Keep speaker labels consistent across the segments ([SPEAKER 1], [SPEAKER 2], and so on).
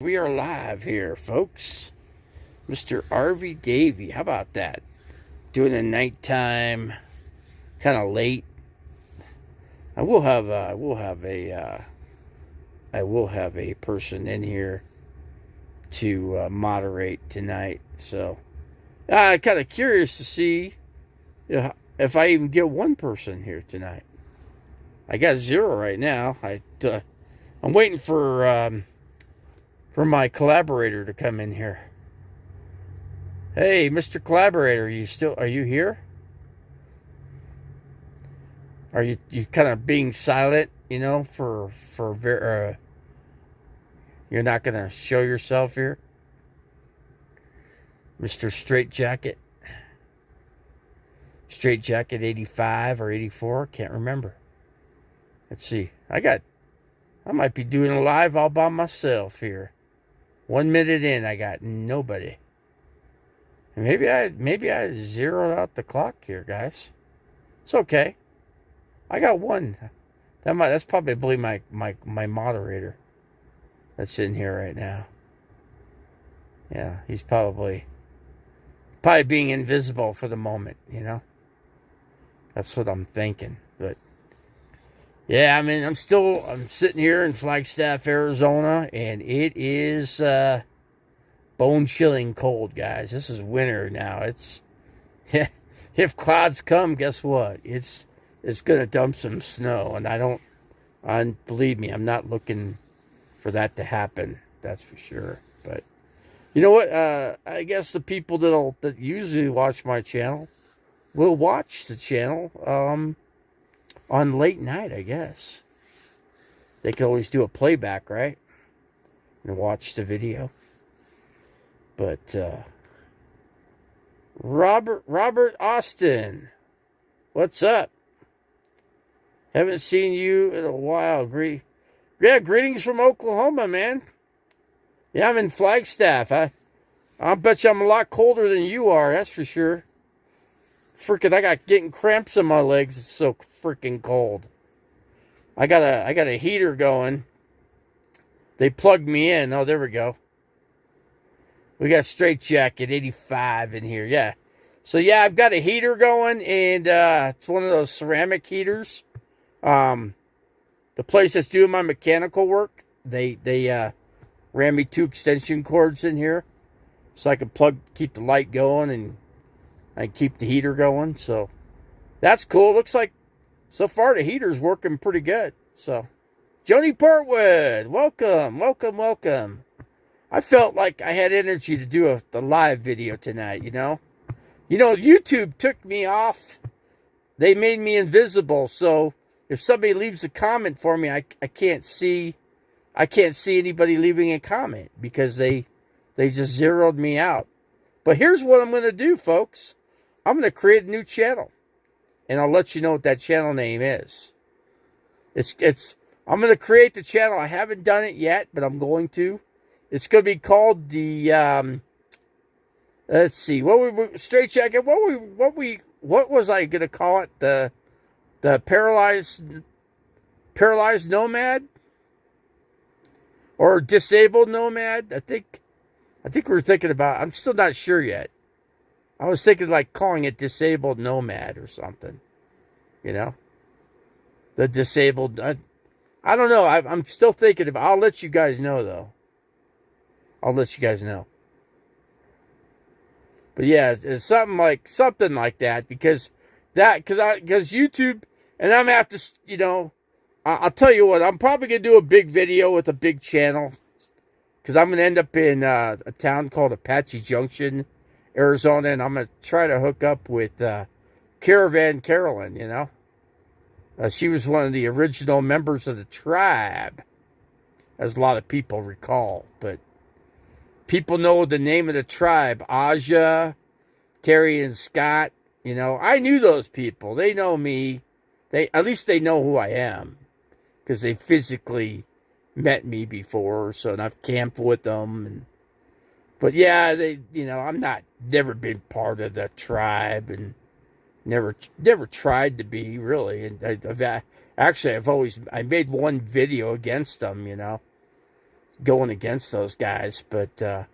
[SPEAKER 1] We are live here, folks. Mr. RV Davey, how about that? Doing a nighttime, kind of late. I will have a person in here to moderate tonight. So, I'm kind of curious to see if I even get one person here tonight. I got zero right now. I'm waiting for my collaborator to come in here. Hey, Mr. Collaborator, are you here? Are you kind of being silent, you're not going to show yourself here? Mr. Straight Jacket 85 or 84, can't remember. Let's see. I might be doing a live all by myself here. 1 minute in, I got nobody. Maybe I zeroed out the clock here, guys. It's okay. I got one. That's probably my moderator that's in here right now. Yeah, he's probably being invisible for the moment, That's what I'm thinking. But yeah, I mean, I'm sitting here in Flagstaff, Arizona, and it is bone-chilling cold, guys. This is winter now. It's if clouds come, guess what? It's going to dump some snow, and believe me, I'm not looking for that to happen. That's for sure. But you know what? I guess the people that usually watch my channel will watch the channel on late night, I guess. They can always do a playback, right? And watch the video. But Robert Austin, what's up? Haven't seen you in a while. Greetings from Oklahoma, man. Yeah, I'm in Flagstaff. I bet you I'm a lot colder than you are, that's for sure. I got getting cramps in my legs. It's so freaking cold. I got a heater going. They plugged me in. Oh, there we go. We got Straight Jacket 85 in here. Yeah. So yeah, I've got a heater going, and it's one of those ceramic heaters. The place that's doing my mechanical work, they ran me 2 extension cords in here, so I can keep the light going, and I keep the heater going. So that's cool. Looks like so far the heater's working pretty good. So Joni Portwood, welcome. I felt like I had energy to do the live video tonight, YouTube took me off. They made me invisible, so if somebody leaves a comment for me, I can't see anybody leaving a comment because they just zeroed me out. But here's what I'm going to do, folks. I'm going to create a new channel, and I'll let you know what that channel name is. I'm going to create the channel. I haven't done it yet, but I'm going to. It's going to be called the let's see, Straight Jacket. What was I going to call it? The paralyzed nomad or disabled nomad. I think we're thinking about. I'm still not sure yet. I was thinking like calling it disabled nomad or something. The disabled. I don't know. I'm still thinking about. I'll let you guys know though. But yeah, it's something like that because YouTube, and I'm gonna have to, I'll tell you what, I'm probably gonna do a big video with a big channel because I'm gonna end up in a town called Apache Junction, Arizona, and I'm gonna try to hook up with Caravan Carolyn. She was one of the original members of the tribe, as a lot of people recall, but. People know the name of the tribe, Aja, Terry and Scott. I knew those people. They know me. At least they know who I am because they physically met me before. So and I've camped with them. But yeah, I'm never been part of the tribe and never tried to be really. And I made one video against them. going against those guys, but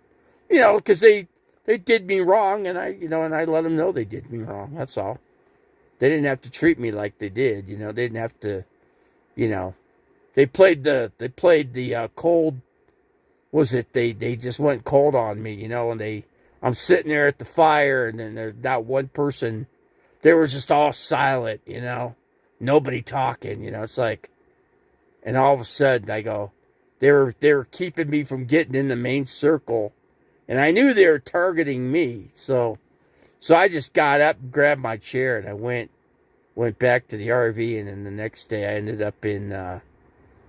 [SPEAKER 1] you know, because they did me wrong, and I let them know they did me wrong. That's all. They didn't have to treat me like they did. You know, they didn't have to. You know, they played the cold. Was it they just went cold on me? You know, and I'm sitting there at the fire, and then there's that one person. They were just all silent. You know, nobody talking. You know, it's like, and all of a sudden I go, they were keeping me from getting in the main circle, and I knew they were targeting me. So I just got up, and grabbed my chair, and I went back to the RV. And then the next day I ended up in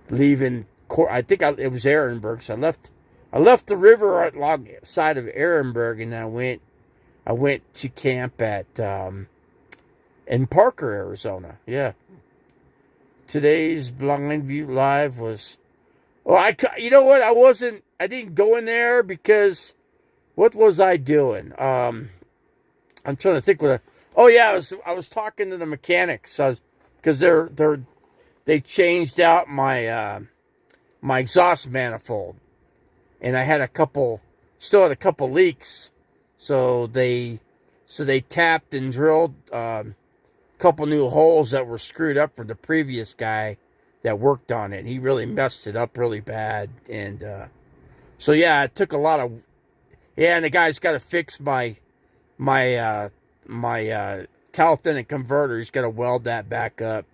[SPEAKER 1] leaving. I think it was Ehrenberg. So I left the river alongside of Ehrenberg, and I went to camp at in Parker, Arizona. Yeah. Today's Blind View Live was. Well, you know what? I didn't go in there because what was I doing? I'm trying to think oh yeah, I was talking to the mechanics because they changed out my my exhaust manifold, and I had still had a couple leaks, so they tapped and drilled a couple new holes that were screwed up for the previous guy that worked on it. He really messed it up really bad, and so yeah, it took a lot of and the guy's got to fix my calisthenic converter. He's got to weld that back up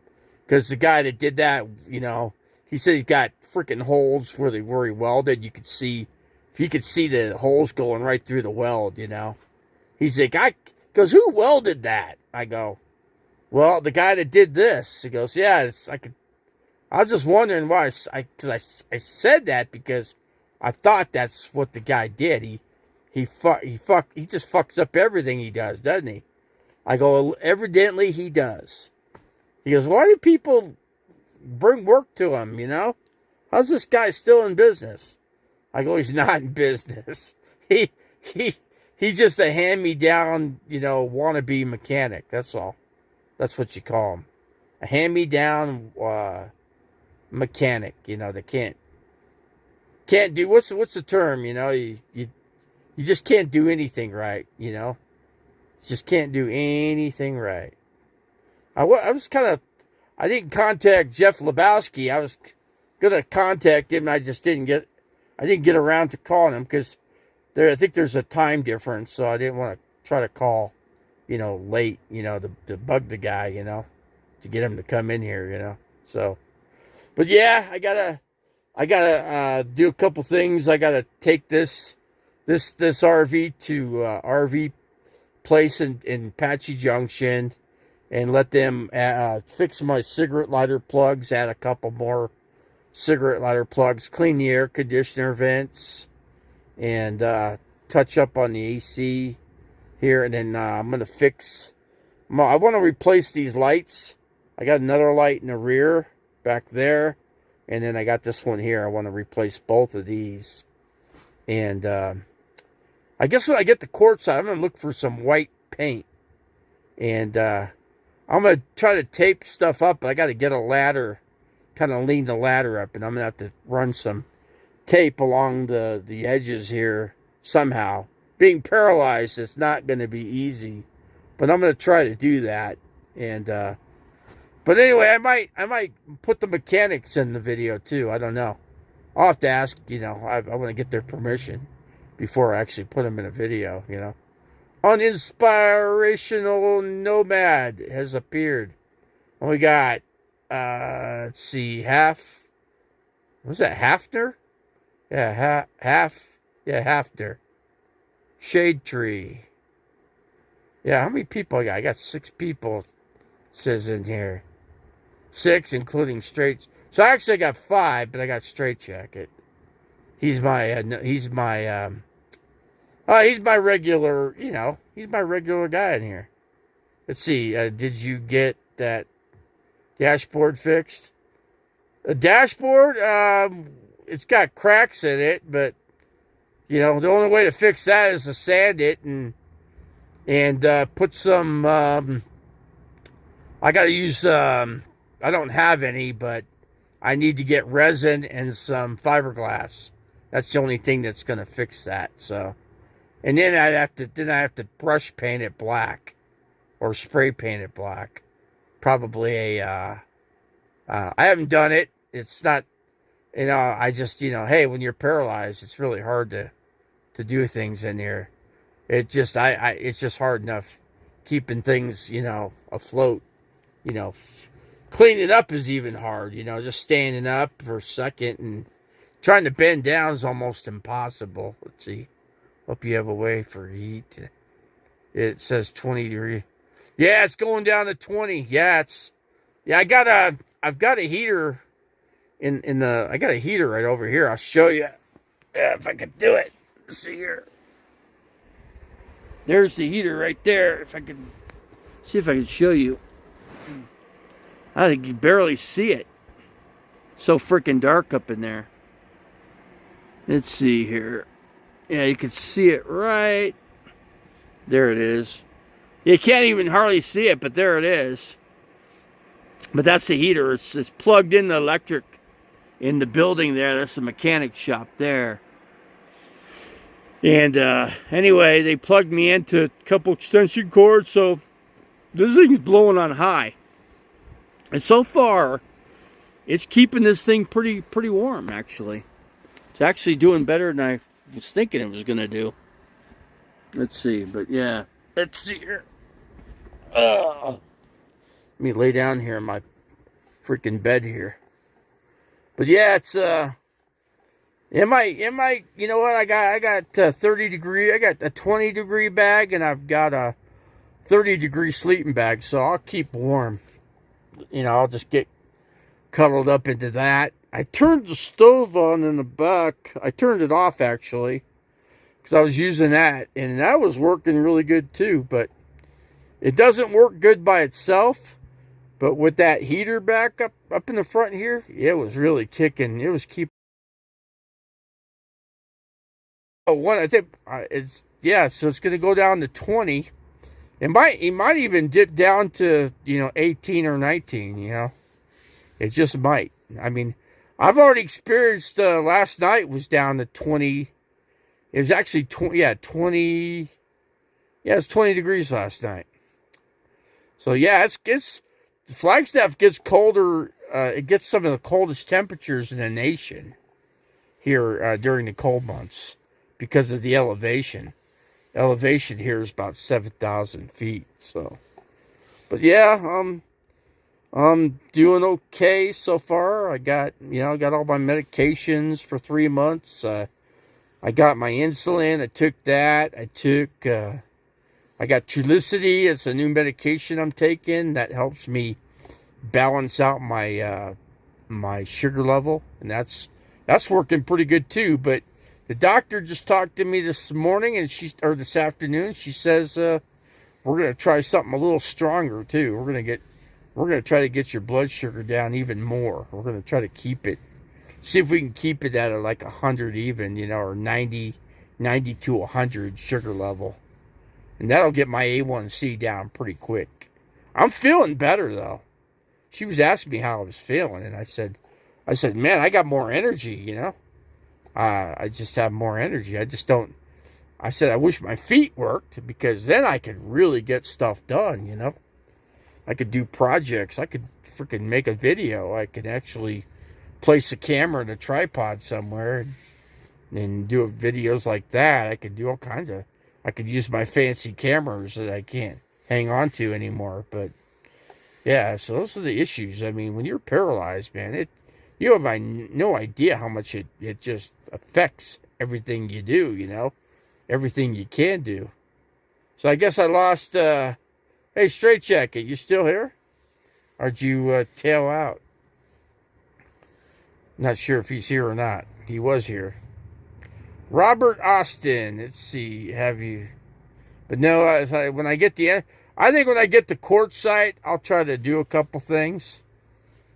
[SPEAKER 1] because the guy that did that, you know, he said he's got freaking holes where he welded. You could see the holes going right through the weld. You know, he's like, goes, who welded that? I go, well, the guy that did this. He goes, yeah, I was just wondering why I said that because I thought that's what the guy did. He just fucks up everything he does, doesn't he? I go, evidently he does. He goes, why do people bring work to him, you know? How's this guy still in business? I go, he's not in business. He's just a hand-me-down, you know, wannabe mechanic. That's all. That's what you call him. A hand-me-down mechanic, you know, that can't do, what's the term, you know? You just can't do anything right, you know? Just can't do anything right. I didn't contact Jeff Lebowski. I was going to contact him, and I didn't get around to calling him because I think there's a time difference, so I didn't want to try to call, you know, late, you know, to bug the guy, you know, to get him to come in here, you know. So, but yeah, I gotta do a couple things. I gotta take this RV to RV place in Apache Junction and let them fix my cigarette lighter plugs, add a couple more cigarette lighter plugs, clean the air conditioner vents, and touch up on the AC here. And then I'm going to I want to replace these lights. I got another light in the rear back there, and then I got this one here. I want to replace both of these. And I guess when I get the quartz out, I'm going to look for some white paint. And I'm going to try to tape stuff up, but I got to get a ladder, kind of lean the ladder up, and I'm going to have to run some tape along the edges here somehow. Being paralyzed, it's not going to be easy, but I'm going to try to do that. And but anyway, I might put the mechanics in the video too. I don't know. I'll have to ask, you know, I want to get their permission before I actually put them in a video, you know. Uninspirational Nomad has appeared. And we got, let's see, was that Hafner? Yeah, Hafner. Shade Tree. Yeah, how many people I got? I got 6 people, it says in here. 6, including straight. So actually I got 5, but I got Straight Jacket. He's my regular, you know, he's my regular guy in here. Let's see, did you get that dashboard fixed? The dashboard, it's got cracks in it, but, you know, the only way to fix that is to sand it and put some, I got to use, I don't have any, but I need to get resin and some fiberglass That's the only thing that's going to fix that. So, and then I have to brush paint it black or spray paint it black. Probably I haven't done it. It's not, I just, hey, when you're paralyzed, it's really hard to do things in here. It's just hard enough keeping things, afloat. Cleaning up is even hard, just standing up for a second and trying to bend down is almost impossible. Let's see. Hope you have a way for heat. It says 20 degrees. Yeah, it's going down to 20. Yeah, I've got a heater I got a heater right over here. I'll show you if I can do it. Let's see here. There's the heater right there. If I can see if I can show you. I think you barely see it. So freaking dark up in there. Let's see here. Yeah, you can see it right. There it is. You can't even hardly see it, but there it is. But that's the heater. It's plugged in the electric in the building there. That's the mechanic shop there. And anyway, they plugged me into a couple extension cords, so this thing's blowing on high. And so far, it's keeping this thing pretty warm, actually. It's actually doing better than I was thinking it was going to do. Let's see, but yeah. Let's see here. Let me lay down here in my freaking bed here. But yeah, it's it might you know what, I got 30 degree, I got a 20 degree bag and I've got a 30 degree sleeping bag, so I'll keep warm. I'll just get cuddled up into that. I turned the stove on in the back. I turned it off actually because I was using that, and that was working really good too, but it doesn't work good by itself. But with that heater back up in the front here, it was really kicking. It was keeping. Oh, one, I think it's, yeah, so it's going to go down to 20. It might even dip down to, 18 or 19, It just might. I mean, I've already experienced, last night was down to 20. It was actually 20, 20. Yeah, it was 20 degrees last night. So yeah, Flagstaff gets colder. It gets some of the coldest temperatures in the nation here during the cold months because of the elevation. Elevation here is about 7,000 feet. So, but yeah, I'm doing okay so far. I got all my medications for 3 months. I got my insulin. I took that. I got Trulicity. It's a new medication I'm taking that helps me balance out my my sugar level, and that's working pretty good too. But the doctor just talked to me this morning, and this afternoon. She says we're gonna try something a little stronger too. We're gonna try to get your blood sugar down even more. We're gonna try to see if we can keep it at like 100 even, or 90 to 100 sugar level. And that'll get my A1C down pretty quick. I'm feeling better, though. She was asking me how I was feeling, and I said, man, I got more energy, I just have more energy. I said, I wish my feet worked, because then I could really get stuff done, I could do projects. I could freaking make a video. I could actually place a camera in a tripod somewhere and do videos like that. I could do all kinds of... I could use my fancy cameras that I can't hang on to anymore. But yeah, so those are the issues. I mean, when you're paralyzed, man, you have no idea how much it just affects everything you do, everything you can do. So I guess I lost, hey, Straight Jacket, you still here? Or did you tail out? Not sure if he's here or not. He was here. Robert Austin, let's see, but no, I think when I get the quartzite, I'll try to do a couple things.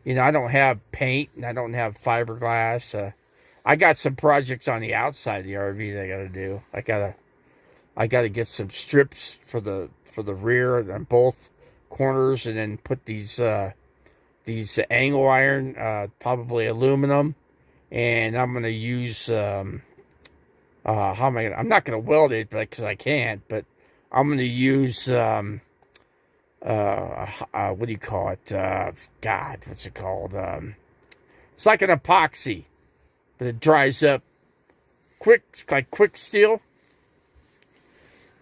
[SPEAKER 1] I don't have paint, and I don't have fiberglass. I got some projects on the outside of the RV that I got to do. I gotta get some strips for the rear on both corners, and then put these angle iron, probably aluminum. And I'm going to use how am I gonna? I'm not gonna weld it, because I can't. But I'm gonna use what do you call it? God, what's it called? It's like an epoxy, but it dries up quick, like quick steel.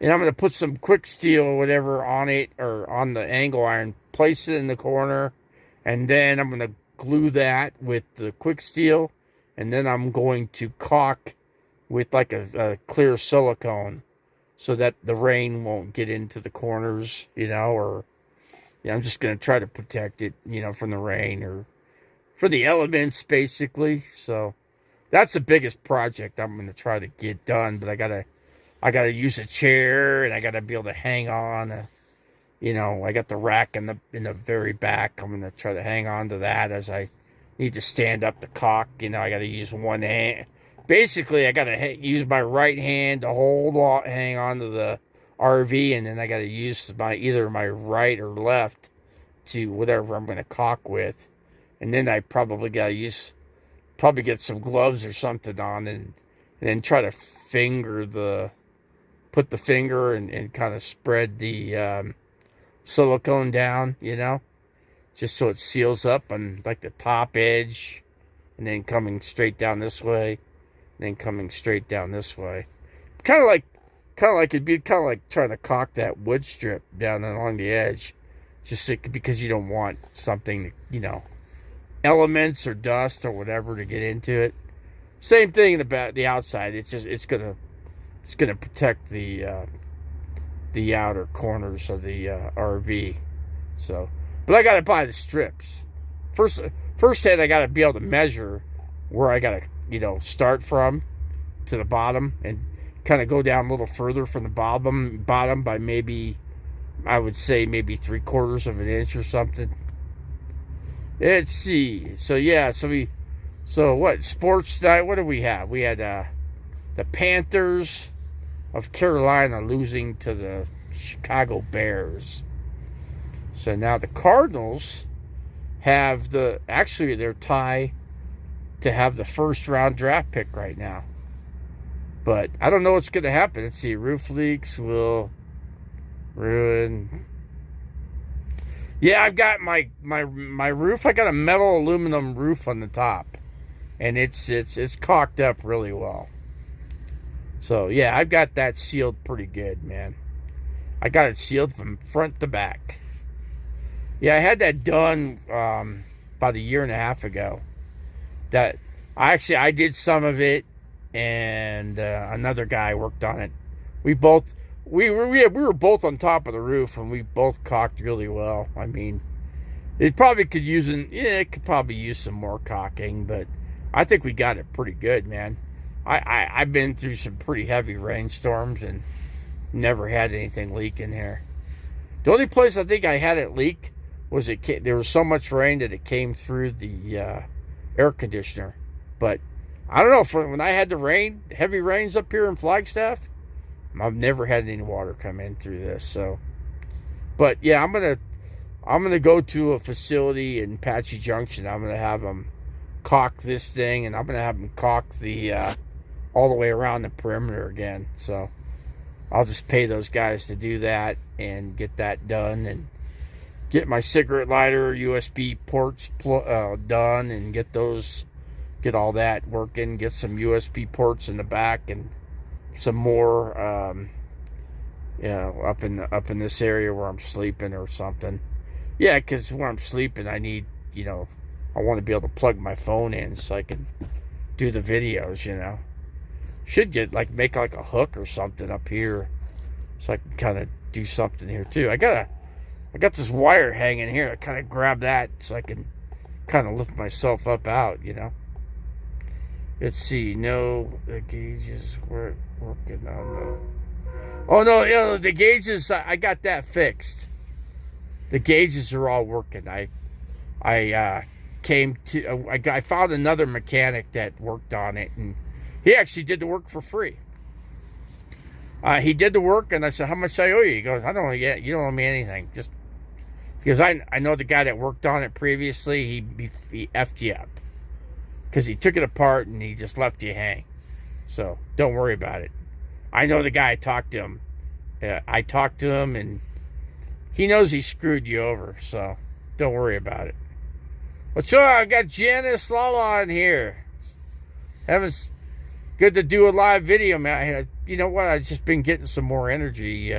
[SPEAKER 1] And I'm going to put some quick steel or whatever on it, or on the angle iron, place it in the corner, and then I'm going to glue that with the quick steel, and then I'm going to caulk with like a clear silicone so that the rain won't get into the corners, or I'm just going to try to protect it, from the rain or for the elements, basically. So that's the biggest project I'm going to try to get done, but I gotta use a chair, and I gotta be able to hang on. I got the rack in the very back. I'm gonna try to hang on to that as I need to stand up the caulk. I gotta use one hand. Basically, I gotta use my right hand to hang on to the RV, and then I gotta use either my right or left to whatever I'm gonna caulk with, and then I probably gotta get some gloves or something on, and then try to put the finger and kind of spread the silicone down, just so it seals up on like the top edge, and then coming straight down this way, and then coming straight down this way. Kind of like it'd be kind of like trying to caulk that wood strip down along the edge, because you don't want something, elements or dust or whatever to get into it. Same thing about the outside. It's gonna protect the outer corners of the RV. So, but I gotta buy the strips. First head, I gotta be able to measure where I gotta start from to the bottom, and kind of go down a little further from the bottom by maybe, I would say, maybe 3/4 of an inch or something. Let's see. So yeah, so what sports night? What do we have? We had the Panthers of Carolina losing to the Chicago Bears. So now the Cardinals have they're tied to have the first round draft pick right now. But I don't know what's going to happen. Let's see. Roof leaks will ruin. Yeah, I've got my roof. I got a metal aluminum roof on the top, and it's caulked up really well. So, yeah, I've got that sealed pretty good, man. I got it sealed from front to back. Yeah, I had that done about a year and a half ago. I did some of it, and another guy worked on it. We were both on top of the roof, and we both caulked really well. I mean, it could probably use some more caulking, but I think we got it pretty good, man. I've been through some pretty heavy rainstorms and never had anything leak in here. The only place I think I had it leak was there was so much rain that it came through the air conditioner. But I don't know, when I had the heavy rains up here in Flagstaff, I've never had any water come in through this. So, but yeah, I'm gonna go to a facility in Apache Junction. I'm gonna have them caulk this thing, and I'm gonna have them caulk the all the way around the perimeter again. So I'll just pay those guys to do that and get that done, and get my cigarette lighter USB ports done, and get all that working. Get some USB ports in the back, and some more up in this area where I'm sleeping or something. Yeah, because when I'm sleeping, I need, I want to be able to plug my phone in so I can do the videos. Should make like a hook or something up here so I can kind of do something here too. I got this wire hanging here. I kind of grab that so I can kind of lift myself up out, Let's see. No, the gauges were working on the... Oh, no, the gauges, I got that fixed. The gauges are all working. I found another mechanic that worked on it, and he actually did the work for free. He did the work, and I said, "How much I owe you?" He goes, "I don't know yet. You don't owe me anything." Just because I know the guy that worked on it previously, he effed you up because he took it apart and he just left you hang. So don't worry about it. I know the guy. I talked to him. I talked to him, and he knows he screwed you over. So don't worry about it. What's up? I got Janice Lala in here. Good to do a live video, man. You know what? I've just been getting some more energy.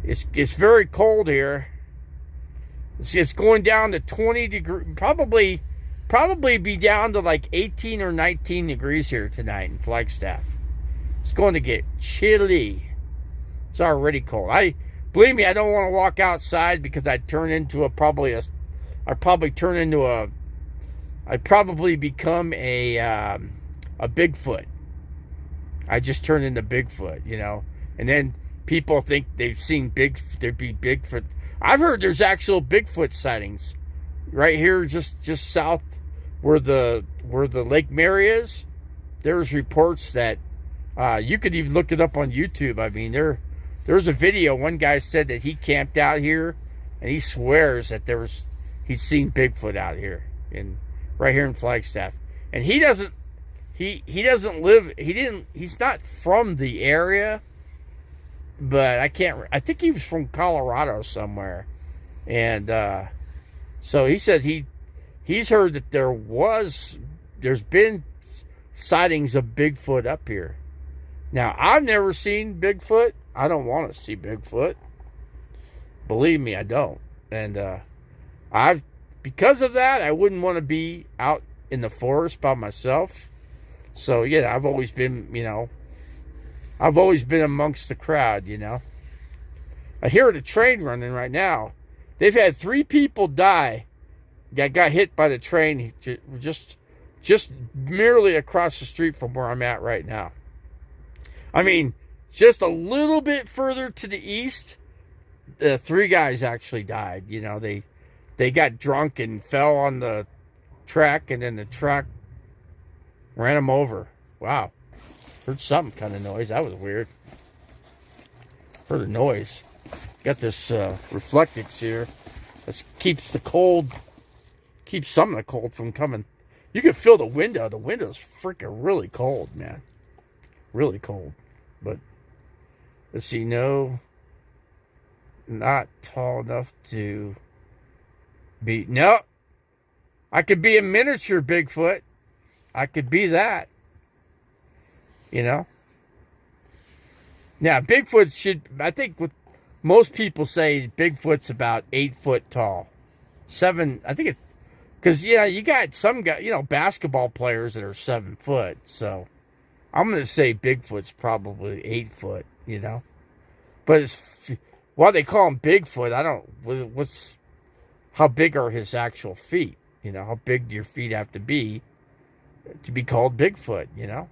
[SPEAKER 1] It's very cold here. It's going down to 20 degrees. Probably be down to like 18 or 19 degrees here tonight in Flagstaff. It's going to get chilly. It's already cold. Believe me, I don't want to walk outside because I'd probably become a Bigfoot. I just turn into Bigfoot, you know. And then people think they've seen there'd be Bigfoot. I've heard there's actual Bigfoot sightings right here, just south where the Lake Mary is. There's reports that you could even look it up on YouTube. I mean, there's a video. One guy said that he camped out here, and he swears that he's seen Bigfoot out here right here in Flagstaff. And he doesn't live. He's not from the area. But I think he was from Colorado somewhere. And so he said he's heard that there's been sightings of Bigfoot up here. Now, I've never seen Bigfoot. I don't want to see Bigfoot. Believe me, I don't. And because of that, I wouldn't want to be out in the forest by myself. So, yeah, I've always been amongst the crowd, you know. I hear the train running right now. They've had 3 people die that got hit by the train just merely across the street from where I'm at right now. I mean, just a little bit further to the east, 3 guys actually died. You know, they got drunk and fell on the track, and then the truck ran them over. Wow. Heard some kind of noise. That was weird. Heard a noise. Got this reflectix here. This keeps some of the cold from coming. You can feel the window. The window's freaking really cold, man. Really cold. But let's see. No, not tall enough to be. No, I could be a miniature Bigfoot. I could be that. You know? Now, Bigfoot I think what most people say, Bigfoot's about 8 foot tall. 7, I think it's, because, you got some guys, basketball players that are 7 foot. So, I'm going to say Bigfoot's probably 8 foot, you know? But while they call him Bigfoot, how big are his actual feet? You know, how big do your feet have to be called Bigfoot, you know?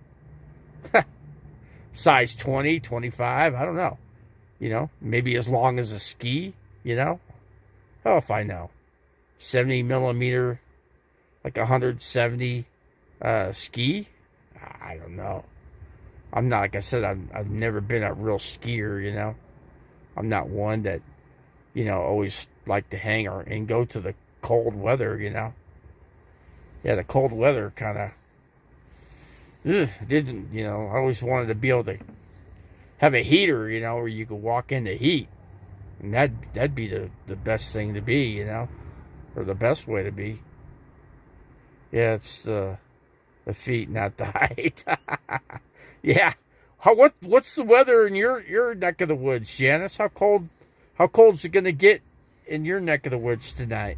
[SPEAKER 1] Size 20, 25, I don't know. You know, maybe as long as a ski, you know? Oh, if I know. 70 millimeter, like 170 ski? I don't know. I'm not, like I said, I've never been a real skier, you know? I'm not one that, always like to hang and go to the cold weather, you know? Yeah, the cold weather kind of didn't, I always wanted to be able to have a heater, where you could walk in the heat. And that'd be the best thing to be, or the best way to be. Yeah, it's the feet, not the height. Yeah. What's the weather in your neck of the woods, Janice? How cold's it gonna get in your neck of the woods tonight?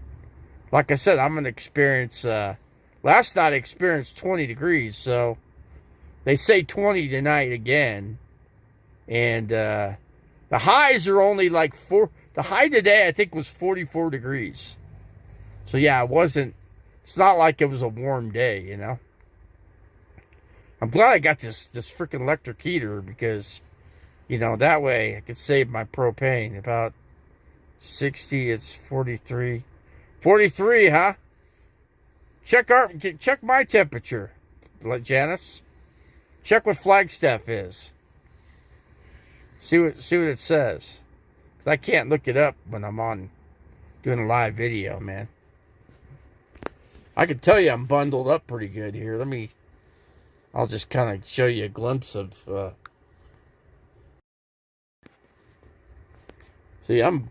[SPEAKER 1] Like I said, I'm gonna experience last night I experienced 20 degrees, so they say 20 tonight again. And the highs are only like 4. The high today, I think, was 44 degrees. So, yeah, it's not like it was a warm day, I'm glad I got this freaking electric heater because, that way I could save my propane. About 60, it's 43. 43, huh? Check my temperature, Janice. Check what Flagstaff is. See what it says. 'Cause I can't look it up when I'm doing a live video, man. I can tell you I'm bundled up pretty good here. I'll just kind of show you a glimpse of. See, I'm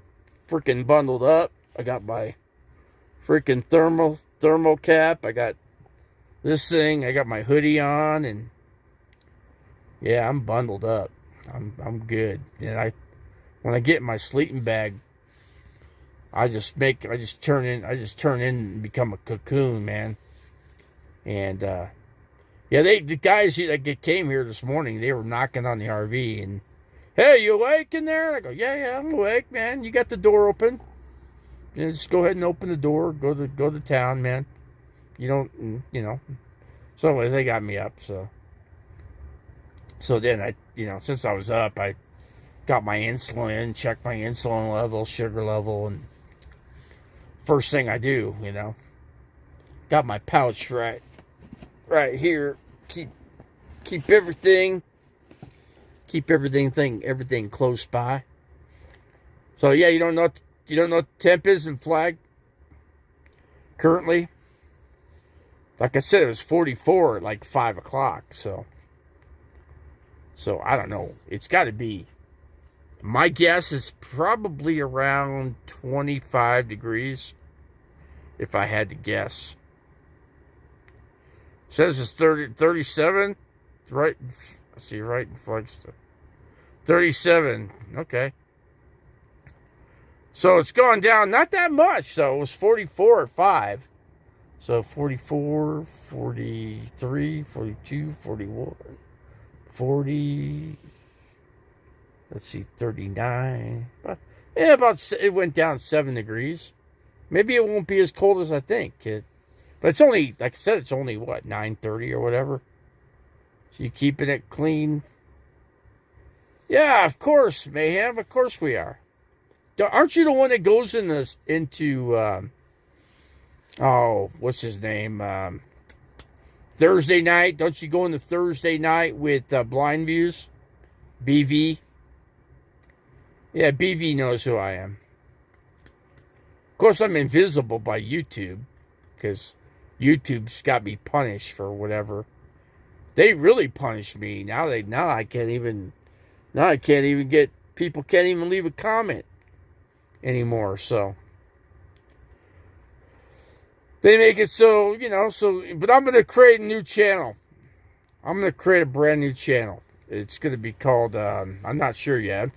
[SPEAKER 1] freaking bundled up. I got my freaking thermal cap. I got this thing. I got my hoodie on, and yeah, I'm bundled up. I'm good. And when I get in my sleeping bag, I just turn in and become a cocoon, man. And yeah, the guys that came here this morning, they were knocking on the RV and, hey, you awake in there? And I go, yeah, I'm awake, man. You got the door open. Just go ahead and open the door. Go to town, man. You don't, So anyways, they got me up. So then since I was up, I got my insulin, checked my insulin level, sugar level, and first thing I do, got my pouch right here. Keep everything close by. So yeah, you don't know what the temp is in Flag currently. Like I said, it was 44 at like 5 o'clock. So I don't know. It's got to be. My guess is probably around 25 degrees, if I had to guess. It says it's 37. Right. Let's see, right in Flagstaff. 37. Okay. So it's gone down not that much, though. It was 44 at 5. So 44, 43, 42, 41, 40. Let's see, 39. It went down 7 degrees. Maybe it won't be as cold as I think. But it's only, like I said, it's only, 9:30 or whatever. So you keeping it clean? Yeah, of course, Mayhem. Of course we are. Aren't you the one that goes into what's his name? Thursday night? Don't you go into Thursday night with Blind Views? BV? Yeah, BV knows who I am. Of course, I'm invisible by YouTube because YouTube's got me punished for whatever. They really punished me. Now I can't even get, people can't even leave a comment anymore. So they make it so, but I'm going to create a new channel. I'm going to create a brand new channel. It's going to be called, I'm not sure yet.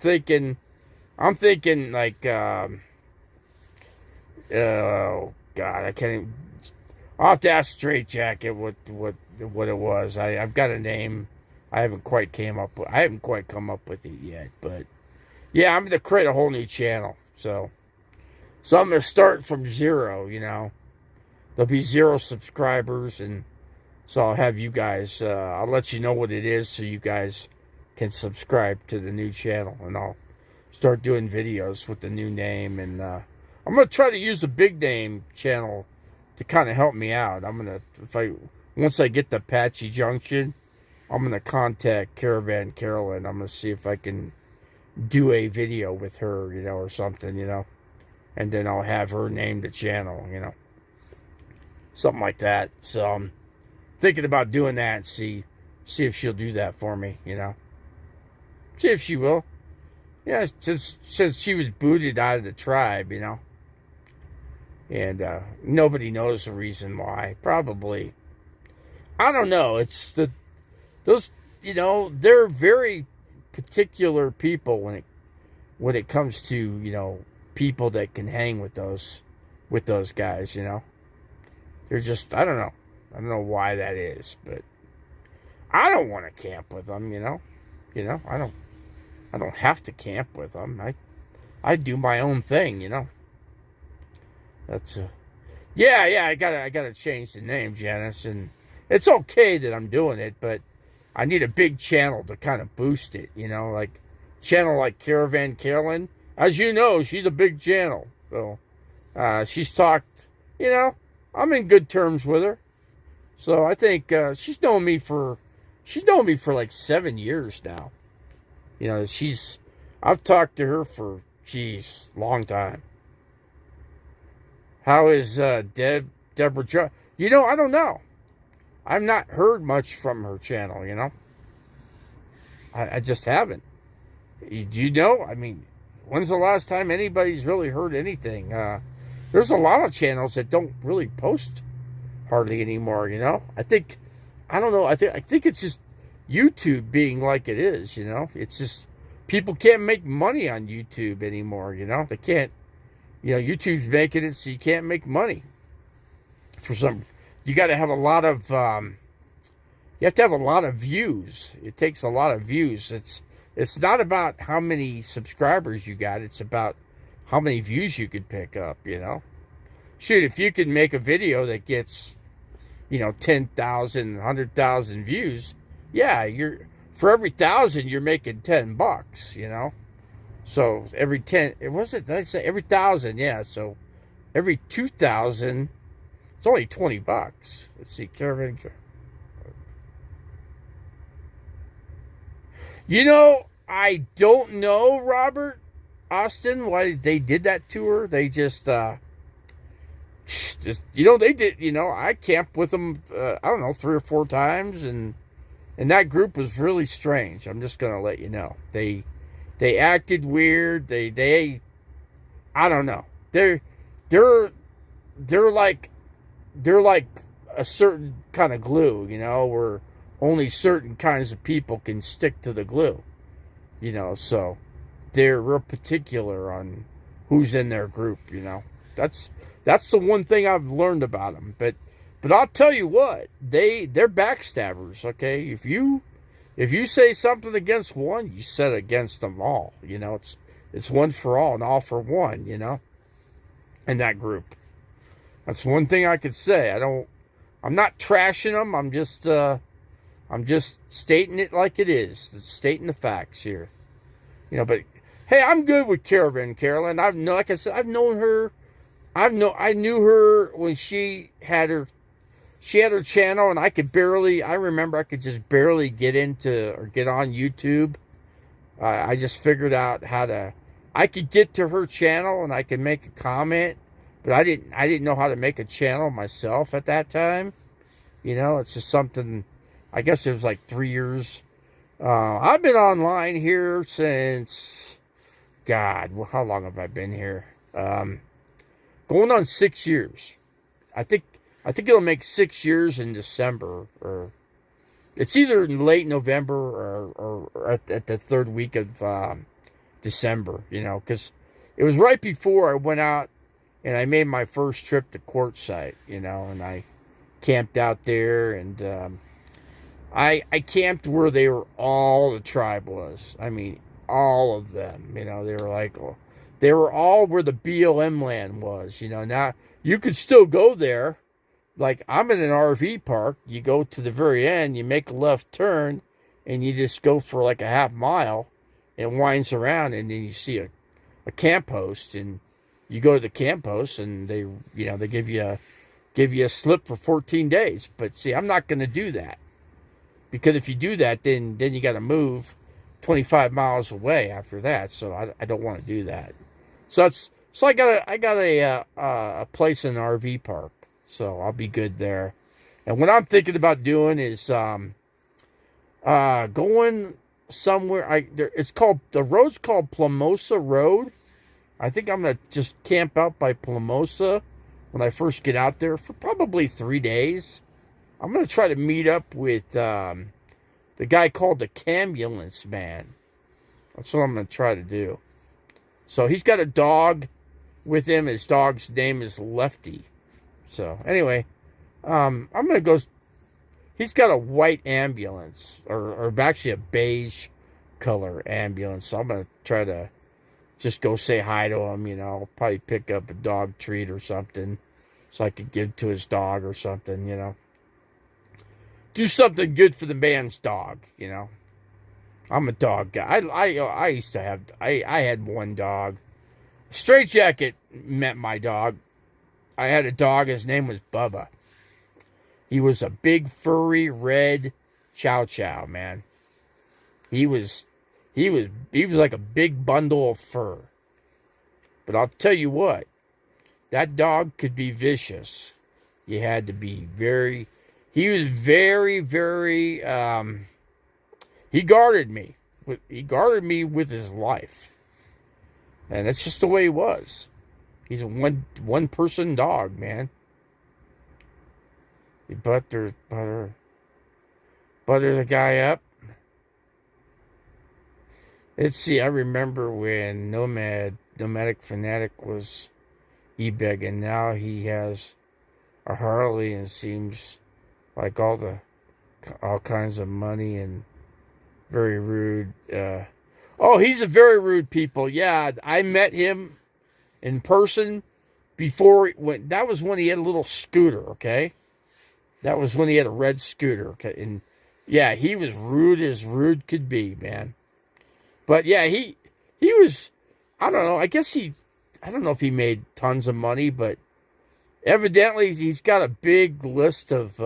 [SPEAKER 1] I'm thinking like, oh God, I can't even, I'll have to ask Straight Jacket what it was. I've got a name. I haven't quite come up with it yet, but yeah, I'm going to create a whole new channel. So I'm going to start from zero, There'll be 0 subscribers, and so I'll have you guys, I'll let you know what it is so you guys can subscribe to the new channel, and I'll start doing videos with the new name, and I'm going to try to use the big name channel to kind of help me out. Once I get to Apache Junction, I'm going to contact Caravan Carolyn. I'm going to see if I can do a video with her, or something, and then I'll have her name the channel, something like that. So I'm thinking about doing that and see if she'll do that for me, see if she will. Yeah, since she was booted out of the tribe, and nobody knows the reason why. Probably, I don't know. It's those, they're very particular people when it comes to people that can hang with those guys. They're just, I don't know why that is, but I don't want to camp with them. I don't have to camp with them. I do my own thing. That's yeah. I gotta change the name, Janice, and it's okay that I'm doing it, but I need a big channel to kind of boost it. Like channel like Caravan Carolyn. As you know, she's a big channel, so she's talked. I'm in good terms with her, so I think she's known me for like 7 years now. I've talked to her for long time. How is Deborah? I don't know. I've not heard much from her channel, I just haven't. Do you know? I mean, when's the last time anybody's really heard anything? There's a lot of channels that don't really post hardly anymore, I don't know. I think it's just YouTube being like it is, It's just people can't make money on YouTube anymore, They can't, YouTube's making it so you can't make money. You got to have a lot of, you have to have a lot of views. It takes a lot of views. It's not about how many subscribers you got. It's about how many views you could pick up, Shoot, if you can make a video that gets, 10,000, 100,000 views, yeah, for every 1,000, you're making $10, So every 10, did I say every 1,000? Yeah, so every 2,000, it's only $20. Let's see, Caravan. I don't know, Robert Austin, why they did that to her. They just they did, I camped with them, I don't know, 3 or 4 times, and that group was really strange. I'm just going to let you know. They acted weird. They I don't know. They're like a certain kind of glue, where only certain kinds of people can stick to the glue, so they're real particular on who's in their group, That's the one thing I've learned about them. But I'll tell you what, they're backstabbers, okay? If you say something against one, you said against them all, It's one for all and all for one, in that group. That's one thing I could say. I'm not trashing them. I'm just stating it like it is. Stating the facts here. But hey, I'm good with Caravan Carolyn. Like I said, I've known her. I knew her when she had her channel, and I remember I could just barely get on YouTube. I just figured out I could get to her channel and I could make a comment, but I didn't know how to make a channel myself at that time. It's just something, I guess it was like 3 years. I've been online here since, God, how long have I been here? Going on 6 years. I think it'll make 6 years in December, or it's either in late November or at the third week of December, because it was right before I went out and I made my first trip to Quartzsite, and I camped out there, and I camped where all the tribe was. I mean, all of them, they were all where the BLM land was, Now, you could still go there. Like, I'm in an RV park. You go to the very end, you make a left turn, and you just go for like a half mile. It winds around, and then you see a camp host, and you go to the camp host, and they give you a slip for 14 days. But see, I'm not going to do that, because if you do that, then you got to move 25 miles away after that. So I don't want to do that. So I got a place in an RV park, so I'll be good there. And what I'm thinking about doing is going somewhere. The road's called Plamosa Road. I think I'm gonna just camp out by Plamosa when I first get out there for probably 3 days. I'm gonna try to meet up with the guy called the Cambulance Man. That's what I'm gonna try to do. So he's got a dog with him. His dog's name is Lefty. So anyway, I'm gonna go. He's got a white ambulance, or actually a beige color ambulance. So I'm gonna try to just go say hi to him. Probably pick up a dog treat or something, so I could give to his dog or something. Do something good for the man's dog. I'm a dog guy. I used to have. I had one dog. Straight Jacket met my dog. I had a dog. His name was Bubba. He was a big furry red chow chow, man. He was like a big bundle of fur. But I'll tell you what, that dog could be vicious. You had to be very, he was very, very, he guarded me. He guarded me with his life. And that's just the way he was. He's a one person dog, man. He butter the guy up. Let's see, I remember when Nomadic Fanatic was e-begging. Now he has a Harley and seems like all kinds of money and very rude. He's a very rude people. Yeah, I met him in person before that was when he had a little scooter, okay? That was when he had a red scooter, okay? And yeah, he was rude as rude could be, man. But yeah, he was, I don't know, I don't know if he made tons of money, but evidently he's got a big list of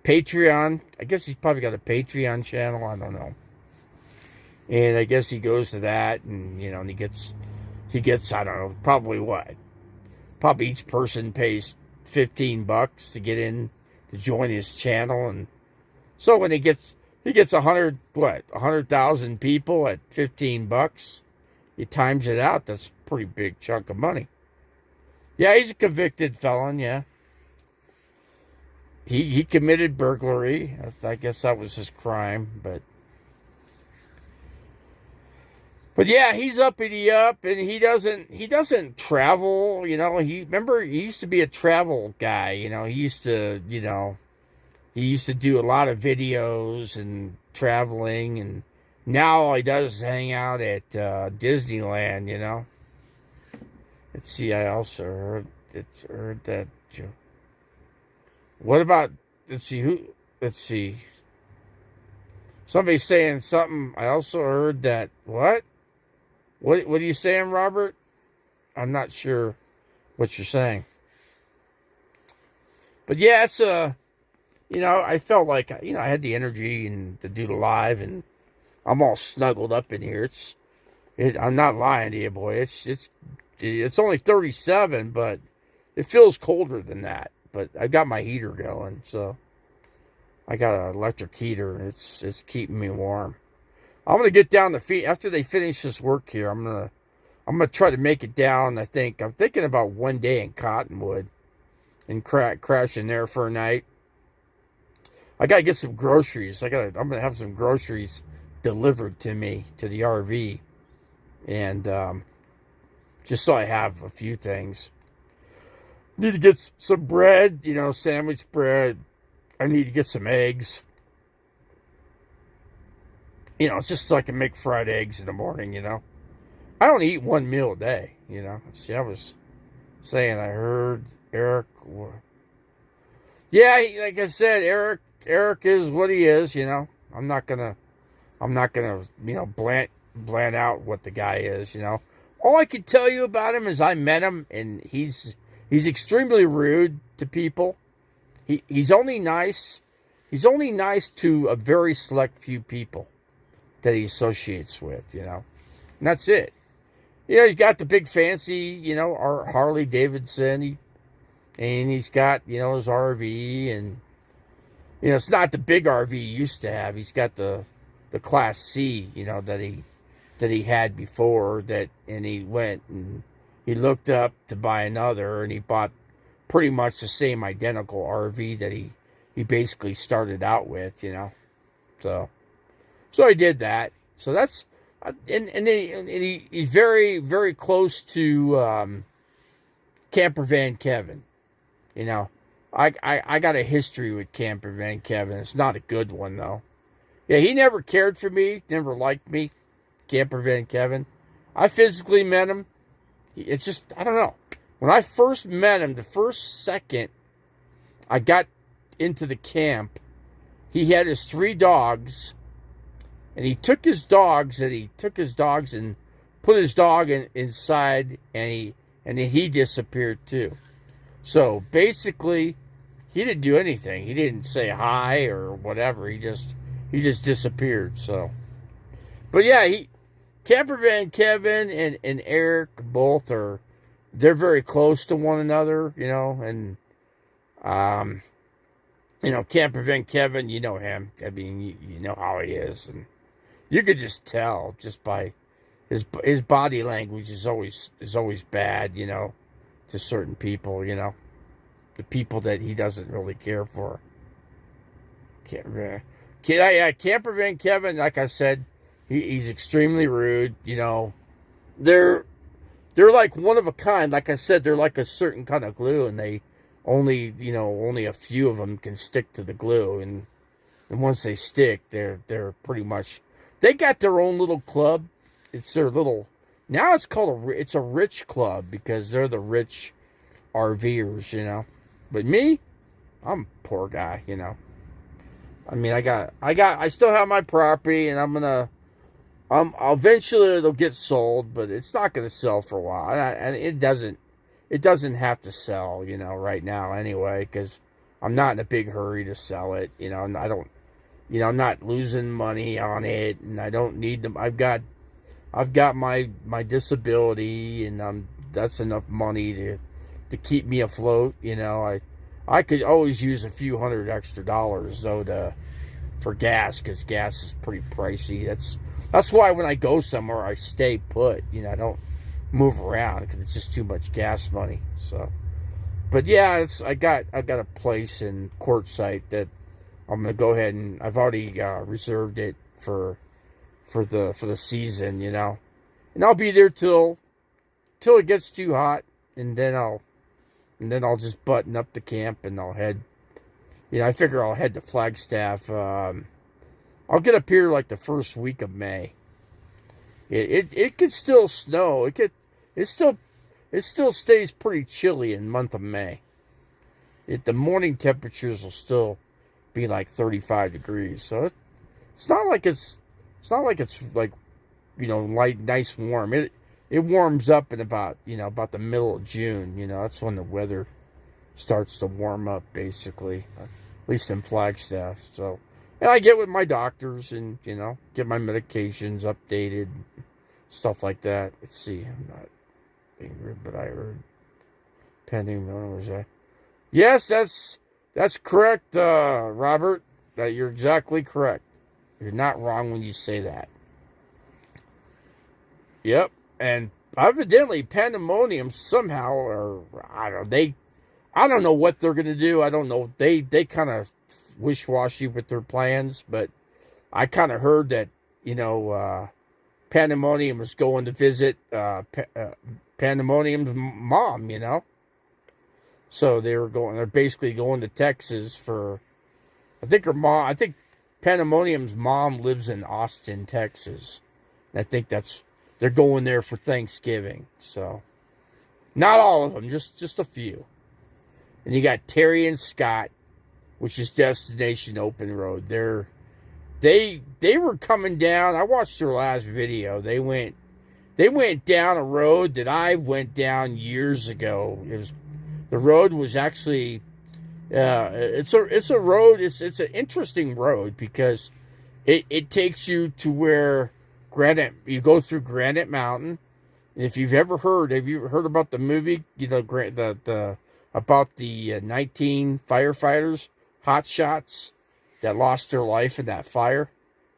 [SPEAKER 1] Patreon. I guess he's probably got a Patreon channel, I don't know. And I guess he goes to that and, and he gets, I don't know, probably each person pays $15 to get in to join his channel. And so when he gets 100,000 people at $15, he times it out. That's a pretty big chunk of money. Yeah, he's a convicted felon. Yeah. He committed burglary. I guess that was his crime, but yeah, he's uppity up, and he doesn't travel. He used to be a travel guy. He used to do a lot of videos and traveling, and now all he does is hang out at Disneyland. Let's see. I also heard that. What about? Let's see. Somebody's saying something. I also heard that. What? What are you saying, Robert? I'm not sure what you're saying. But yeah, it's I felt like I had the energy and to do the live, and I'm all snuggled up in here. I'm not lying to you, boy. It's only 37, but it feels colder than that. But I got my heater going, so I got an electric heater, and it's keeping me warm. I'm gonna get down the feet after they finish this work here. I'm gonna try to make it down. I'm thinking about one day in Cottonwood and crash in there for a night. I gotta get some groceries. I'm gonna have some groceries delivered to me to the RV, and just so I have a few things. Need to get some bread, sandwich bread. I need to get some eggs. It's just so I can make fried eggs in the morning, I don't eat one meal a day, See, I was saying, I heard Eric. Yeah, like I said, Eric is what he is, I'm not gonna, bland out what the guy is, All I can tell you about him is I met him, and he's extremely rude to people. He's only nice. He's only nice to a very select few people that he associates with, and that's it. He's got the big fancy, our Harley Davidson, and he's got, his RV, and, it's not the big RV he used to have. He's got the Class C, that he had before, and he went and he looked up to buy another, and he bought pretty much the same identical RV that he basically started out with, So I did that. So that's, and he's very, very close to Camper Van Kevin. I got a history with Camper Van Kevin. It's not a good one, though. Yeah, he never cared for me, never liked me, Camper Van Kevin. I physically met him. It's just, I don't know. When I first met him, the first second I got into the camp, he had his 3 dogs. And he took his dogs and put his dog inside, and then he disappeared too. So basically, he didn't do anything. He didn't say hi or whatever. He just disappeared. So, but yeah, Camper Van Kevin and Eric they're very close to one another, and You know, Can't Prevent Kevin, you know him. I mean, you know how he is. And you could just tell just by his body language is always bad, you know, to certain people, you know. The people that he doesn't really care for. Can't Prevent Kevin, like I said, he's extremely rude, you know. They're like one of a kind. Like I said, they're like a certain kind of glue, and they only a few of them can stick to the glue, and once they stick, they're pretty much, they got their own little club. It's their little, now it's called it's a rich club because they're the rich RVers, you know. But me, I'm a poor guy, you know. I mean, I still have my property, and eventually it'll get sold, but it's not going to sell for a while, and it doesn't have to sell, you know, right now anyway, because I'm not in a big hurry to sell it, you know, and I don't, you know, I'm not losing money on it, and I don't need them. I've got my disability, and that's enough money to keep me afloat, you know. I could always use a few $100 extra though for gas, because gas is pretty pricey. That's why when I go somewhere, I stay put. You know, I don't move around because it's just too much gas money. So, but yeah, I got a place in Quartzsite that I'm gonna go ahead and I've already reserved it for the season. You know, and I'll be there till it gets too hot, and then I'll just button up the camp and I'll head. You know, I figure I'll head to Flagstaff. I'll get up here like the first week of May. It could still snow. It still stays pretty chilly in the month of May. The morning temperatures will still be like 35 degrees. So it's not like it's like, you know, light, nice, warm. It warms up in about the middle of June. You know, that's when the weather starts to warm up, basically, at least in Flagstaff. So. And I get with my doctors and, you know, get my medications updated, stuff like that. Let's see, I'm not angry, but I heard pending, when was that? Yes, that's correct, Robert. You're exactly correct. You're not wrong when you say that. Yep, and evidently Pandemonium somehow, or I don't know what they're going to do. I don't know. They kind of wish-washy with their plans, but I kind of heard that, you know, Pandemonium was going to visit Pandemonium's mom, you know. So they're basically going to Texas for, I think Pandemonium's mom lives in Austin, Texas. And I think they're going there for Thanksgiving. So not all of them, just a few. And you got Terry and Scott, which is Destination Open Road. They were coming down. I watched their last video. They went down a road that I went down years ago. The road was actually it's a road. It's an interesting road because it takes you to where you go through Granite Mountain. And if you've ever heard, have you heard about the movie? You know, about the 19 firefighters, hot shots, that lost their life in that fire,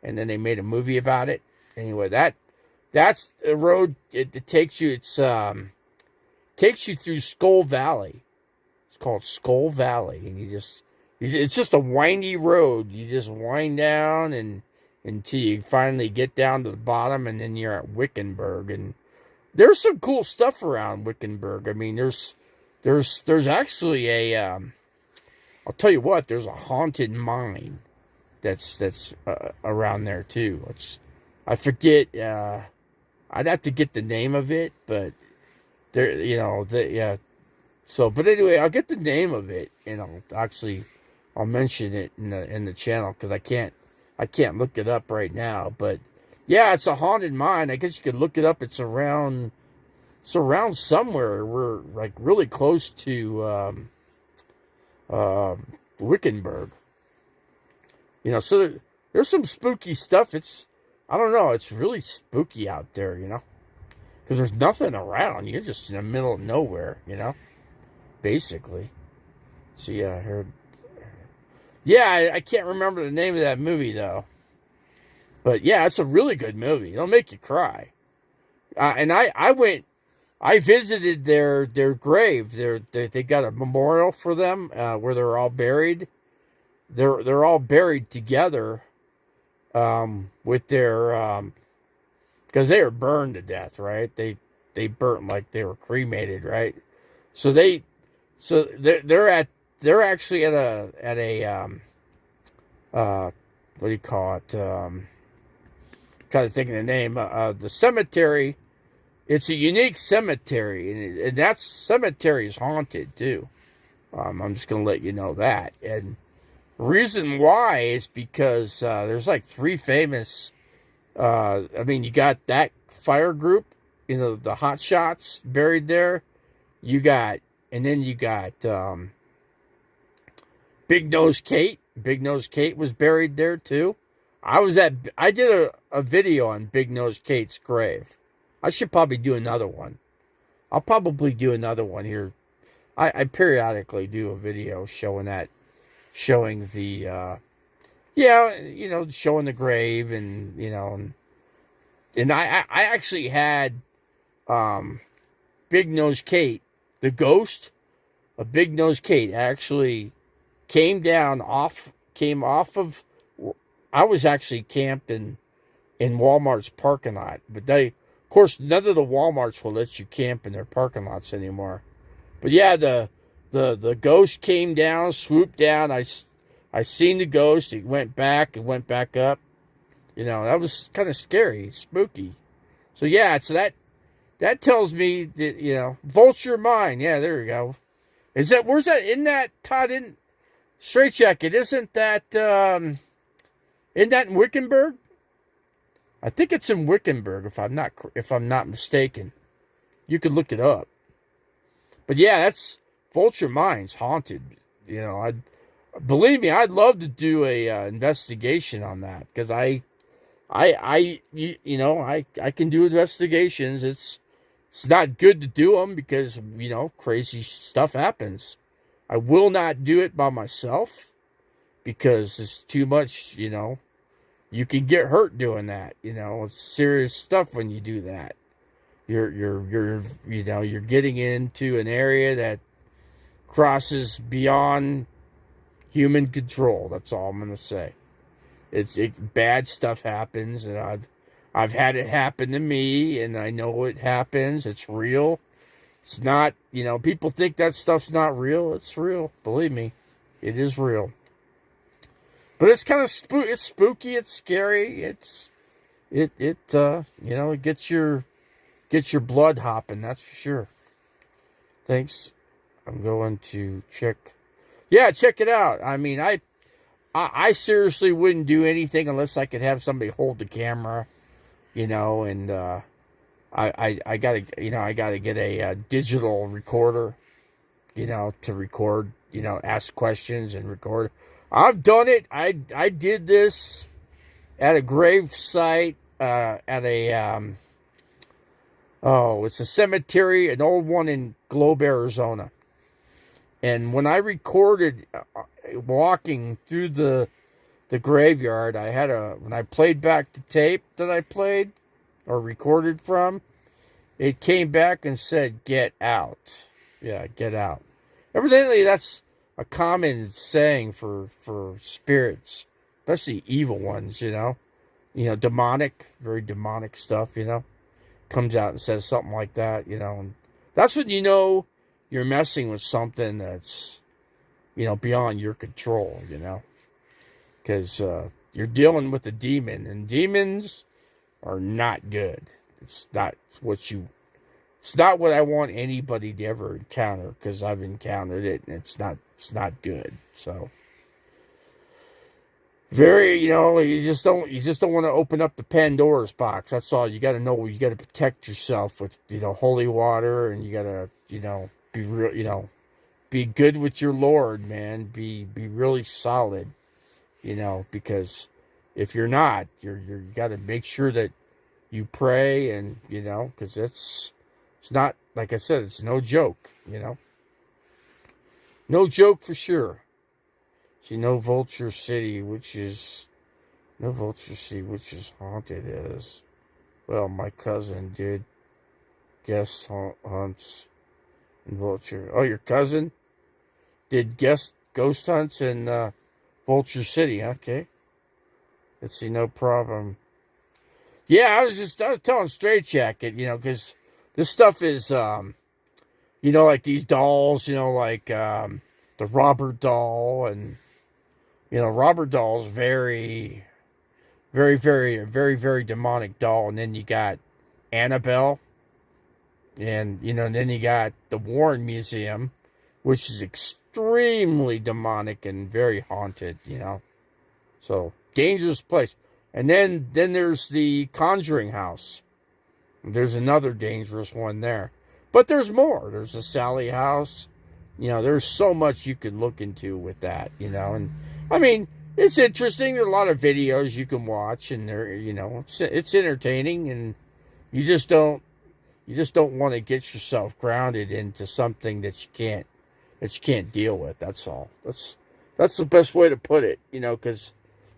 [SPEAKER 1] and then they made a movie about it. Anyway, that's a road. It takes you. Takes you through Skull Valley. It's called Skull Valley, and it's just a windy road. You just wind down until you finally get down to the bottom, and then you're at Wickenburg. And there's some cool stuff around Wickenburg. I mean, there's actually a I'll tell you what, there's a haunted mine that's around there too. I forget. I'd have to get the name of it, but there, you know, yeah. So, but anyway, I'll get the name of it, and I'll mention it in the channel because I can't look it up right now. But yeah, it's a haunted mine. I guess you could look it up. It's around somewhere. We're like really close to Wickenburg. You know, so there's some spooky stuff. I don't know, it's really spooky out there, you know, because there's nothing around. You're just in the middle of nowhere, you know, basically. So yeah, I heard. Yeah, I can't remember the name of that movie though. But yeah, it's a really good movie. It'll make you cry. And I visited their grave. They got a memorial for them where they're all buried. They're all buried together with their because they were burned to death, right? They burnt like they were cremated, right? So they're actually at a what do you call it? Kind of thinking the name. The cemetery. It's a unique cemetery, and that cemetery is haunted too. I'm just gonna let you know that. And reason why is because there's like three famous. I mean, you got that fire group, the Hot Shots buried there. And then you got Big Nose Kate. Big Nose Kate was buried there too. I did a video on Big Nose Kate's grave. I should probably do another one. I'll probably do another one here. I periodically do a video showing the showing the grave and I actually had Big Nose Kate, the ghost of Big Nose Kate, actually came off of. I was actually camped in Walmart's parking lot, but of course, none of the Walmarts will let you camp in their parking lots anymore. But yeah, the ghost came down, swooped down. I seen the ghost. It went back up. That was kind of scary, spooky. So yeah, so that tells me that vulture mind. Yeah, there you go. Where's that in that Todd in Straight Jacket? Isn't that in Wickenburg? I think it's in Wickenburg, if I'm not mistaken. You could look it up. But yeah, that's Vulture Mind's haunted. Believe me, I'd love to do a investigation on that because I can do investigations. It's not good to do them because crazy stuff happens. I will not do it by myself because it's too much. You can get hurt doing that. It's serious stuff when you do that. You're getting into an area that crosses beyond human control. That's all I'm gonna say. Bad stuff happens, and I've had it happen to me, and I know it happens. It's real. It's not. People think that stuff's not real. It's real. Believe me, it is real. But it's kind of it's spooky. It's scary. It gets your blood hopping. That's for sure. Thanks. I'm going to check. Yeah, check it out. I mean, I seriously wouldn't do anything unless I could have somebody hold the camera, and I gotta get a digital recorder, to record, ask questions and record. I've done it. I did this at a grave site at a it's a cemetery, an old one in Globe, Arizona. And when I recorded walking through the graveyard, when I played back the tape that I played or recorded from, it came back and said, "Get out." Yeah, get out. Evidently, that's a common saying for spirits, especially evil ones, demonic, very demonic stuff, comes out and says something like that, and that's when you're messing with something that's, beyond your control, because you're dealing with a demon, and demons are not good. It's not what I want anybody to ever encounter, because I've encountered it, and it's not good. So you just don't want to open up the Pandora's box. That's all. You got to know you got to protect yourself with holy water, and you got to be real, be good with your Lord, man. Be really solid, because if you're not, you got to make sure that you pray, and because it's not, like I said, it's no joke, no joke for sure. See, no Vulture City, which is haunted as. Well, my cousin did guest hunts in Vulture. Oh, your cousin did guest ghost hunts in Vulture City. Okay. Let's see, no problem. Yeah, I was telling Straight Jacket, because this stuff is, like these dolls, like the Robert doll, and Robert doll's very, very, very, very, very demonic doll, and then you got Annabelle, and then you got the Warren Museum, which is extremely demonic and very haunted, so dangerous place. And then there's the Conjuring House. There's another dangerous one there. But there's more. There's the Sally House. There's so much you can look into with that, And, I mean, it's interesting. There's a lot of videos you can watch, and they're, it's entertaining, and you just don't want to get yourself grounded into something that you can't deal with. That's all. That's the best way to put it, because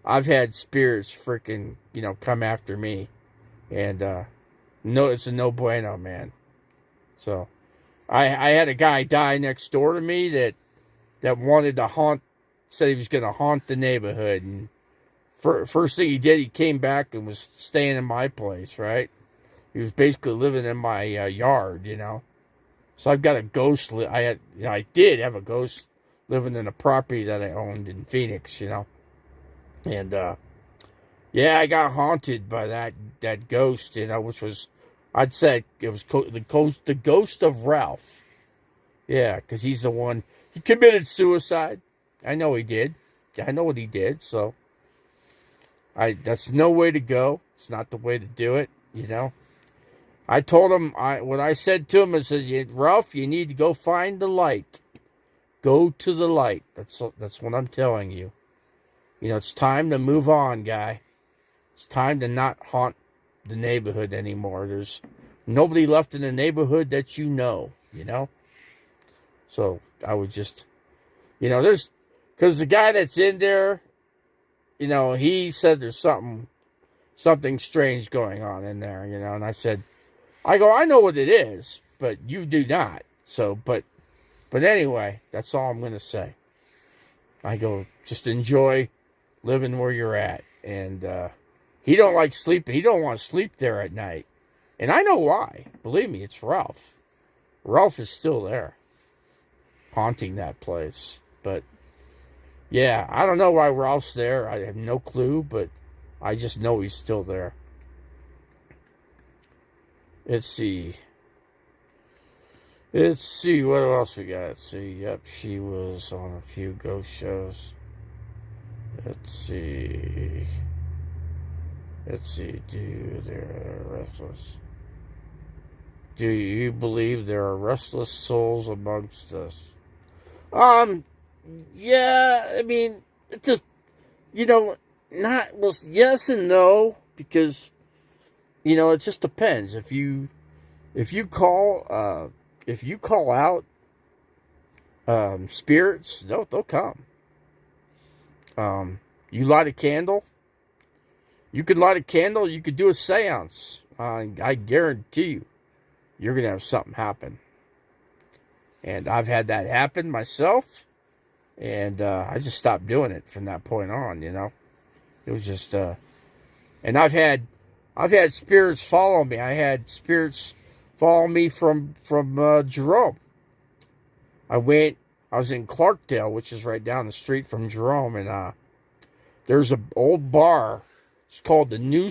[SPEAKER 1] I've had spirits freaking, come after me. And, no, it's a no bueno, man. So, I had a guy die next door to me that wanted to said he was going to haunt the neighborhood. And first thing he did, he came back and was staying in my place, right? He was basically living in my yard, So I've got a ghost. I did have a ghost living in a property that I owned in Phoenix, And, yeah, I got haunted by that ghost, which was, I'd say it was the ghost of Ralph. Yeah, because he's the one, he committed suicide. I know he did. I know what he did, so that's no way to go. It's not the way to do it, I told him, what I said to him, I says, Ralph, you need to go find the light. Go to the light. That's what I'm telling you. It's time to move on, guy. It's time to not haunt the neighborhood anymore. There's nobody left in the neighborhood that So I would just, because the guy that's in there, he said there's something strange going on in there, and I know what it is, but you do not. So, but anyway, that's all I'm going to say. I go, just enjoy living where you're at. And he don't like sleeping. He don't want to sleep there at night. And I know why. Believe me, it's Ralph. Ralph is still there, haunting that place. But, yeah, I don't know why Ralph's there. I have no clue, but I just know he's still there. Let's see. What else we got? Let's see. Yep, she was on a few ghost shows. Let's see. Do you believe there are restless souls amongst us? Yeah, I mean, it just, yes and no, because, it just depends. If you call out, spirits, they'll come. You light a candle. You could light a candle. You could do a seance. I guarantee you, you're going to have something happen. And I've had that happen myself. And I just stopped doing it from that point on, It was just, and I've had spirits follow me. I had spirits follow me from Jerome. I was in Clarkdale, which is right down the street from Jerome, and there's an old bar. It's called the New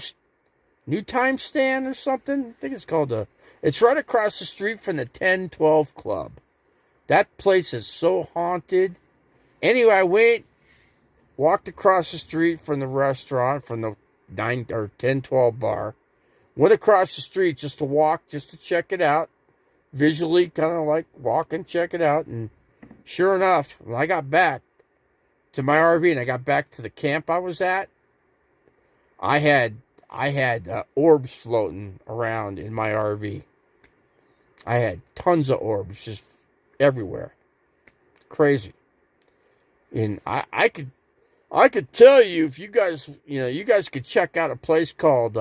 [SPEAKER 1] Time Stand or something. I think it's called it's right across the street from the 1012 Club. That place is so haunted. Anyway, I walked across the street from the restaurant, from the 9 or 1012 bar. Went across the street just to check it out. Visually, kind of like walk and check it out. And sure enough, when I got back to my RV and I got back to the camp I was at, I had orbs floating around in my RV. I had tons of orbs just everywhere. Crazy. And I could tell you, if you guys, you guys could check out a place called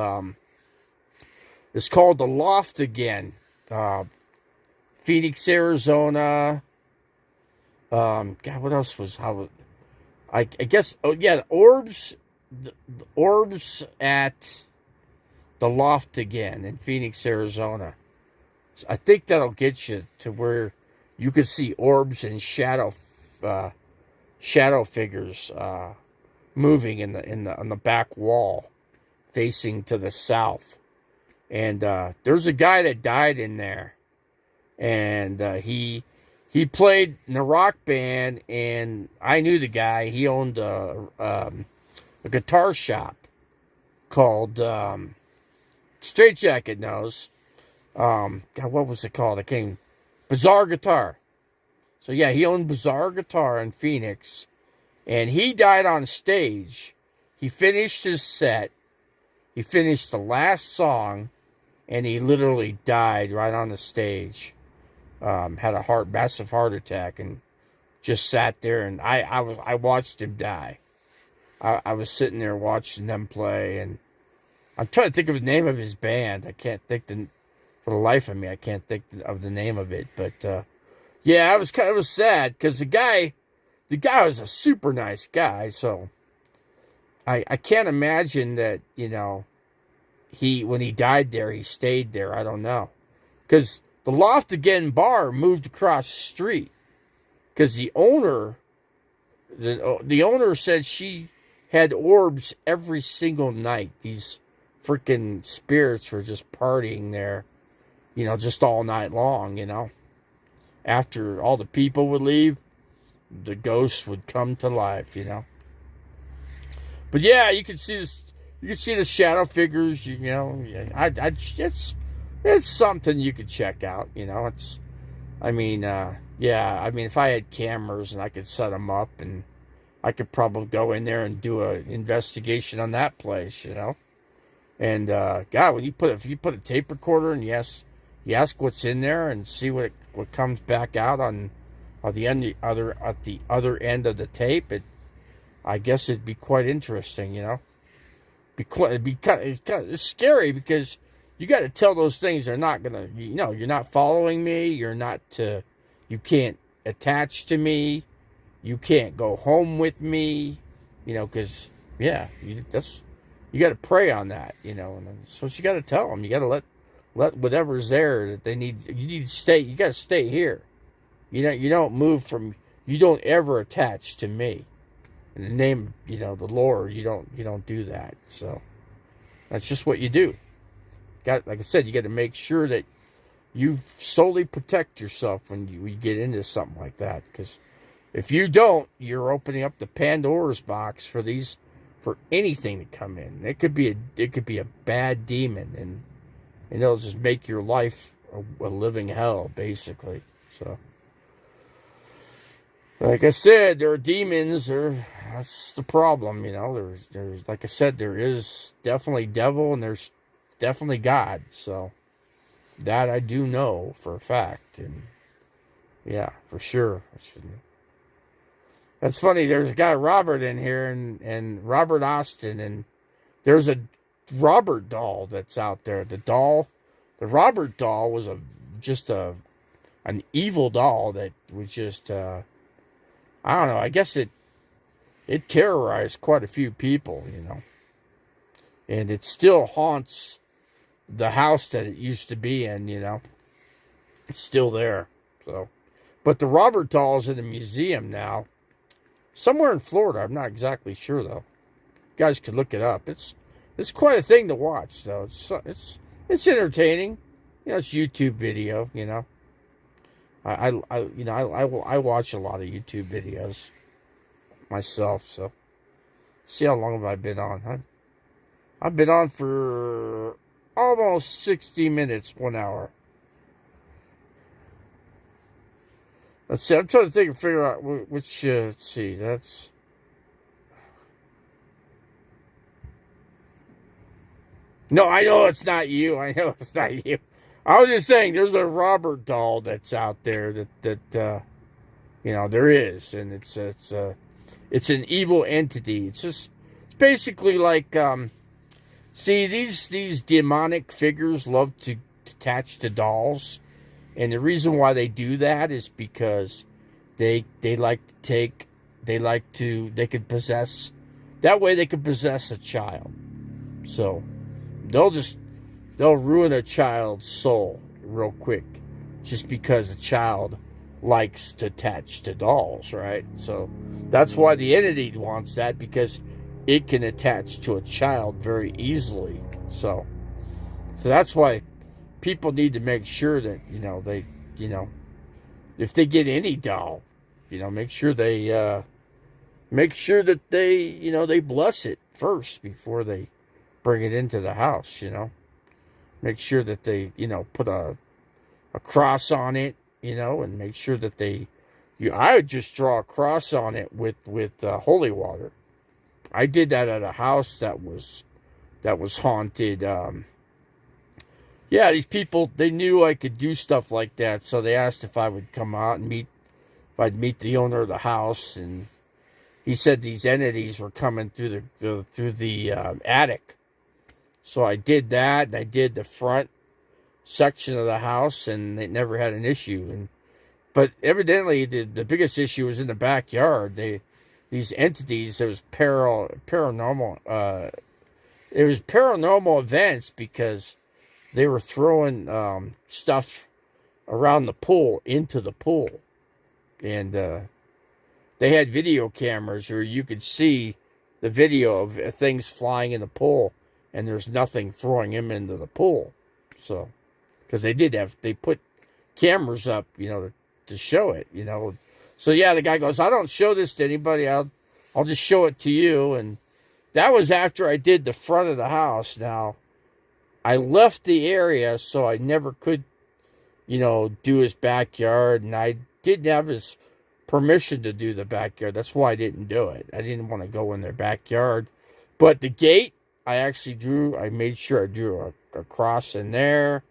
[SPEAKER 1] it's called the Loft again, Phoenix, Arizona. God, what else was how? I guess. Oh yeah, the Orbs at the Loft again in Phoenix, Arizona. So I think that'll get you to where you can see orbs and shadow figures moving on the back wall, facing to the south. And there's a guy that died in there, and he played in a rock band, and I knew the guy. He owned a guitar shop called Straight Jacket knows. God, what was it called? Bizarre Guitar. So yeah, he owned Bizarre Guitar in Phoenix, and he died on stage. He finished his set. He finished the last song, and he literally died right on the stage. Had a massive heart attack, and just sat there, and I watched him die. I was sitting there watching them play, and I'm trying to think of the name of his band. I can't think for the life of me. I can't think of the name of it, but yeah, I was kind of sad because the guy was a super nice guy. So I can't imagine that when he died there, he stayed there. I don't know, because the Loft Again bar moved across the street because the owner said she had orbs every single night. These freaking spirits were just partying there, just all night long, After all the people would leave, the ghosts would come to life, But yeah, you can see this. You can see the shadow figures, it's something you could check out, yeah, if I had cameras and I could set them up, and I could probably go in there and do an investigation on that place, And God, when if you put a tape recorder and you ask what's in there and see what comes back out on the other end of the tape, I guess it'd be quite interesting, It's scary because you got to tell those things they're not gonna, you're not following me, you can't attach to me, you can't go home with me, because you got to pray on that, and so you got to tell them, you got to let whatever's there that they need, you need to stay, you got to stay here, you don't move you don't ever attach to me. In the name, the Lord, you don't do that. So that's just what you do. Like I said, you got to make sure that you solely protect yourself when you get into something like that. Because if you don't, you're opening up the Pandora's box for anything to come in. It could be a bad demon, and it'll just make your life a living hell, basically. So. Like I said, there are demons. That's the problem, There's like I said, there is definitely devil and there's definitely God. So that I do know for a fact, and yeah, for sure. That's funny. There's a guy Robert in here, and Robert Austin, and there's a Robert doll that's out there. The Robert doll was just an evil doll that was just. I don't know. I guess it terrorized quite a few people, and it still haunts the house that it used to be in, It's still there. So, but the Robert doll is in a museum now, somewhere in Florida. I'm not exactly sure though. You guys could look it up. It's quite a thing to watch though. It's entertaining. It's YouTube video. I watch a lot of YouTube videos myself, so see how long have I been on? I've been on for almost 60 minutes, 1 hour. Let's see, I'm trying to figure out which, let's see, that's... No, I know it's not you. I was just saying, there's a Robert doll that's out there that there is, and it's an evil entity. It's basically like, see, these demonic figures love to attach to dolls. And the reason why they do that is because they could possess, that way they could possess a child. So they'll ruin a child's soul real quick just because a child likes to attach to dolls, right? So that's why the entity wants that, because it can attach to a child very easily. So that's why people need to make sure that, if they get any doll, make sure that they bless it first before they bring it into the house, Make sure that they, put a cross on it, and make sure that I would just draw a cross on it with holy water. I did that at a house that was haunted. These people, they knew I could do stuff like that, so they asked if I would come out and if I'd meet the owner of the house, and he said these entities were coming through the attic. So I did that, and I did the front section of the house, and they never had an issue. But evidently, the biggest issue was in the backyard. These entities, there was paranormal. It was paranormal events because they were throwing stuff around the pool into the pool, and they had video cameras where you could see the video of things flying in the pool, and there's nothing throwing them into the pool. So, because they put cameras up, to show it, So yeah, the guy goes, I don't show this to anybody. I'll just show it to you. And that was after I did the front of the house. Now, I left the area, so I never could, do his backyard, and I didn't have his permission to do the backyard. That's why I didn't do it. I didn't want to go in their backyard. But the gate, I made sure I drew a cross in there.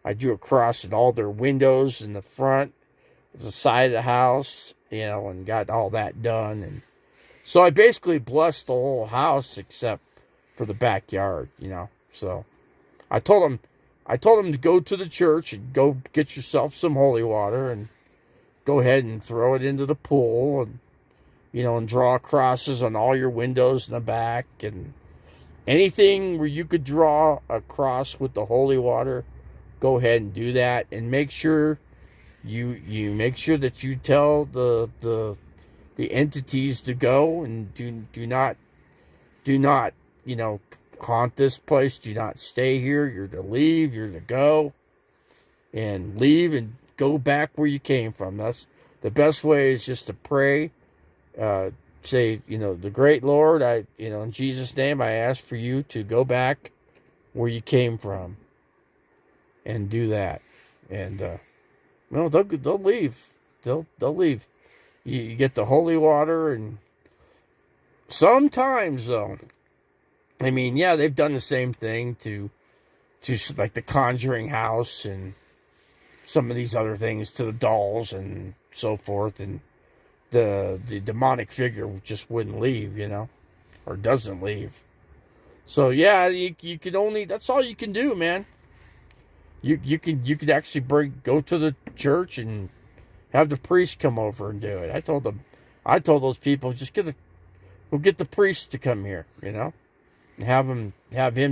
[SPEAKER 1] I drew a cross in all their windows in the front, the side of the house, and got all that done. And so I basically blessed the whole house except for the backyard, So I told him to go to the church and go get yourself some holy water and go ahead and throw it into the pool, and and draw crosses on all your windows in the back, and anything where you could draw a cross with the holy water, go ahead and do that, and make sure you make sure that you tell the entities to go, and do not haunt this place. Do not stay here. You're to leave. You're to go, and leave and go back where you came from. That's the best way, is just to pray. Say, the great Lord, in Jesus' name, I ask for you to go back where you came from, and do that. And, they'll leave. They'll leave. You get the holy water, and sometimes, though, they've done the same thing to like the Conjuring House and some of these other things, to the dolls and so forth, and the demonic figure just wouldn't leave, or doesn't leave. So yeah, you can only, that's all you can do, man. You could actually go to the church and have the priest come over and do it. I told those people, just go get the priest to come here, and have him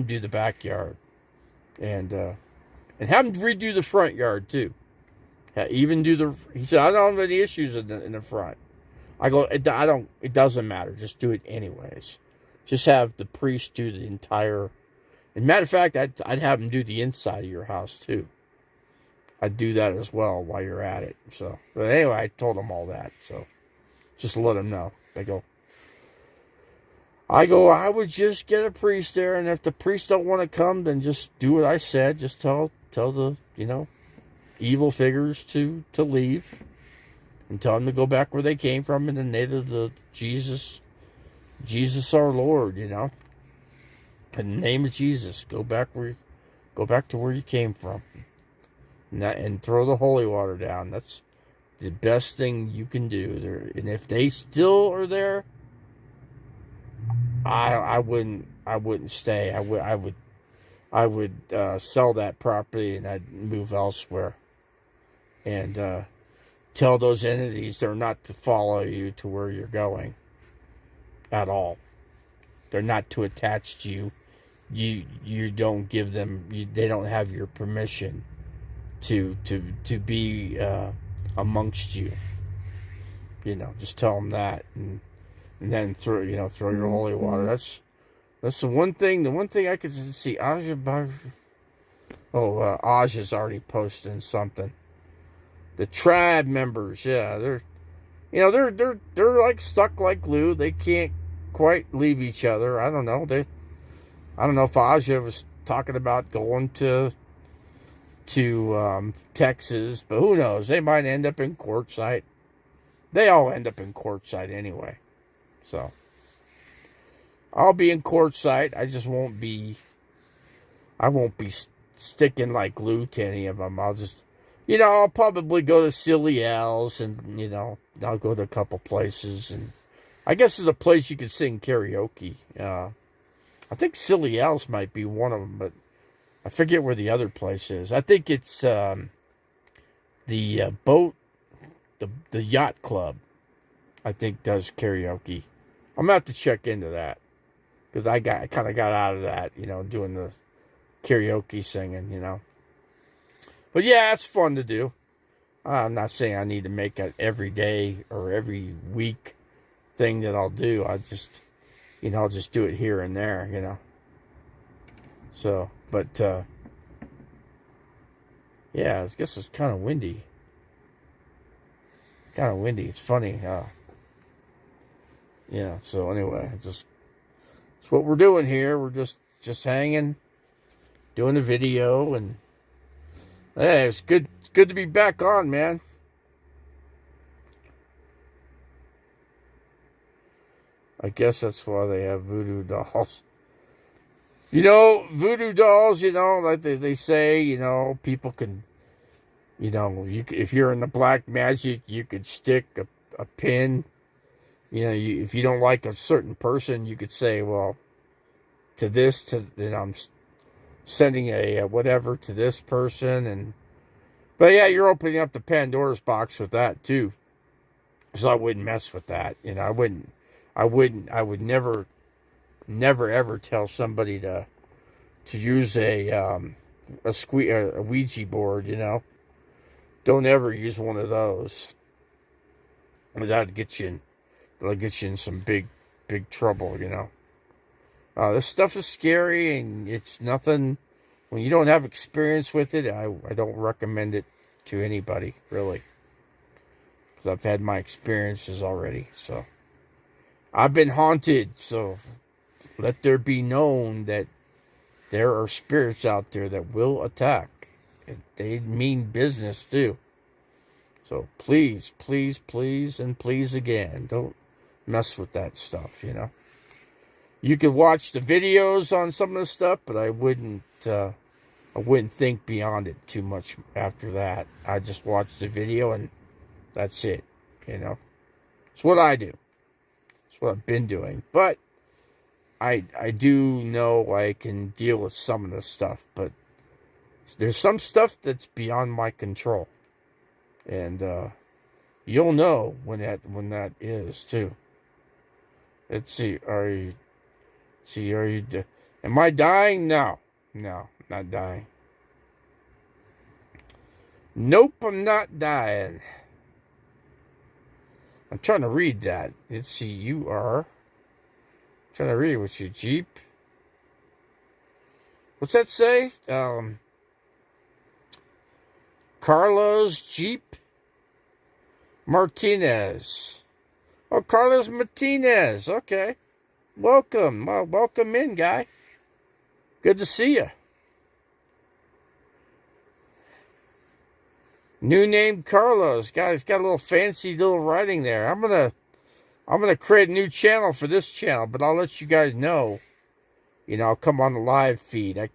[SPEAKER 1] do the backyard, and have him redo the front yard too. He said, I don't have any issues in the front. I go, it doesn't matter. Just do it anyways. Just have the priest do the entire. And matter of fact, I'd have him do the inside of your house too. I'd do that as well while you're at it. So, but anyway, I told him all that. So, just let him know. I would just get a priest there, and if the priest don't want to come, then just do what I said. Just tell the evil figures to leave, and tell them to go back where they came from in the name of the Jesus our Lord, In the name of Jesus, go back to where you came from, and throw the holy water down. That's the best thing you can do there. And if they still are there, I wouldn't stay. I would sell that property and I'd move elsewhere. And tell those entities they're not to follow you to where you're going at all. They're not to attach to you. You don't give them. They don't have your permission to be amongst you. Just tell them that, and then throw your holy water. That's the one thing. The one thing I could see. Aja Aja's already posting something. The tribe members, yeah, they're like stuck like glue. They can't quite leave each other. I don't know. I don't know if Aja was talking about going to Texas, but who knows? They might end up in Quartzsite. They all end up in Quartzsite anyway. So I'll be in Quartzsite. I just won't be. I won't be sticking like glue to any of them. I'll just. I'll probably go to Silly Al's and, I'll go to a couple places. And I guess there's a place you could sing karaoke. I think Silly Al's might be one of them, but I forget where the other place is. I think it's the Yacht Club, I think, does karaoke. I'm going to have to check into that because I kind of got out of that, doing the karaoke singing, But yeah, it's fun to do. I'm not saying I need to make it every day or every week thing that I'll do. I'll just do it here and there, So, but, yeah, I guess it's kind of windy. It's funny. So anyway, it's what we're doing here. We're just hanging, doing the video, and hey, it's good to be back on, man. I guess that's why they have voodoo dolls. Voodoo dolls, like they say, people can, if you're in the black magic, you could stick a pin. If you don't like a certain person, you could say, well, I'm sending a whatever to this person. But yeah, you're opening up the Pandora's box with that too. So I wouldn't mess with that. I would never ever tell somebody to use a Ouija board, Don't ever use one of those. That'll get you in some big trouble, This stuff is scary, and it's nothing. When you don't have experience with it, I don't recommend it to anybody, really. Because I've had my experiences already, so. I've been haunted, so let there be known that there are spirits out there that will attack. They mean business, too. So please, please, please, and please again, don't mess with that stuff, You could watch the videos on some of the stuff, but I wouldn't think beyond it too much after that. I just watch the video and that's it, It's what I do. It's what I've been doing. But I do know I can deal with some of the stuff, but there's some stuff that's beyond my control. And you'll know when that is too. Let's see, am I dying? No, not dying. Nope, I'm not dying. I'm trying to read that. Let's see, you are trying to read with your Jeep. What's that say? Carlos Jeep Martinez. Oh, Carlos Martinez. Okay. Welcome. Well, welcome in, guy. Good to see you. New name Carlos. Guys, got a little fancy little writing there. I'm gonna create a new channel for this channel, but I'll let you guys know. I'll come on the live feed.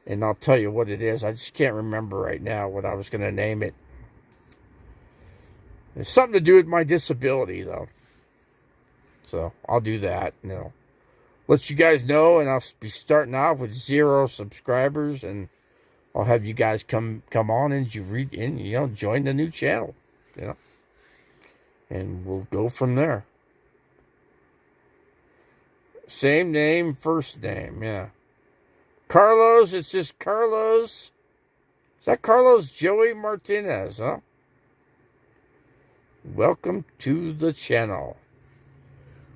[SPEAKER 1] And I'll tell you what it is. I just can't remember right now what I was gonna name it. It's something to do with my disability, though. So I'll do that. let you guys know, and I'll be starting off with 0 subscribers, and I'll have you guys come on and join the new channel, and we'll go from there. Same name, first name, yeah. Carlos, it's just Carlos. Is that Carlos Joey Martinez, huh? Welcome to the channel.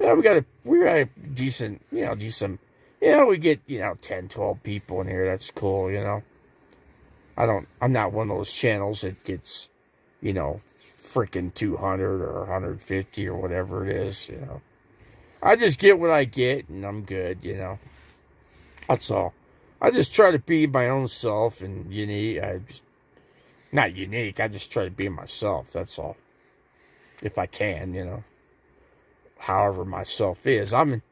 [SPEAKER 1] Yeah, we got a decent, we get, 10, 12 people in here. That's cool, I'm not one of those channels that gets, freaking 200 or 150 or whatever it is, I just get what I get, and I'm good, That's all. I just try to be my own self and unique. Not unique. I just try to be myself. That's all. If I can, however myself is. But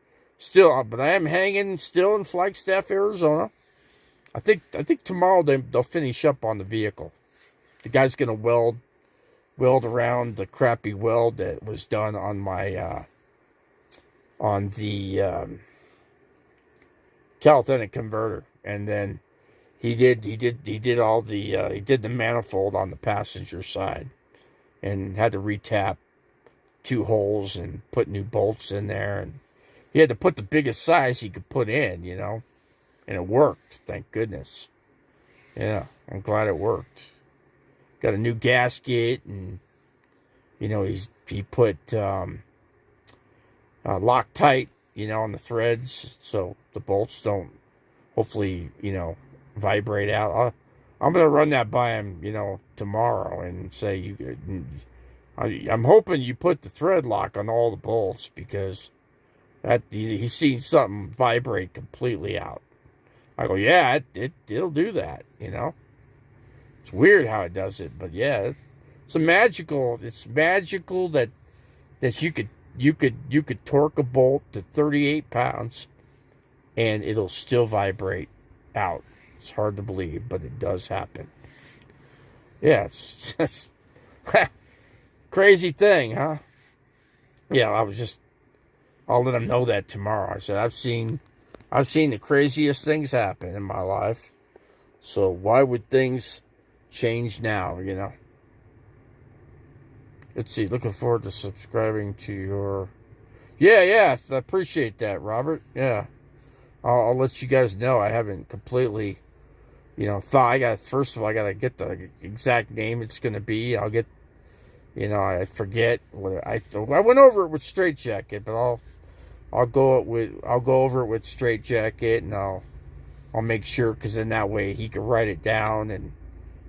[SPEAKER 1] I am hanging still in Flagstaff, Arizona. I think tomorrow they'll finish up on the vehicle. The guy's gonna weld around the crappy weld that was done on my on the Calisthenic converter, and then he did all the he did the manifold on the passenger side, and had to retap 2 holes and put new bolts in there, and he had to put the biggest size he could put in, and it worked. Thank goodness. Yeah, I'm glad it worked. Got a new gasket, and he put Loctite, on the threads, so the bolts don't, hopefully, vibrate out. I'm gonna run that by him, tomorrow, and say I'm hoping you put the thread lock on all the bolts, because he's seen something vibrate completely out. I go, yeah, it'll do that, It's weird how it does it, but yeah, it's magical that you could torque a bolt to 38 pounds and it'll still vibrate out. It's hard to believe, but it does happen. Yeah, it's just crazy thing, huh? Yeah, I'll let them know that tomorrow. I said, I've seen the craziest things happen in my life. So why would things change now, Let's see. Looking forward to subscribing to your... Yeah, I appreciate that, Robert. Yeah. I'll let you guys know. I haven't completely, thought. First of all, I got to get the exact name it's going to be. I'll get, I forget. I went over it with Straight Jacket, but I'll go over it with Straight Jacket, and I'll make sure, because then that way he can write it down and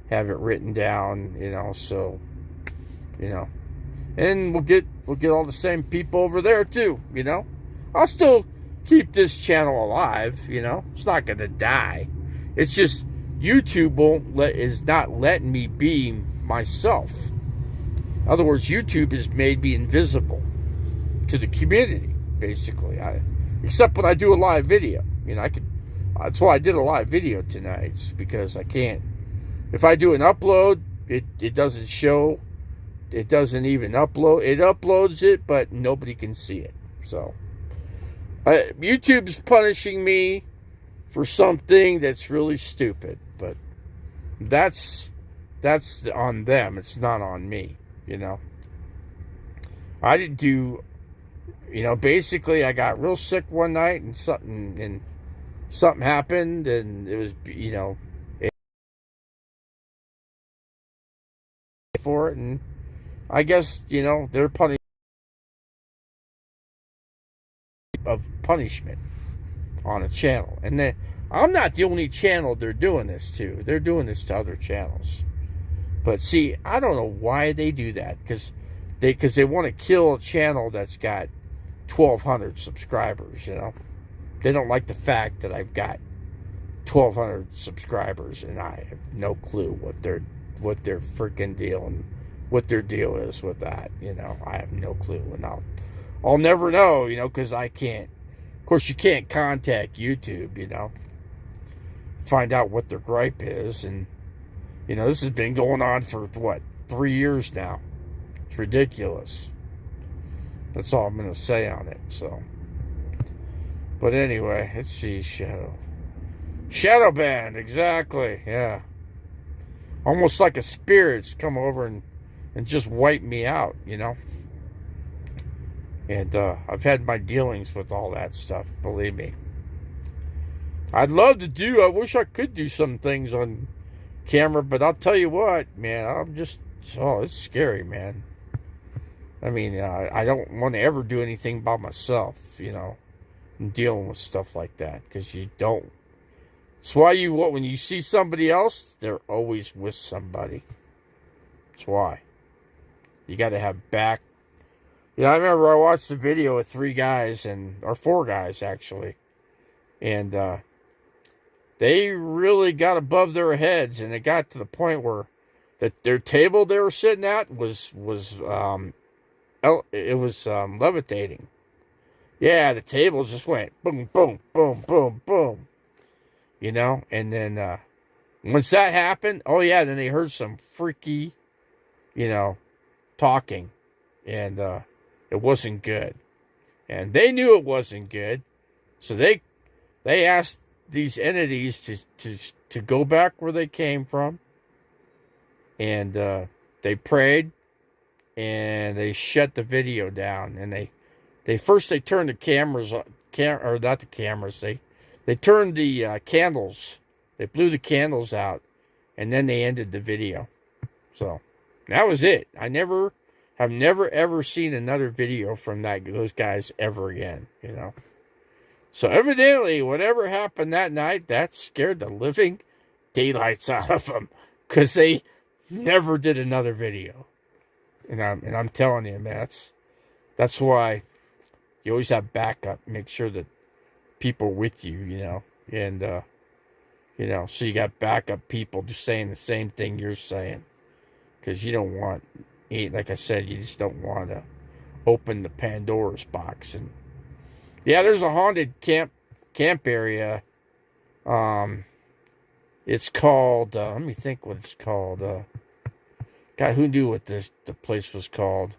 [SPEAKER 1] have it written down, so, and we'll get all the same people over there too, I'll still keep this channel alive, it's not gonna die. It's just YouTube is not letting me be myself. In other words, YouTube has made me invisible to the community, basically. Except when I do a live video, that's why I did a live video tonight. It's because I can't. If I do an upload, it doesn't show. It doesn't even upload. It uploads it, but nobody can see it. So YouTube's punishing me for something that's really stupid, but that's on them. It's not on me, I didn't do, basically I got real sick one night, and something happened, and it was, for it, and I guess, they're punishing of punishment on a channel. And I'm not the only channel they're doing this to. They're doing this to other channels. But see, I don't know why they do that, because they want to kill a channel that's got 1,200 subscribers, They don't like the fact that I've got 1,200 subscribers, and I have no clue what their freaking deal and what their deal is with that. I have no clue, and I'll never know, because I can't. Of course, you can't contact YouTube, find out what their gripe is, and this has been going on for what, 3 years now. It's ridiculous. That's all I'm going to say on it. So, But anyway, let's see, Shadow band, exactly, yeah. Almost like a spirit's come over and just wipe me out, you know. And I've had my dealings with all that stuff, believe me. I wish I could do some things on camera, but I'll tell you what, man, it's scary, man. I mean, I don't want to ever do anything by myself, you know, and dealing with stuff like that, because you don't. That's why when you see somebody else, they're always with somebody. That's why. You got to have back. You know, I remember I watched a video with 4 guys, actually, and they really got above their heads, and it got to the point where their table they were sitting at was levitating. Yeah, the table just went boom, boom, boom, boom, boom. You know, and then once that happened, oh yeah, then they heard some freaky, you know, talking, and it wasn't good, and they knew it wasn't good, so they asked these entities to go back where they came from, and they prayed, and they shut the video down, and they first turned the cameras on, or not the cameras, they turned the candles, they blew the candles out, and then they ended the video. So that was it. I've never ever seen another video from those guys ever again, you know. So evidently, whatever happened that night, that scared the living daylights out of them, because they never did another video. And I'm telling you, man, that's why you always have backup. Make sure that people are with you, you know, and you know, so you got backup people just saying the same thing you're saying, because you don't want, like I said, you just don't want to open the Pandora's box. And yeah, there's a haunted camp area. It's called, let me think what it's called. God, who knew what the place was called?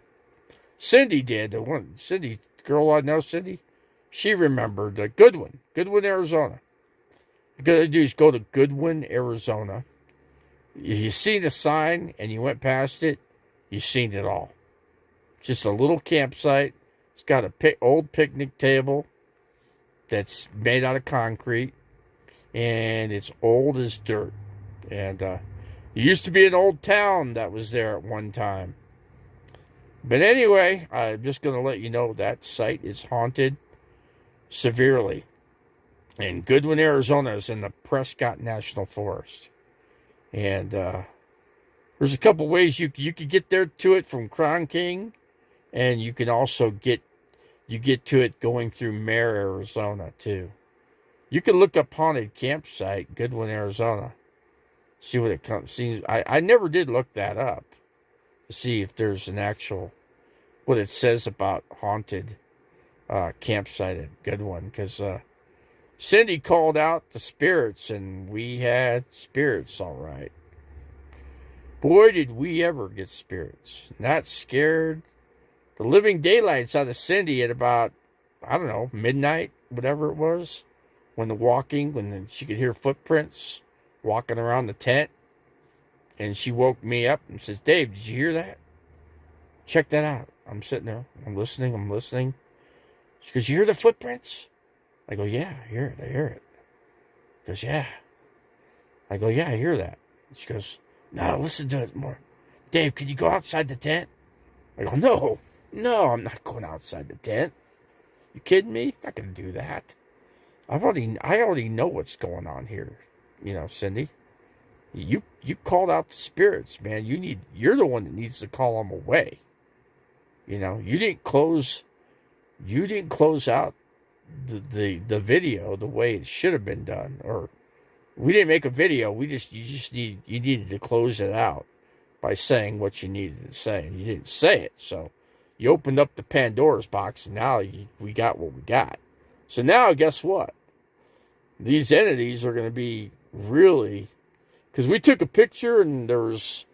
[SPEAKER 1] Cindy did. Cindy, girl I know, Cindy, she remembered. Goodwin, Arizona. You gotta do is go to Goodwin, Arizona. You see the sign and you went past it, you've seen it all. Just a little campsite. It's got a old picnic table that's made out of concrete, and it's old as dirt. And it used to be an old town that was there at one time. But anyway, I'm just going to let you know that site is haunted severely. And Goodwin, Arizona is in the Prescott National Forest. And there's a couple ways you could get there to it from Crown King. And you can also get to it going through Mare, Arizona, too. You can look up haunted campsite, Goodwin, Arizona. See what it comes. See, I never did look that up to see if there's an actual, what it says about haunted campsite at Goodwin. Because Cindy called out the spirits, and we had spirits, all right. Boy, did we ever get spirits. That scared the living daylights out of Cindy at about, I don't know, midnight, whatever it was, when she could hear footprints walking around the tent. And she woke me up and says, "Dave, did you hear that? Check that out." I'm sitting there, I'm listening. She goes, "You hear the footprints?" I go, "Yeah, I hear it. She goes, "Yeah." I go, "Yeah, I hear that." She goes, "No, listen to it more. Dave, can you go outside the tent?" I go, No, I'm not going outside the tent. You kidding me? I'm not going to do that. I already know what's going on here. You know, Cindy. You called out the spirits, man. You're the one that needs to call them away. You know, you didn't close out the video the way it should have been done. Or we didn't make a video. You needed to close it out by saying what you needed to say, and you didn't say it. So you opened up the Pandora's box, and now we got what we got. So now, guess what? These entities are going to be really, because we took a picture and there was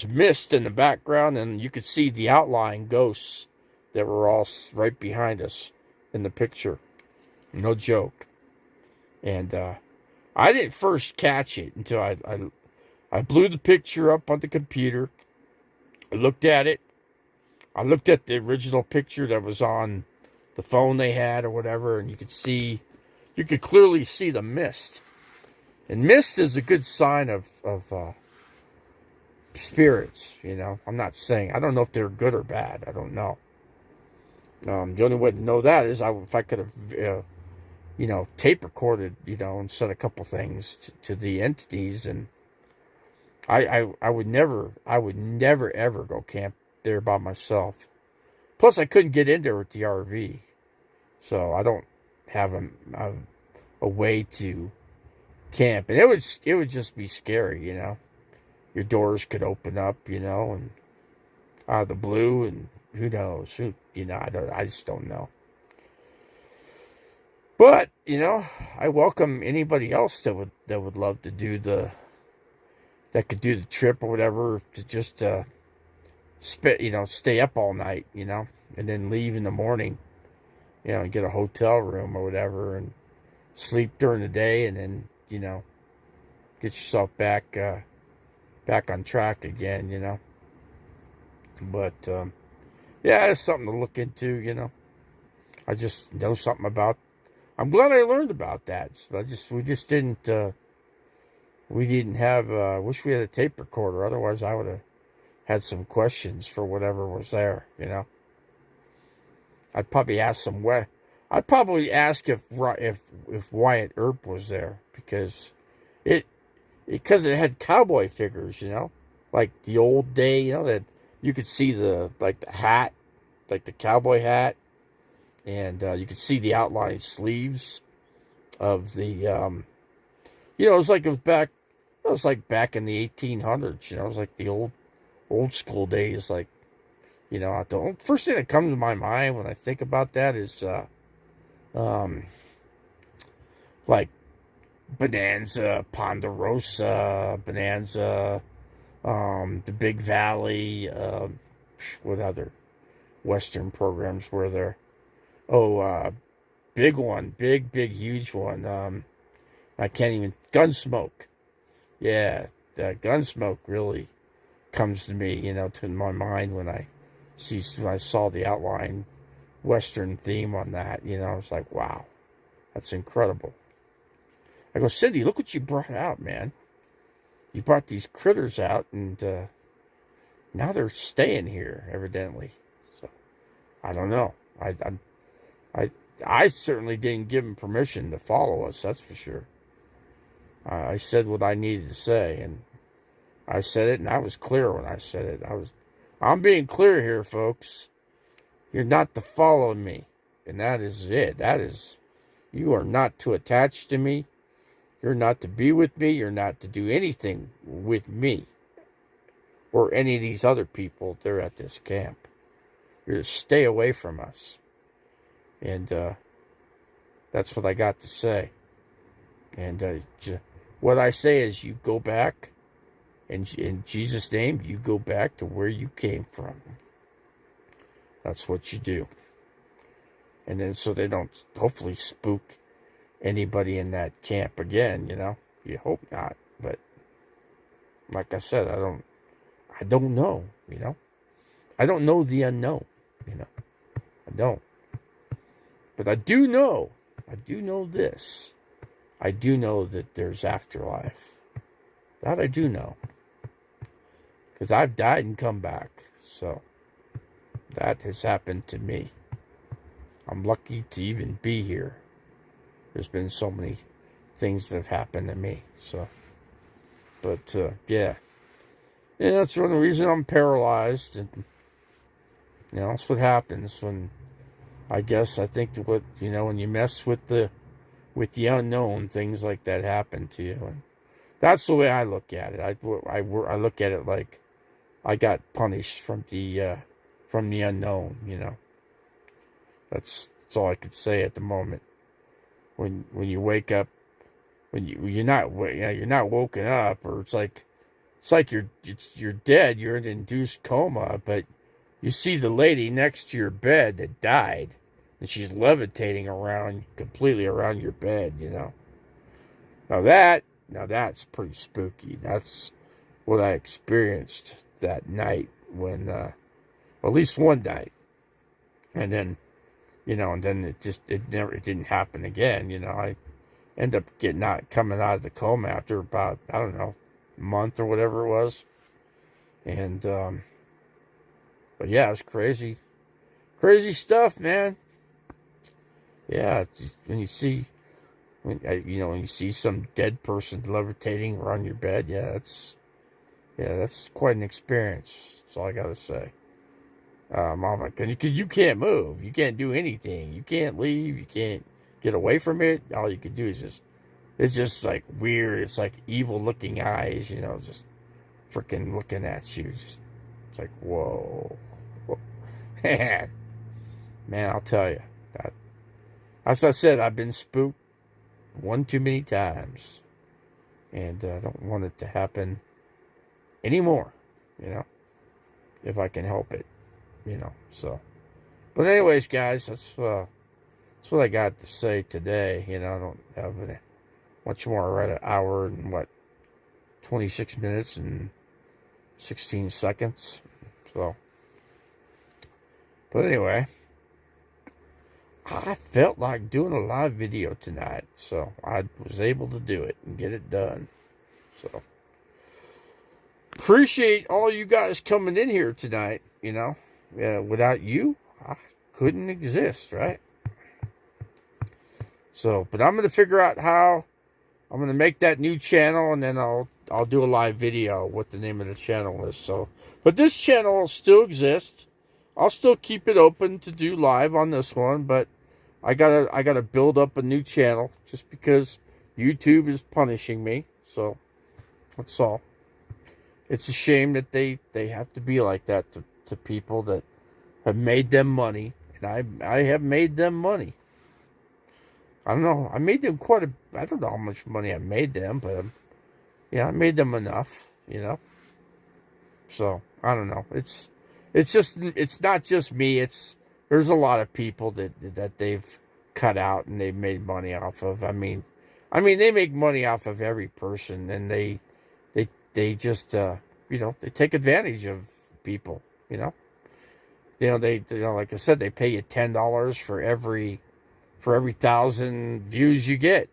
[SPEAKER 1] mist in the background, and you could see the outlying ghosts that were all right behind us in the picture. No joke. And I didn't first catch it until I blew the picture up on the computer. I looked at it. I looked at the original picture that was on the phone they had or whatever, and you could clearly see the mist. And mist is a good sign of spirits, you know. I'm not saying, I don't know if they're good or bad. I don't know. The only way to know that is if I could have, tape recorded, and said a couple things to the entities. And I would never ever go camp there by myself. Plus, I couldn't get in there with the RV. So I don't have a way to camp. And it would just be scary, Your doors could open up, and out of the blue, and who knows? I just don't know. But, I welcome anybody else that would love to that could do the trip or whatever, to just stay up all night, and then leave in the morning, and get a hotel room or whatever, and sleep during the day, and then, get yourself back on track again, But, yeah, it's something to look into, I just know something about. I'm glad I learned about that. So we didn't have, wish we had a tape recorder. Otherwise, I would have had some questions for whatever was there, I'd probably ask if Wyatt Earp was there, because it had cowboy figures, like the old day, that you could see the hat, like the cowboy hat, and you could see the outline sleeves of the, it was like back in the 1800s, it was like the old school days, like, the first thing that comes to my mind when I think about that is, like Bonanza, Ponderosa, Bonanza, the Big Valley, what other Western programs were there? Oh, big one, big, huge one. I can't even, Gunsmoke. Yeah, Gunsmoke really comes to me, to my mind when I saw the outline Western theme on that, I was like, wow, that's incredible. I go, Cindy, look what you brought out, man. You brought these critters out, and now they're staying here, evidently. So, I don't know. I certainly didn't give them permission to follow us, that's for sure. I said what I needed to say, and I said it, and I was clear when I said it. I'm being clear here, folks. You're not to follow me, and that is it. You are not to attach to me. You're not to be with me. You're not to do anything with me or any of these other people there at this camp. You're to stay away from us. And that's what I got to say. And what I say is, you go back, and in Jesus' name, you go back to where you came from. That's what you do. And then so they don't hopefully spook anybody in that camp again, You hope not. But like I said, I don't know, I don't know the unknown, I don't. But I do know this. I do know that there's afterlife. That I do know. Because I've died and come back. So that has happened to me. I'm lucky to even be here. There's been so many things that have happened to me. So, but yeah. Yeah, that's one reason I'm paralyzed. And, that's what happens when, I think what, when you mess with the unknown, things like that happen to you. And that's the way I look at it. I look at it like I got punished from the unknown, That's all I could say at the moment. When you wake up, you're not woken up, or it's like you're dead. You're in an induced coma, but you see the lady next to your bed that died, and she's levitating around, completely around your bed, you know. Now that's pretty spooky. That's what I experienced that night when, at least one night. And then, you know, and then it didn't happen again, you know. I end up coming out of the coma after about, I don't know, a month or whatever it was. And, but yeah, it's crazy. Crazy stuff, man. Yeah, when you see, when you see some dead person levitating around your bed, that's quite an experience. That's all I gotta say. Mama, you can't move, you can't do anything, you can't leave, you can't get away from it. All you can do is it's just like weird. It's like evil looking eyes, you know, just freaking looking at you. Just it's like whoa, man. I'll tell you. As I said, I've been spooked one too many times, and I don't want it to happen anymore. You know, if I can help it. You know, so. But anyways, guys, that's what I got to say today. You know, I don't have much more. We're at an hour and 26 minutes and 16 seconds. So, but anyway, I felt like doing a live video tonight, so I was able to do it and get it done. So, appreciate all you guys coming in here tonight. You know, without you, I couldn't exist, right? So, but I'm going to figure out how I'm going to make that new channel, and then I'll do a live video what the name of the channel is. So, but this channel will still exist. I'll still keep it open to do live on this one, but I gotta build up a new channel just because YouTube is punishing me. So that's all. It's a shame that they have to be like that to people that have made them money, and I have made them money. I don't know. I made them I don't know how much money I made them, but I made them enough, you know. So I don't know. It's not just me. There's a lot of people that they've cut out and they've made money off of. I mean, they make money off of every person, and they just they take advantage of people. They like I said, they pay you $10 for every 1,000 views you get.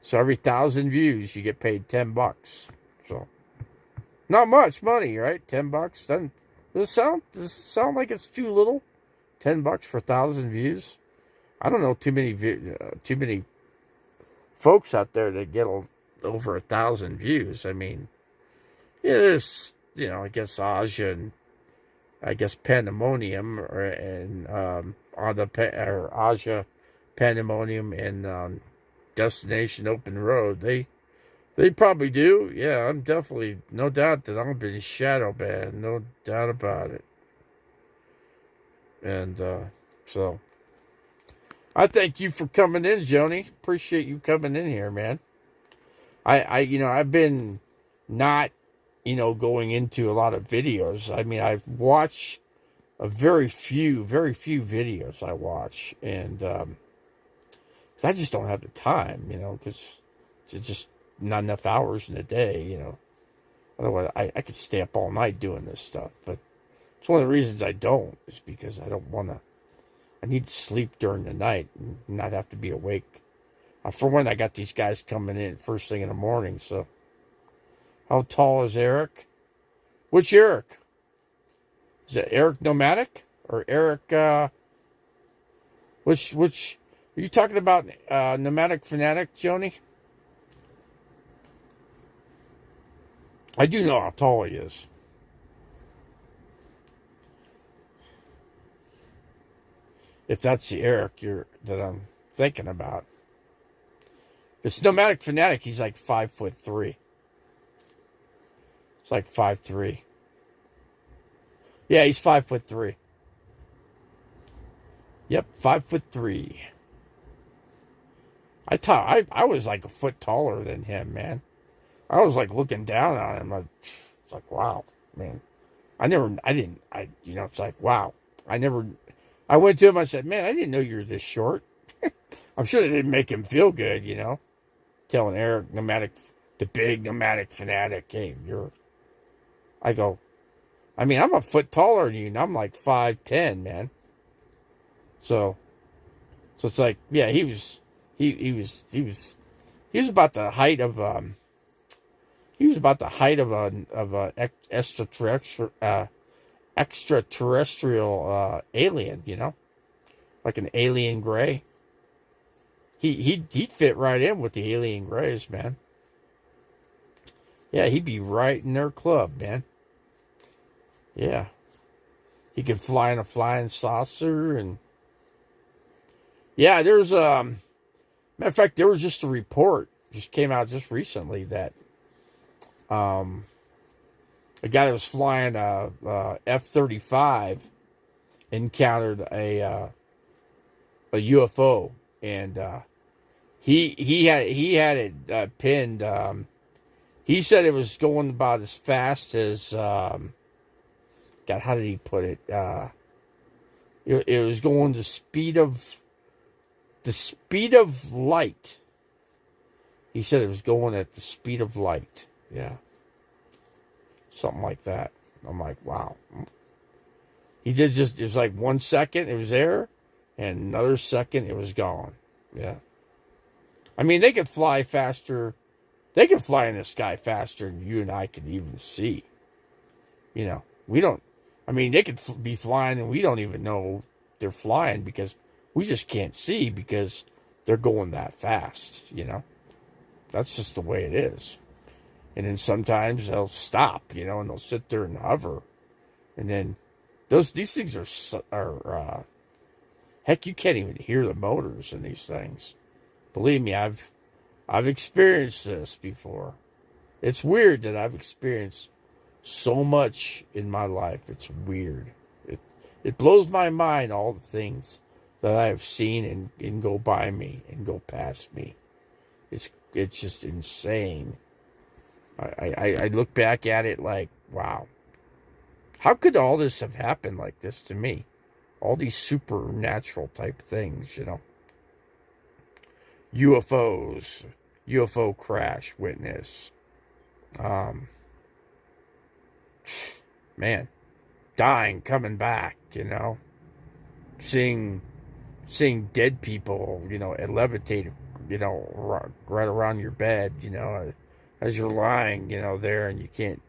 [SPEAKER 1] So every 1,000 views you get paid $10. So not much money, right? $10 does it sound like it's too little? $10 for 1,000 views? I don't know too many folks out there that get over 1,000 views. I mean, there's I guess Aja and I guess Pandemonium Aja, Pandemonium and Destination Open Road. They probably do. Yeah, I'm definitely, no doubt that I'm been shadow banned. No doubt about it. And so, I thank you for coming in, Joni. Appreciate you coming in here, man. I've been not, going into a lot of videos. I mean, I've watched very few videos I watch. And I just don't have the time, because it's just not enough hours in a day, Otherwise, I could stay up all night doing this stuff. But it's one of the reasons I don't, is because I don't want to. I need to sleep during the night and not have to be awake. For one, I got these guys coming in first thing in the morning, so. How tall is Eric? Which Eric? Is it Eric Nomadic? Or Eric, which, are you talking about Nomadic Fanatic, Joni? I do know how tall he is. If that's the Eric that I'm thinking about. It's Nomadic Fanatic, he's like 5'3". It's like 5'3". Yeah, he's 5'3". Yep, 5'3". I was like a foot taller than him, man. I was like looking down on him. It's like, wow, man. It's like, wow. I never I went to him. I said, "Man, I didn't know you were this short." I'm sure it didn't make him feel good, you know. Telling Eric, nomadic, the big nomadic fanatic, hey, you're. I go. I mean, I'm a foot taller than you, and I'm like 5'10", man. So it's like, yeah, he was about the height of he was about the height of a extraterrestrial alien, you know, like an alien gray. He'd fit right in with the alien grays, man. Yeah, he'd be right in their club, man. Yeah, he could fly in a flying saucer, and yeah, there's matter of fact, there was just a report just came out just recently that um a guy that was flying a F-35 encountered a UFO, and he had it pinned. He said it was going about as fast as God. How did he put it? It was going the speed of light. He said it was going at the speed of light. Yeah, something like that. I'm like, wow. He did just. It was like 1 second it was there, and another second it was gone. Yeah. I mean, they could fly faster. They could fly in the sky faster than you and I could even see. You know, we don't. I mean, they could be flying and we don't even know they're flying because we just can't see because they're going that fast. You know, that's just the way it is. And then sometimes they'll stop, you know, and they'll sit there and hover. And then these things are heck, you can't even hear the motors in these things. Believe me, I've experienced this before. It's weird that I've experienced so much in my life. It's weird. It blows my mind, all the things that I have seen and go by me and go past me. It's just insane. I look back at it like, wow. How could all this have happened like this to me? All these supernatural type things, you know. UFOs, UFO crash witness. Man, dying, coming back, you know. Seeing dead people, you know, levitate, you know, right around your bed, you know, as you're lying, you know, there, and you can't.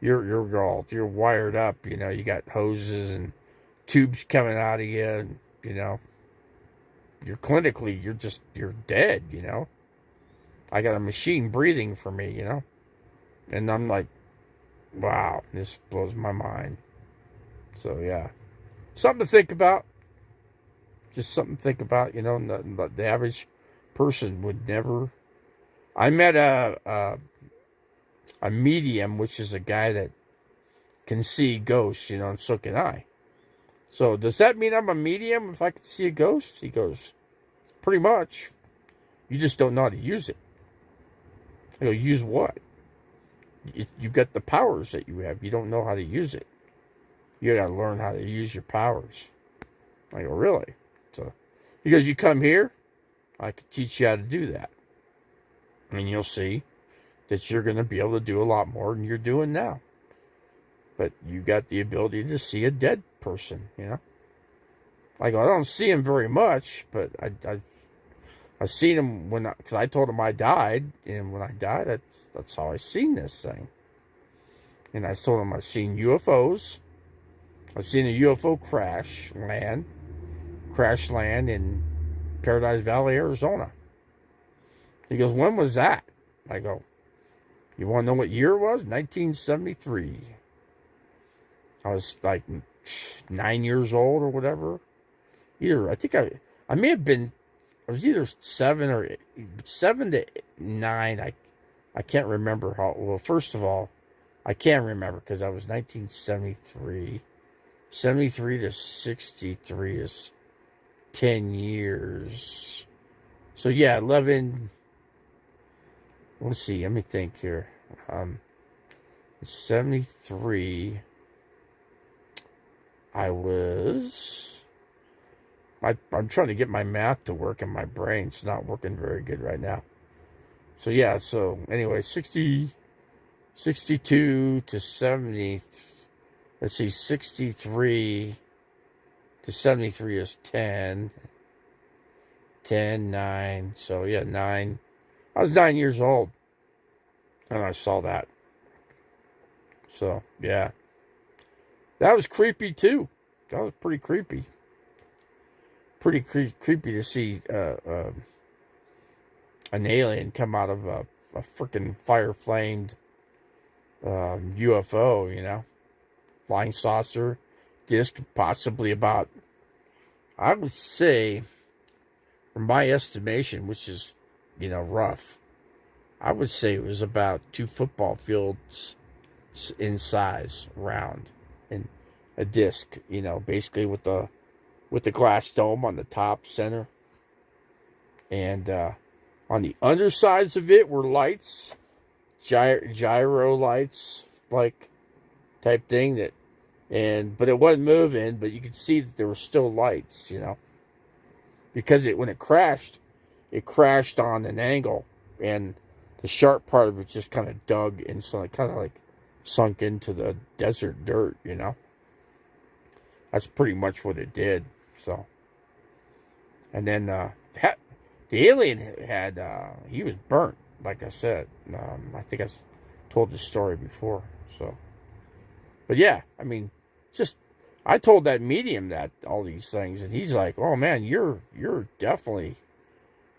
[SPEAKER 1] You're wired up, you know. You got hoses and tubes coming out of you, and you know. You're dead, you know. I got a machine breathing for me, you know. And I'm like, wow, this blows my mind. So, yeah. Something to think about. Just something to think about, you know. The average person would never. I met a medium, which is a guy that can see ghosts, you know, and so can I. So, does that mean I'm a medium if I can see a ghost? He goes, pretty much. You just don't know how to use it. I go, use what? You got the powers that you have. You don't know how to use it. You got to learn how to use your powers. I go, really? So, he goes, you come here, I can teach you how to do that. And you'll see that you're going to be able to do a lot more than you're doing now. But you got the ability to see a dead person, you know. I go, I don't see him very much, but I seen him because I told him I died, and when I died, that's how I seen this thing. And I told him I've seen UFOs. I've seen a UFO crash land in Paradise Valley, Arizona. He goes, when was that? I go, you want to know what year it was? 1973. I was like 9 years old or whatever. I think I may have been. I was either 7 to 9. I can't remember how. Well, first of all, I can't remember because I was 1973. 73 to 63 is 10 years. So yeah, 11. Let's see. Let me think here. 73. I was I'm trying to get my math to work in my brain. It's not working very good right now. So yeah, so anyway, 62 to 70. Let's see, 63 to 73 is 10. 10, 9. So yeah, 9. I was 9 years old and I saw that. So yeah, that was creepy too. That was pretty creepy. Pretty creepy to see an alien come out of a freaking fire-flamed UFO, you know, flying saucer, disc, possibly about, I would say, from my estimation, which is, you know, rough, I would say it was about 2 football fields in size, round, and a disc, you know, basically with the glass dome on the top center, and on the undersides of it were lights, gyro lights, like type thing but it wasn't moving, but you could see that there were still lights, you know, because when it crashed on an angle, and the sharp part of it just kind of dug and so it kind of like sunk into the desert dirt, you know. That's pretty much what it did. So, and then the alien had he was burnt, like I said. I think I told this story before. So, but yeah, I mean, I told that medium that all these things, and he's like, "Oh man, you're definitely,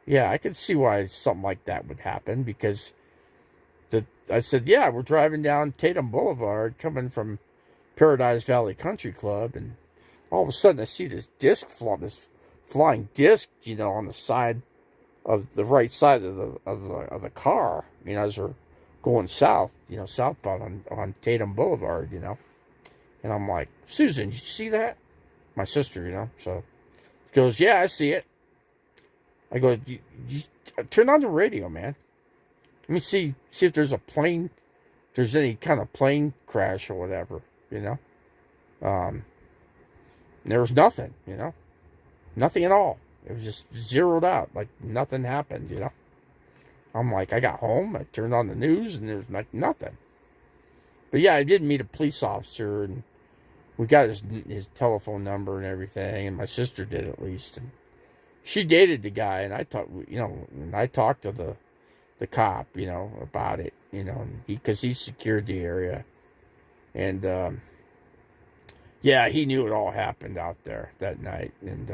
[SPEAKER 1] yeah, I could see why something like that would happen," because I said, "Yeah, we're driving down Tatum Boulevard, coming from Paradise Valley Country Club, and all of a sudden I see this flying disc, you know, on the side of the right side of the car, you know, as we're going south, you know, southbound on Tatum Boulevard, you know." And I'm like, "Susan, did you see that?" My sister, you know. So she goes, "Yeah, I see it." I go, you turn on the radio, man. Let me see if there's if there's any kind of plane crash or whatever, you know. There was nothing, you know. Nothing at all. It was just zeroed out, like nothing happened, you know. I'm like, I got home, I turned on the news, and there's like nothing. But yeah, I did meet a police officer, and we got his telephone number and everything, and my sister did at least. And she dated the guy, and I talked to the cop, you know, about it, you know, because he secured the area, and yeah, he knew it all happened out there that night, and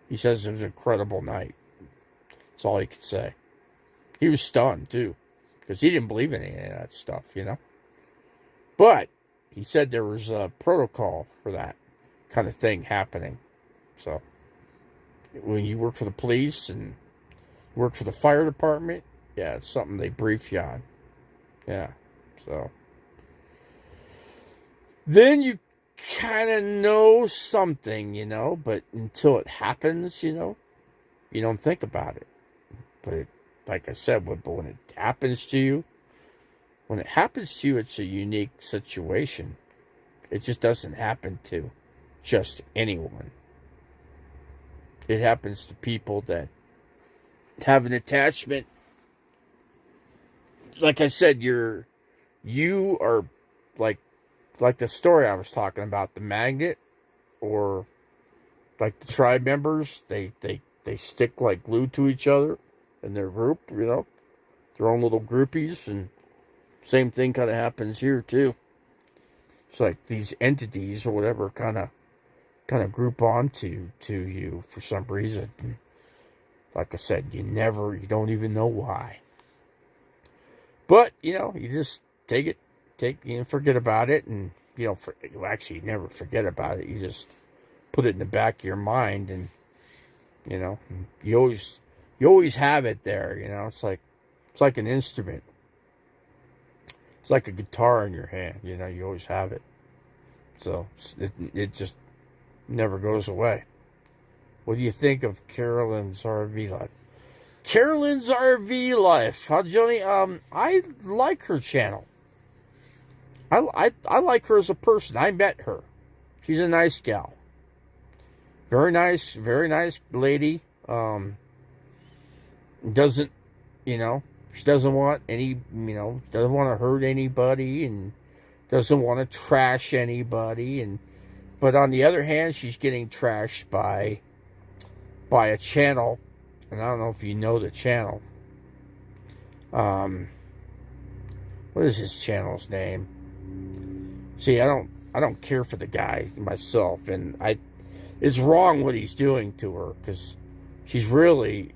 [SPEAKER 1] he says it was an incredible night. That's all he could say. He was stunned too, because he didn't believe in any of that stuff, you know. But he said there was a protocol for that kind of thing happening. So when you work for the police and work for the fire department, yeah, it's something they brief you on. Yeah, so then you kind of know something, you know, but until it happens, you know, you don't think about it. But like I said, when it happens to you, it's a unique situation. It just doesn't happen to just anyone. It happens to people that have an attachment. Like I said, you are like the story I was talking about, the magnet, or like the tribe members, they stick like glue to each other in their group, you know, their own little groupies, and same thing kind of happens here too. It's like these entities or whatever kind of group onto you for some reason. And like I said, you don't even know why. But you know, you just forget about it, and you never forget about it. You just put it in the back of your mind, and you know, you always have it there. You know, it's like an instrument. It's like a guitar in your hand, you know, you always have it. So it just never goes away. What do you think of Carolyn's RV life? Carolyn's RV life. How, Johnny? I like her channel. I like her as a person. I met her. She's a nice gal. very nice lady. Doesn't, she doesn't want doesn't want to hurt anybody and doesn't want to trash anybody. But on the other hand, she's getting trashed by a channel, and I don't know if you know the channel. What is his channel's name? See, I don't care for the guy myself, and it's wrong what he's doing to her, because she's really,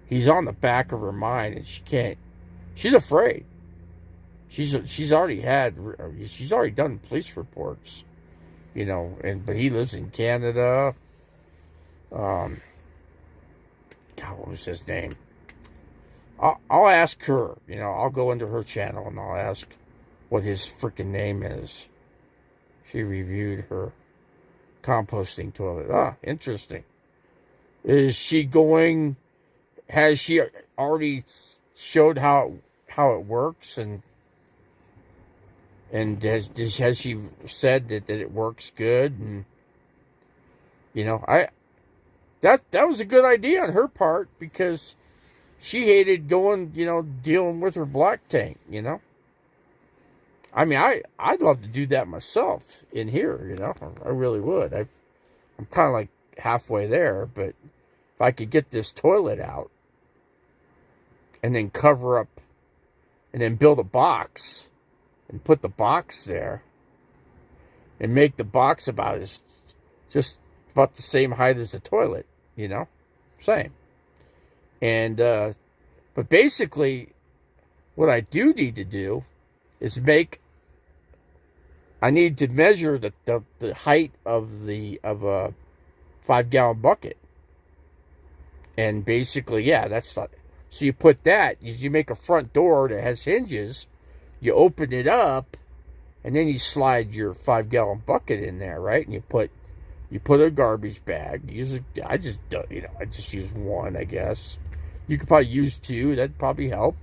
[SPEAKER 1] he's on the back of her mind, and she's afraid. She's already done police reports, but he lives in Canada. God, what was his name? I'll ask her, I'll go into her channel and I'll ask what his freaking name is. She reviewed her composting toilet. Ah, interesting. Has she already showed how it works, and has she said that it works good? And that was a good idea on her part, because she hated dealing with her black tank, I'd love to do that myself in here, I really would. I'm kind of like halfway there, but if I could get this toilet out and then cover up and then build a box and put the box there and make the box just about the same height as the toilet, same. And, but basically what I do need to do is I need to measure the height of a 5-gallon bucket. And basically, that's so you put that, you make a front door that has hinges, you open it up, and then you slide your 5-gallon bucket in there, right? And you put a garbage bag. Usually, I just use one, I guess. You could probably use two. That'd probably help.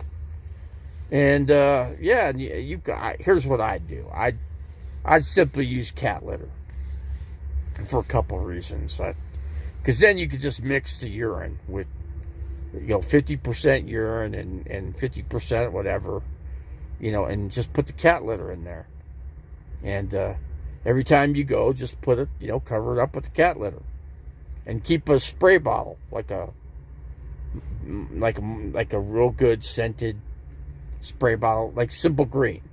[SPEAKER 1] And here's what I do. I'd simply use cat litter for a couple of reasons. Because then you could just mix the urine with 50% urine and 50% whatever, and just put the cat litter in there. And every time you go, just put it, cover it up with the cat litter, and keep a spray bottle, like a real good scented spray bottle, like Simple Green.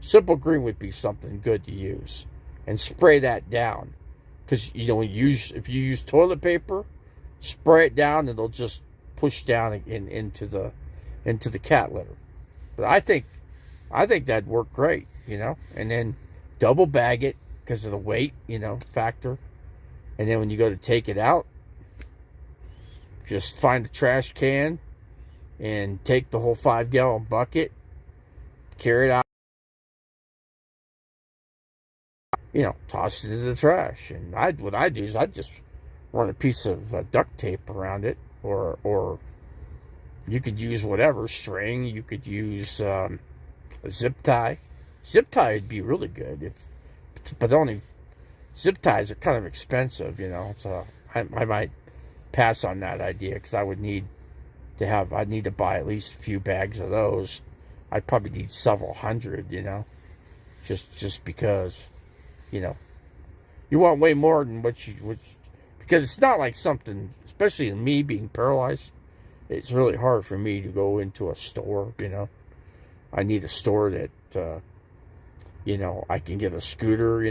[SPEAKER 1] Simple Green would be something good to use, and spray that down. Because if you use toilet paper, spray it down, and it'll just push down into the cat litter. But I think that'd work great, and then double bag it because of the weight, factor. And then when you go to take it out, just find a trash can and take the whole 5-gallon bucket, carry it out, toss it in the trash. And what I do is I just run a piece of duct tape around it, or you could use whatever, string. You could use a zip tie. Zip tie would be really good, but only zip ties are kind of expensive, so I might pass on that idea, because I'd need to buy at least a few bags of those. I'd probably need several hundred, just because, you want way more than because it's not like something, especially in me being paralyzed, it's really hard for me to go into a store, I need a store that, I can get a scooter,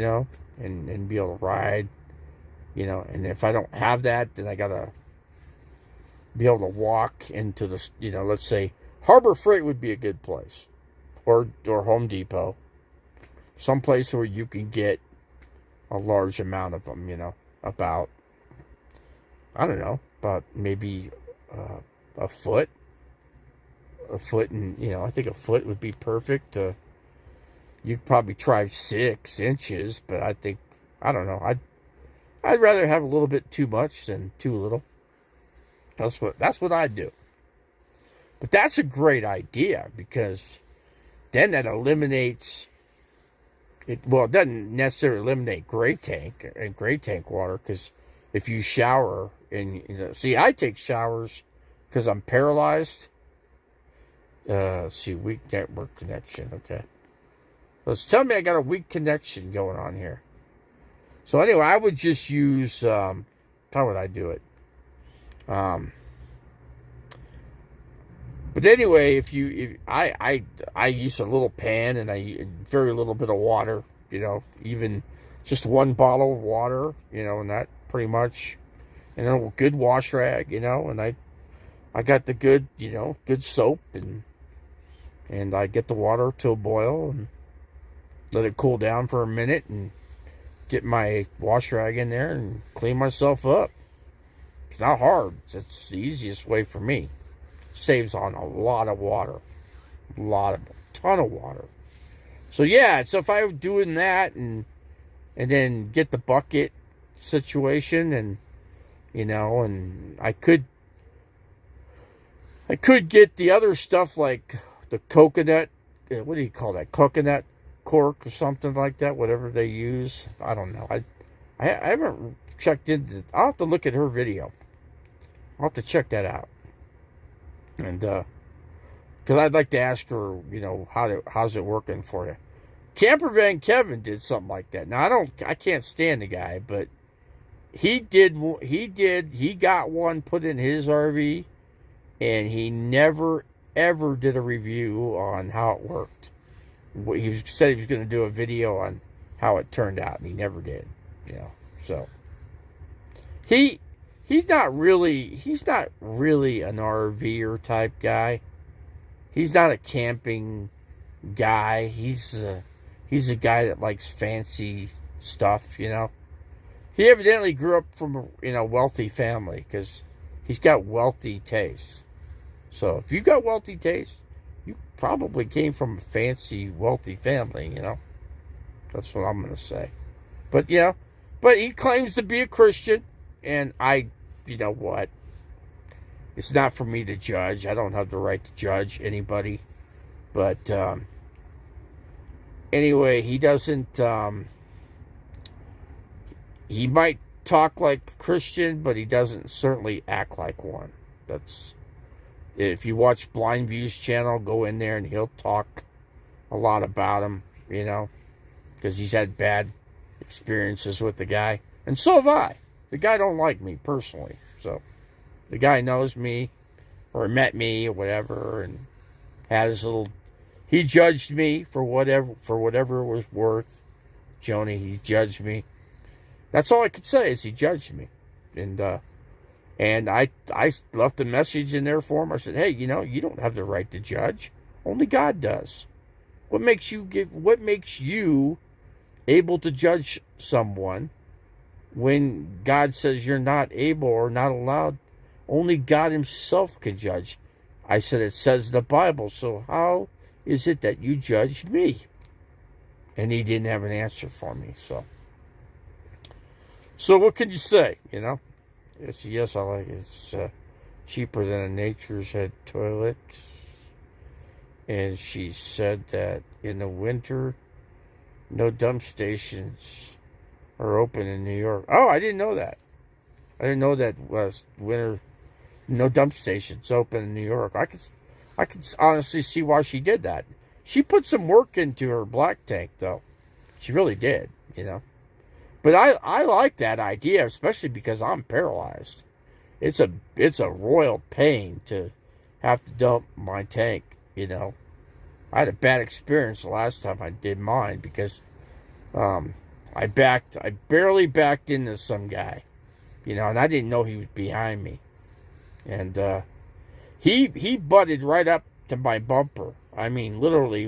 [SPEAKER 1] and be able to ride, and if I don't have that, then I gotta be able to walk into the, let's say Harbor Freight would be a good place, or Home Depot, someplace where you can get a large amount of them, about, I don't know, about maybe a foot, and, I think a foot would be perfect. You could probably try 6 inches, but I don't know. I'd rather have a little bit too much than too little. That's what I'd do. But that's a great idea, because then that eliminates it. Well, it doesn't necessarily eliminate gray tank and gray tank water, because if you shower and, see, I take showers because I'm paralyzed. See, weak network connection. Okay. Let's tell me I got a weak connection going on here. So anyway, I would just use, how would I do it? But anyway, if I use a little pan and I very little bit of water, even just one bottle of water, and that pretty much, and then a good wash rag, and I got the good, good soap, and I get the water to a boil and let it cool down for a minute and get my wash rag in there and clean myself up. It's not hard. It's the easiest way for me. Saves on a lot of water. Ton of water. So yeah, so if I was doing that and then get the bucket situation and, and I could get the other stuff like the coconut, what do you call that? Coconut cork or something like that, whatever they use. I don't know. I haven't checked into, I'll have to look at her video. I'll have to check that out. And, because I'd like to ask her, how's it working for you? Camper Van Kevin did something like that. Now, I can't stand the guy, but he got one put in his RV, and he never, ever did a review on how it worked. He said he was going to do a video on how it turned out, and he never did, so. He's not really an RVer type guy. He's not a camping guy. He's a guy that likes fancy stuff, He evidently grew up from a wealthy family because he's got wealthy taste. So if you got wealthy taste, you probably came from a fancy, wealthy family, That's what I'm going to say. But, but he claims to be a Christian, and you know what? It's not for me to judge. I don't have the right to judge anybody. But anyway, he doesn't, he might talk like a Christian, but he doesn't certainly act like one. If you watch Blind View's channel, go in there and he'll talk a lot about him, because he's had bad experiences with the guy. And so have I. The guy don't like me personally, so the guy knows me or met me or whatever, and had his little. He judged me for whatever it was worth. Joni, he judged me. That's all I could say is he judged me, and I left a message in there for him. I said, hey, you don't have the right to judge. Only God does. What makes you able to judge someone? When God says you're not able or not allowed, only God himself can judge. I said it says in the Bible, so how is it that you judge me? And he didn't have an answer for me, so what can you say, Yes, I like it. It's cheaper than a Nature's Head toilet. And she said that in the winter, no dump stations are open in New York. Oh, I didn't know that. I didn't know that winter, no dump stations open in New York. I could honestly see why she did that. She put some work into her black tank, though. She really did, But I like that idea, especially because I'm paralyzed. It's a royal pain to have to dump my tank, I had a bad experience the last time I did mine because I barely backed into some guy, and I didn't know he was behind me. And he butted right up to my bumper. I mean, literally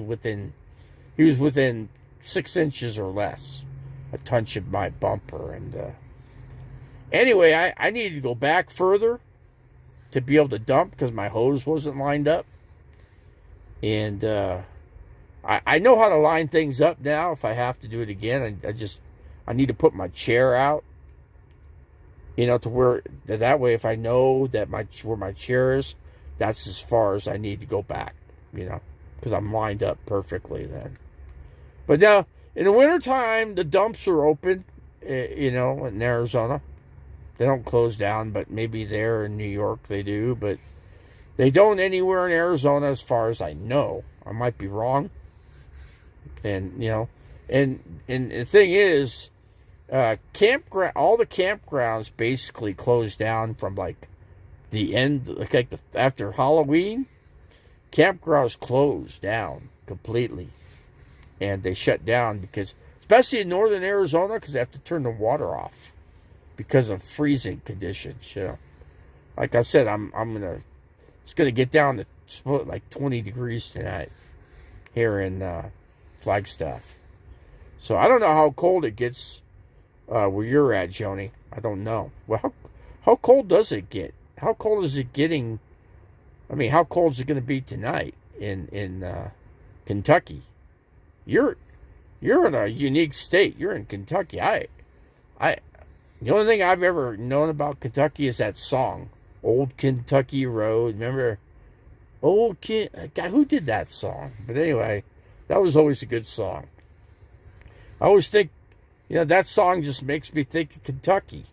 [SPEAKER 1] he was within 6 inches or less, a touch of my bumper. And anyway, I needed to go back further to be able to dump because my hose wasn't lined up. And I know how to line things up now if I have to do it again. I need to put my chair out, to where, that way if I know that where my chair is, that's as far as I need to go back, because I'm lined up perfectly then. But now, in the wintertime, the dumps are open, in Arizona. They don't close down, but maybe there in New York they do, but they don't anywhere in Arizona as far as I know. I might be wrong. And, and the thing is, campground, all the campgrounds basically closed down from like the end, after Halloween. Campgrounds closed down completely, and they shut down because, especially in northern Arizona, because they have to turn the water off because of freezing conditions. Like I said, it's gonna get down to like 20 degrees tonight here in Flagstaff. So I don't know how cold it gets where you're at, Joni. I don't know. Well, how cold does it get? How cold is it getting? I mean, how cold is it going to be tonight in Kentucky? You're in a unique state. You're in Kentucky. The only thing I've ever known about Kentucky is that song, "Old Kentucky Road." Remember, God, who did that song? But anyway, that was always a good song. I always think, that song just makes me think of Kentucky.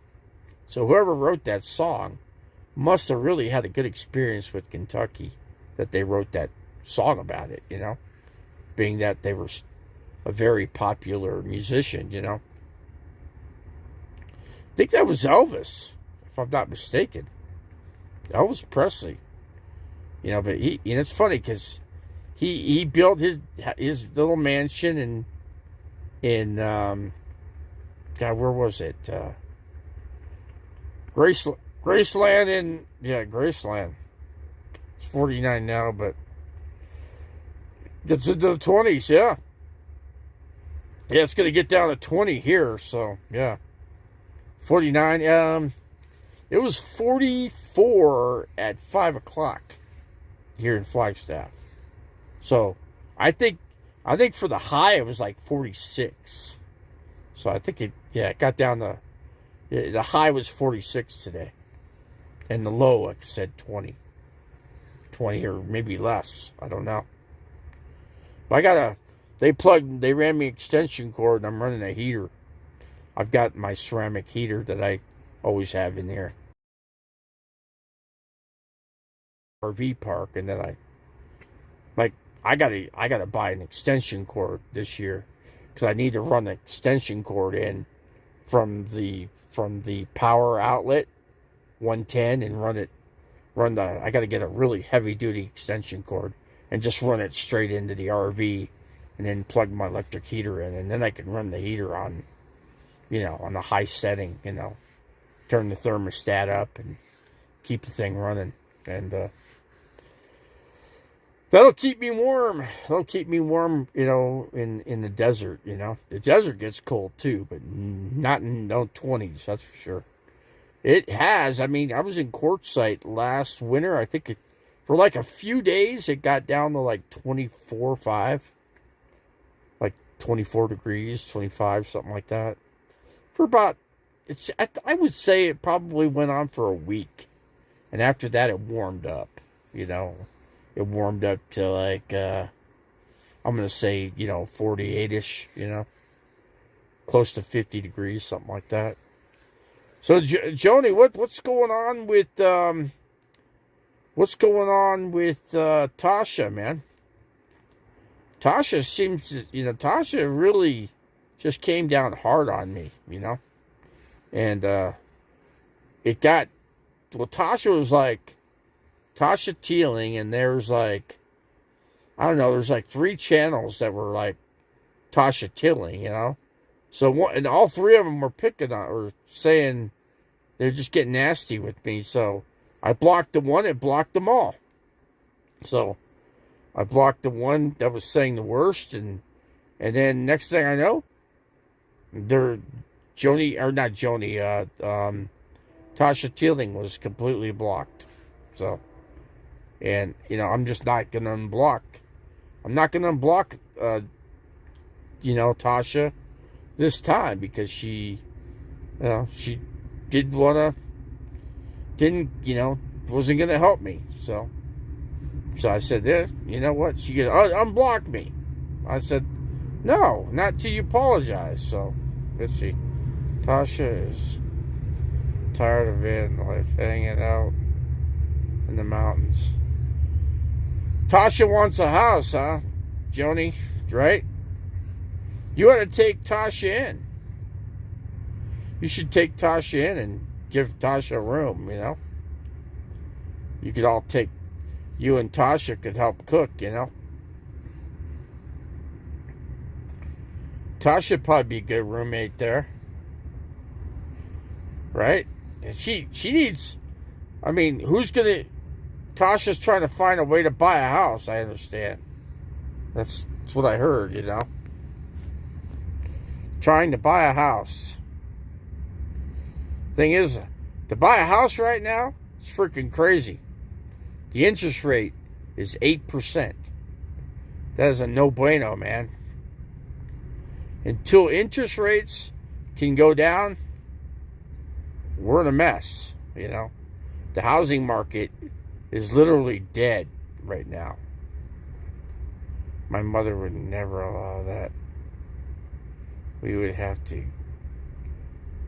[SPEAKER 1] So whoever wrote that song must have really had a good experience with Kentucky, that they wrote that song about it, being that they were a very popular musician, I think that was Elvis, if I'm not mistaken. Elvis Presley. But it's funny because he built his little mansion in God, where was it? Graceland Graceland. It's 49 now, but gets into the 20s, yeah. Yeah, it's going to get down to 20 here, so, yeah. 49, it was 44 at 5 o'clock here in Flagstaff. So, I think for the high, it was like 46. So, I think it got down to, the high was 46 today. And the low, like I said, 20 or maybe less. I don't know. But they ran me extension cord, and I'm running a heater. I've got my ceramic heater that I always have in there. RV park, and then I gotta buy an extension cord this year because I need to run an extension cord in from the power outlet 110 and I got to get a really heavy duty extension cord and just run it straight into the RV and then plug my electric heater in, and then I can run the heater on on the high setting, turn the thermostat up and keep the thing running, and that'll keep me warm. That'll keep me warm, in the desert, The desert gets cold too, but not in no 20s, that's for sure. It has. I mean, I was in Quartzsite last winter. I think for like a few days, it got down to like 24.5. Like 24 degrees, 25, something like that. For about, I would say it probably went on for a week. And after that, it warmed up, It warmed up to like, I'm going to say, 48-ish, Close to 50 degrees, something like that. So, Joni, what's going on with Tasha, man? Tasha seems to, Tasha really just came down hard on me, and Tasha was like Tasha Teeling, and there's like, I don't know, there's like 3 channels that were like Tasha Teeling, So and all 3 of them were picking on or saying they're just getting nasty with me. So I blocked the one that blocked them all. So I blocked the one that was saying the worst, and then next thing I know, Tasha Teeling was completely blocked. So, and I'm just not gonna unblock. I'm not gonna unblock Tasha this time, because she wasn't going to help me. So I said, you know what? She goes, unblock me. I said, no, not till you apologize. So let's see. Tasha is Tired of van life, hanging out in the mountains. Tasha wants a house, huh, Joni? Right? You ought to take Tasha in. You should take Tasha in and give Tasha a room, you know? You could all take, you and Tasha could help cook, you know? Tasha would probably be a good roommate there. Right? And she needs, I mean, who's going to, Tasha's trying to find a way to buy a house, I understand. That's what I heard, you know? Trying to buy a house. Thing is, to buy a house right now, it's freaking crazy. The interest rate is 8%. That is a no-bueno, man. Until interest rates can go down, we're in a mess, you know. The housing market is literally dead right now. My mother would never allow that. We would have to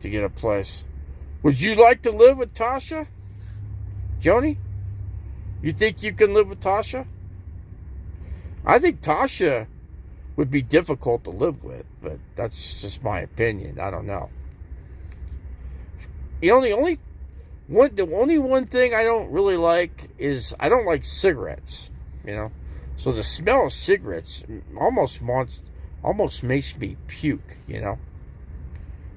[SPEAKER 1] get a place. Would you like to live with Tasha? Joni? You think you can live with Tasha? I think Tasha would be difficult to live with, but that's just my opinion. I don't know. The only one thing I don't really like is I don't like cigarettes, you know. So the smell of cigarettes almost makes me puke, you know.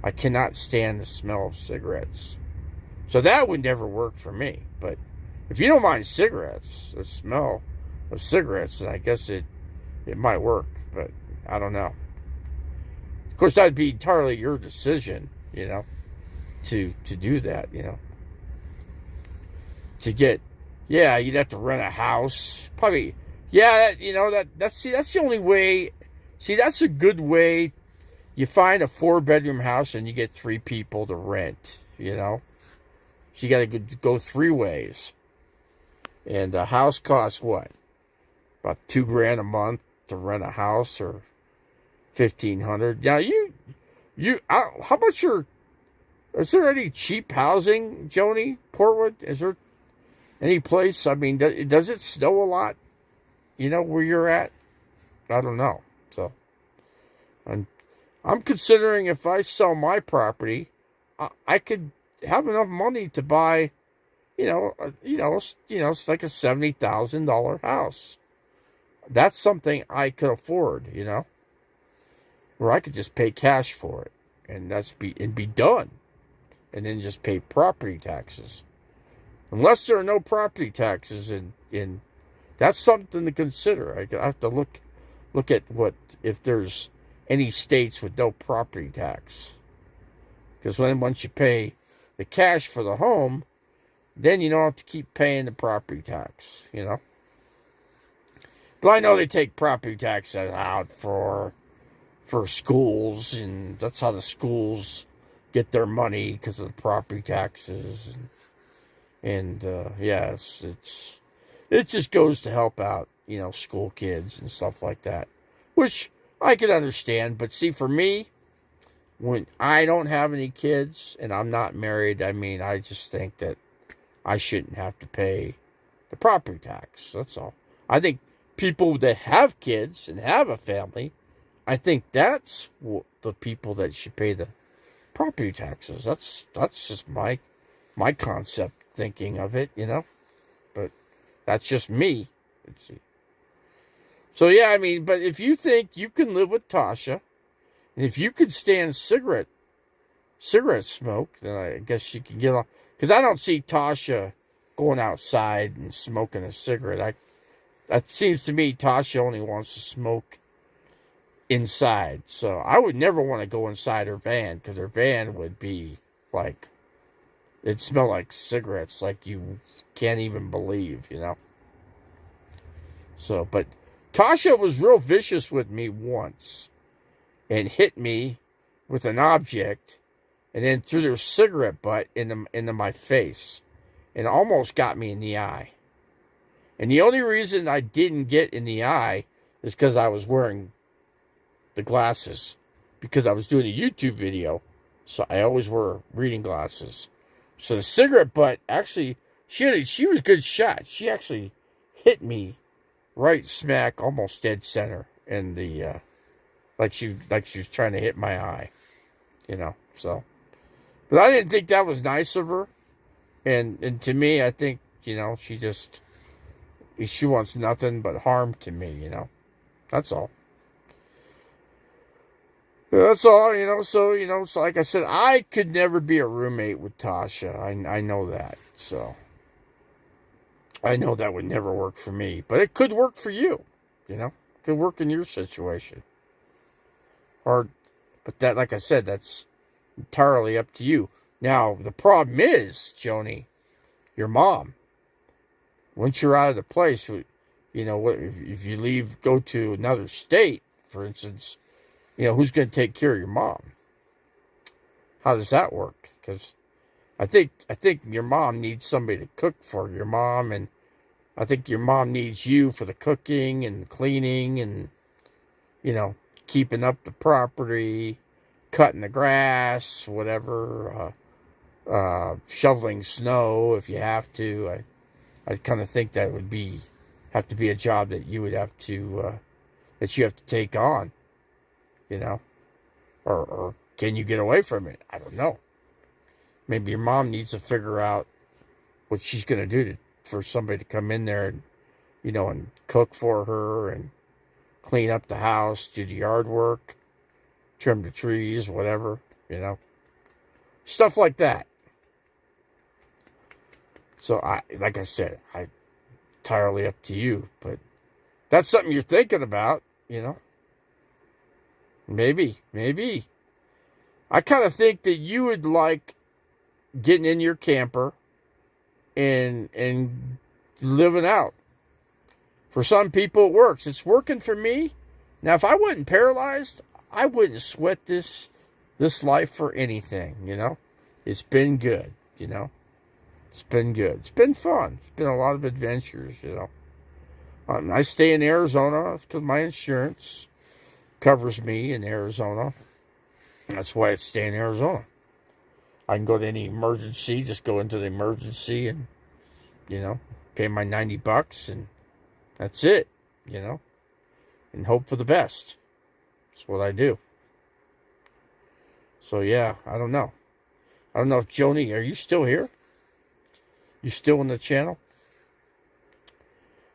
[SPEAKER 1] I cannot stand the smell of cigarettes. So that would never work for me. But if you don't mind cigarettes, the smell of cigarettes, then I guess it might work. But I don't know. Of course, that'd be entirely your decision, you know, to do that, you know. To get, yeah, you'd have to rent a house. Probably, yeah, that's the only way. See, that's a good way. You find a 4-bedroom house and you get 3 people to rent, you know. So you got to go 3 ways. And a house costs what? About $2,000 a month to rent a house, or $1,500. Now how much is there any cheap housing, Joni, Portwood? Is there any place? I mean, does it snow a lot? You know where you're at? I don't know. So I'm considering if I sell my property, I could have enough money to buy, it's like a $70,000 house. That's something I could afford, you know, where I could just pay cash for it, and be done, and then just pay property taxes. Unless there are no property taxes in that's something to consider. I have to look at if there's any states with no property tax. Because once you pay the cash for the home, then you don't have to keep paying the property tax, you know. But I know they take property taxes out for schools, and that's how the schools get their money, because of the property taxes. And it just goes to help out, you know, school kids and stuff like that, which I can understand. But see, for me, when I don't have any kids and I'm not married, I mean, I just think that I shouldn't have to pay the property tax. That's all. I think people that have kids and have a family, I think that's the people that should pay the property taxes. That's just my concept thinking of it, you know. But that's just me. Let's see. So yeah, I mean, but if you think you can live with Tasha, and if you could stand cigarette smoke, then I guess you can get on. Because I don't see Tasha going outside and smoking a cigarette. That seems to me Tasha only wants to smoke inside. So I would never want to go inside her van, because her van would be like, it'd smell like cigarettes, like you can't even believe, you know. So, but Tasha was real vicious with me once and hit me with an object, and then threw their cigarette butt into my face and almost got me in the eye. And the only reason I didn't get in the eye is because I was wearing the glasses, because I was doing a YouTube video, so I always wear reading glasses. So the cigarette butt actually, she was a good shot. She actually hit me right smack, almost dead center in the like she was trying to hit my eye, you know. So, but I didn't think that was nice of her, and to me, I think she wants nothing but harm to me, you know. That's all. That's all, you know. So like I said, I could never be a roommate with Tasha. I know that. So I know that would never work for me, but it could work for you. You know, it could work in your situation. Or, but that, like I said, that's entirely up to you. Now the problem is, Joni, your mom. Once you're out of the place, you know, if you leave, go to another state, for instance. You know, who's going to take care of your mom? How does that work? Because I think your mom needs somebody to cook for your mom, and I think your mom needs you for the cooking and the cleaning and, you know, keeping up the property, cutting the grass, whatever, shoveling snow if you have to. I kind of think that would have to be a job that you would have to take on. You know, or can you get away from it? I don't know. Maybe your mom needs to figure out what she's going to do for somebody to come in there and, you know, and cook for her and clean up the house, do the yard work, trim the trees, whatever, you know, stuff like that. So like I said, entirely up to you, but that's something you're thinking about, you know. Maybe. I kind of think that you would like getting in your camper and living out. For some people, it works. It's working for me. Now, if I wasn't paralyzed, I wouldn't sweat this life for anything, you know. It's been good, you know. It's been good. It's been fun. It's been a lot of adventures, you know. I stay in Arizona because my insurance covers me in Arizona. That's why I stay in Arizona. I can go to any emergency, just go into the emergency and, you know, pay my $90 and that's it, you know, and hope for the best. That's what I do. So yeah, I don't know. I don't know if Joni, are you still here? You still in the channel?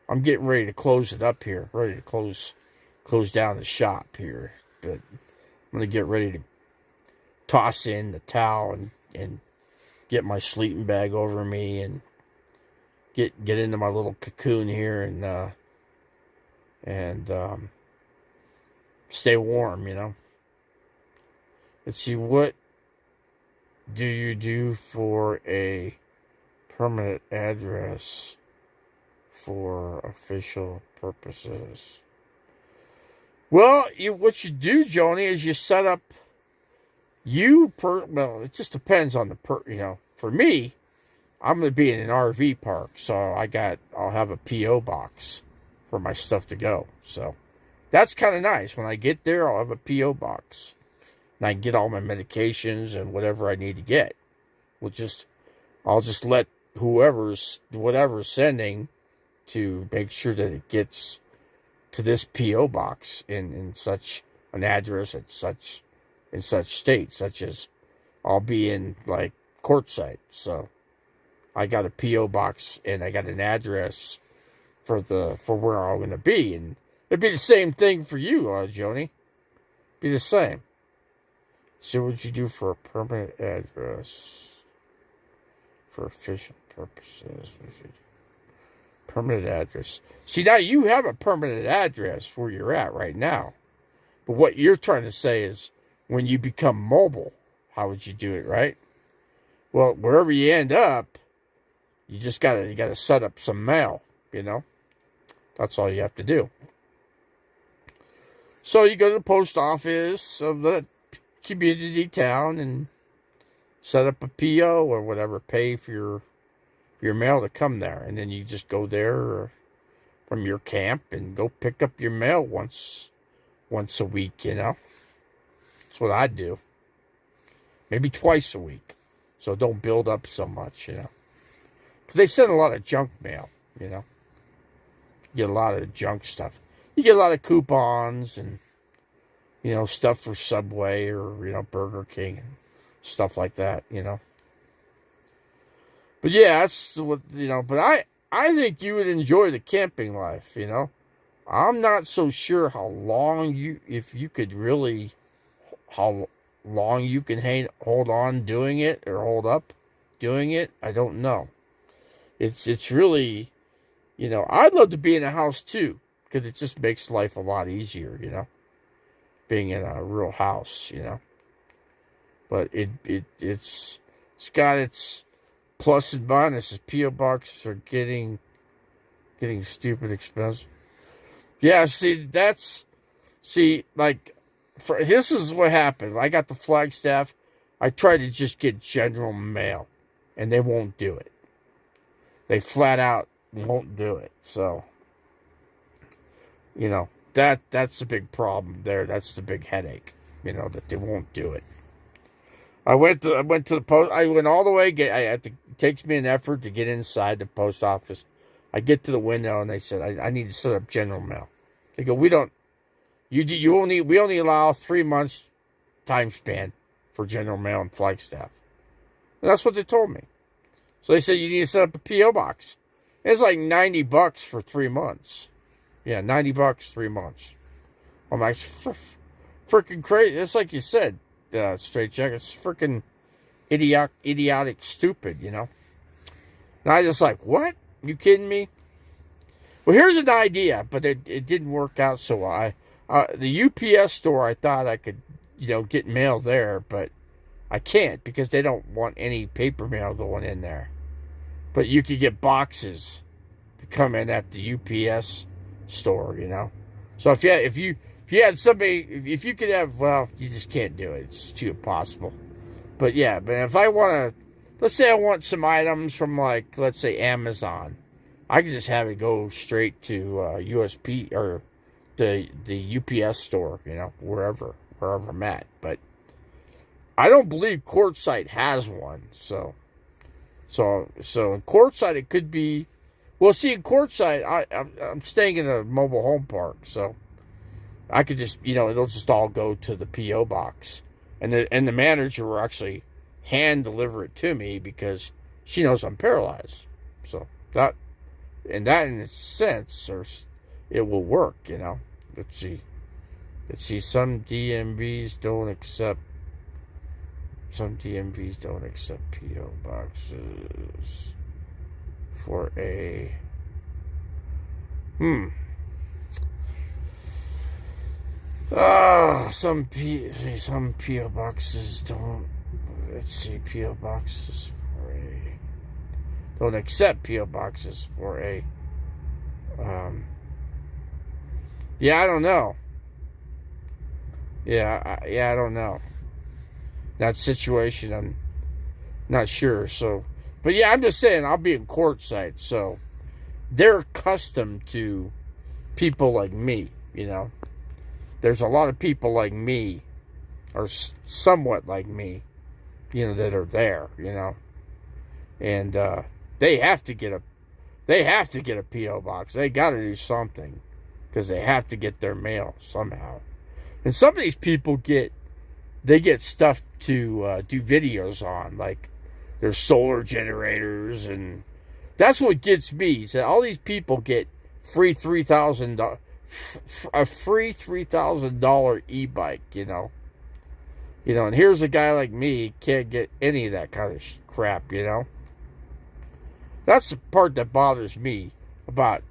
[SPEAKER 1] I'm getting ready to close it up here. Ready to close down the shop here, but I'm going to get ready to toss in the towel and get my sleeping bag over me and get into my little cocoon here and stay warm, you know. Let's see, what do you do for a permanent address for official purposes? Well, what you do, Joni, is you set up well, it just depends on you know, for me, I'm going to be in an RV park, so I'll have a P.O. box for my stuff to go. So that's kind of nice. When I get there, I'll have a P.O. box. And I can get all my medications and whatever I need to get. I'll just let whatever's sending to make sure that it gets to this P.O. box in such an address in such state, such as I'll be in like Quartzsite. So I got a P.O. box and I got an address for where I'm going to be. And it'd be the same thing for you, Joni. Be the same. So what you do for a permanent address for official purposes? Permanent address. See, now you have a permanent address where you're at right now. But what you're trying to say is when you become mobile, how would you do it, right? Well, wherever you end up, you gotta set up some mail, you know? That's all you have to do. So you go to the post office of the community town and set up a PO or whatever, pay for your mail to come there, and then you just go there from your camp and go pick up your mail once a week, you know. That's what I do. Maybe twice a week. So don't build up so much, you know. 'Cause they send a lot of junk mail, you know. You get a lot of junk stuff. You get a lot of coupons and, you know, stuff for Subway or, you know, Burger King and stuff like that, you know. But yeah, that's what, you know, but I think you would enjoy the camping life, you know. I'm not so sure how long if you could really, how long you can hold on doing it or hold up doing it. I don't know. It's really, you know, I'd love to be in a house too, because it just makes life a lot easier, you know, being in a real house, you know. But it's got its plus and minuses. P.O. boxes are getting stupid expensive. Yeah, this is what happened. I got the Flagstaff. I tried to just get general mail, and they won't do it. They flat out won't do it. So, you know, that's the big problem there. That's the big headache, you know, that they won't do it. I went to the post. I went all the way. It takes me an effort to get inside the post office. I get to the window and they said, I need to set up general mail. They go, we only allow 3 months time span for general mail and Flagstaff. And that's what they told me. So they said, you need to set up a P.O. box. And it's like $90 for 3 months. Yeah, $90, 3 months. I'm like, freaking crazy. It's like you said, Straight Jack. It's freaking idiotic, stupid, you know. And I just like, what? You kidding me? Well, here's an idea, but it didn't work out so well. The UPS store, I thought I could, you know, get mail there, but I can't because they don't want any paper mail going in there. But you could get boxes to come in at the UPS store, you know. So if you had somebody, if you could have, well, you just can't do it. It's too impossible. But yeah, but if I want to, let's say I want some items from, like, let's say Amazon. I can just have it go straight to USP or the UPS store, you know, wherever I'm at. But I don't believe Quartzsite has one. So in Quartzsite it could be. Well, see, in Quartzsite I'm staying in a mobile home park, so I could just, you know, it'll just all go to the P.O. box, and the manager will actually hand deliver it to me because she knows I'm paralyzed. So that in a sense, it will work, you know. Let's see. Some DMVs don't accept P.O. boxes for a some P.O. boxes don't. Let's see, P.O. boxes for a don't accept P.O. boxes for a yeah, I don't know. I don't know. That situation, I'm not sure. So, but yeah, I'm just saying, I'll be in Quartzsite, so they're accustomed to people like me, you know. There's a lot of people like me, or somewhat like me, you know, that are there, you know. And they have to get a P.O. box. They got to do something because they have to get their mail somehow. And some of these people get stuff to do videos on, like their solar generators, and that's what gets me. So all these people get free $3,000, a free $3,000 e-bike, you know. And here's a guy like me, can't get any of that kind of crap, you know. That's the part that bothers me about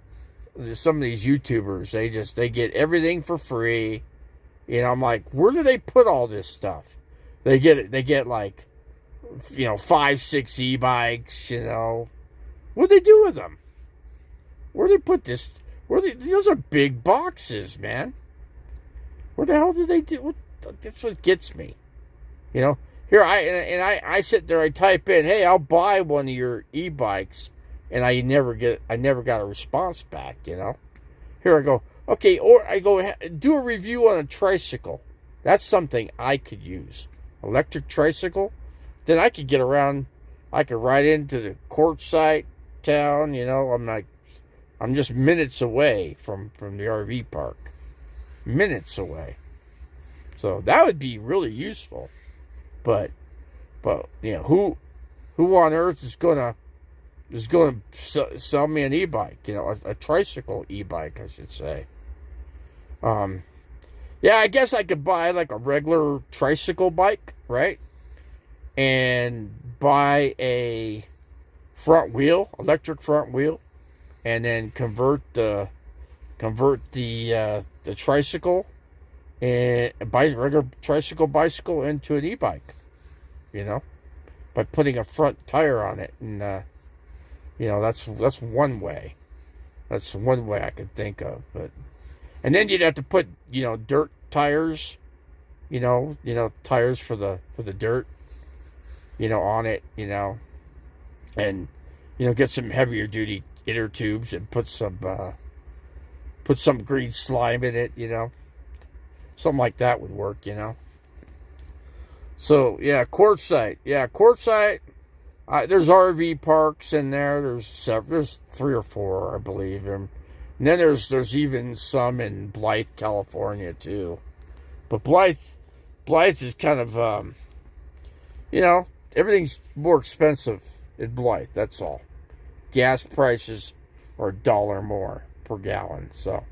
[SPEAKER 1] some of these YouTubers. They get everything for free. You know, I'm like, where do they put all this stuff? They get like, you know, 5-6 e-bikes, you know. What do they do with them? Where do they put this? Those are big boxes, man. Where the hell do they do? That's what gets me. You know, here I sit there, I type in, hey, I'll buy one of your e-bikes, and I never got a response back, you know. Here I go, okay, or I go do a review on a tricycle. That's something I could use. Electric tricycle, then I could get around. I could ride into the Quartzsite town. I'm just minutes away from the RV park. Minutes away. So that would be really useful. But who on earth is gonna sell me an e-bike? A tricycle e-bike, I should say. Yeah, I guess I could buy like a regular tricycle bike, right? And buy a electric front wheel, and then convert the tricycle and regular bicycle into an e-bike, by putting a front tire on it, and that's one way. That's one way I could think of, and then you'd have to put dirt tires, tires for the dirt, on it, and get some heavier duty inner tubes and put some green slime in it, something like that would work, So yeah, Quartzsite. There's RV parks in there. There's 3 or 4, I believe, and then there's even some in Blythe, California too. But Blythe is kind of everything's more expensive in Blythe. That's all. Gas prices are $1 more per gallon. So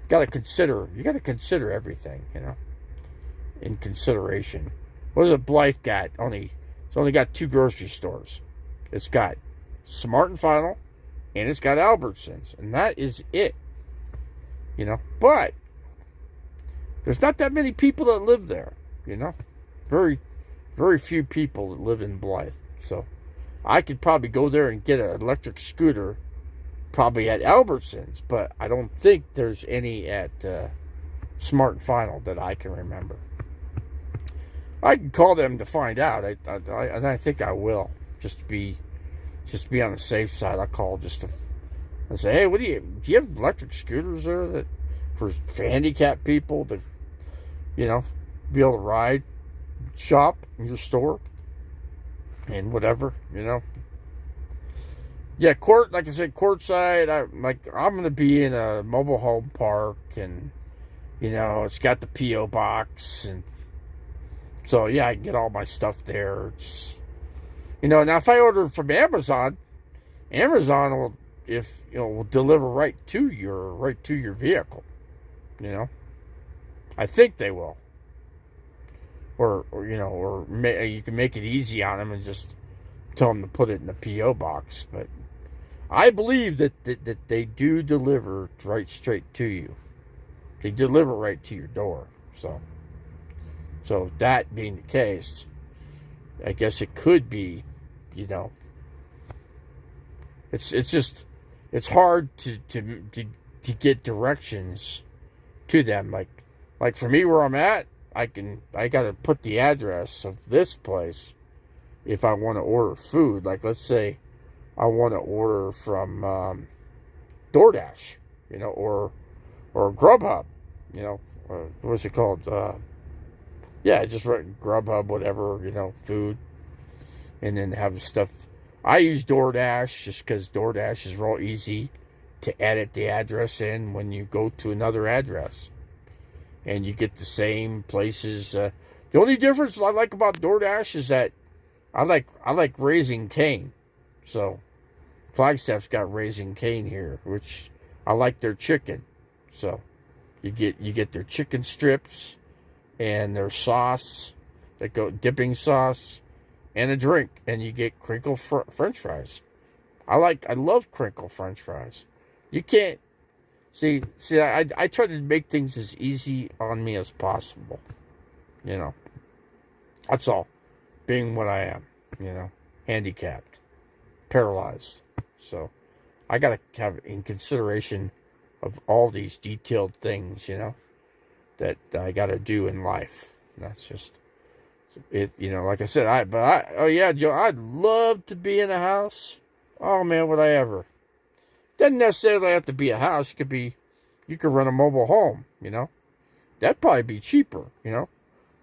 [SPEAKER 1] you got to consider everything, in consideration. What does a Blythe got? It's only got 2 grocery stores. It's got Smart and Final, and it's got Albertsons, and that is it. But there's not that many people that live there. Very, very few people that live in Blythe. So I could probably go there and get an electric scooter, probably at Albertsons, but I don't think there's any at Smart and Final that I can remember. I can call them to find out. I think I will, just to be on the safe side. I'll call and say, hey, do you have electric scooters there for handicapped people to, be able to ride, shop in your store, and whatever, Yeah, like I said, Quartzsite. I'm going to be in a mobile home park, and it's got the PO box, and so yeah, I can get all my stuff there. It's, now if I order from Amazon will will deliver right to your vehicle. I think they will. Or you can make it easy on them and just tell them to put it in the PO box. But I believe that they do deliver right straight to you. They deliver right to your door. So that being the case, I guess it could be, it's hard to get directions to them. Like for me where I'm at, I got to put the address of this place if I want to order food. Like, let's say I want to order from DoorDash, or Grubhub, what's it called? Just write Grubhub, whatever, food, and then have stuff. I use DoorDash just because DoorDash is real easy to edit the address in when you go to another address. And you get the same places. The only difference I like about DoorDash is that I like Raising Cane. So Flagstaff's got Raising Cane here, which I like their chicken. So you get their chicken strips and their sauce, dipping sauce, and a drink, and you get crinkle French fries. I love crinkle French fries. You can't. See, I try to make things as easy on me as possible. That's all. Being what I am, handicapped, paralyzed. So I got to have in consideration of all these detailed things, that I got to do in life. And that's just it. Like I said, Joe, I'd love to be in a house. Oh man, would I ever? Doesn't necessarily have to be a house. You could rent a mobile home, That'd probably be cheaper, But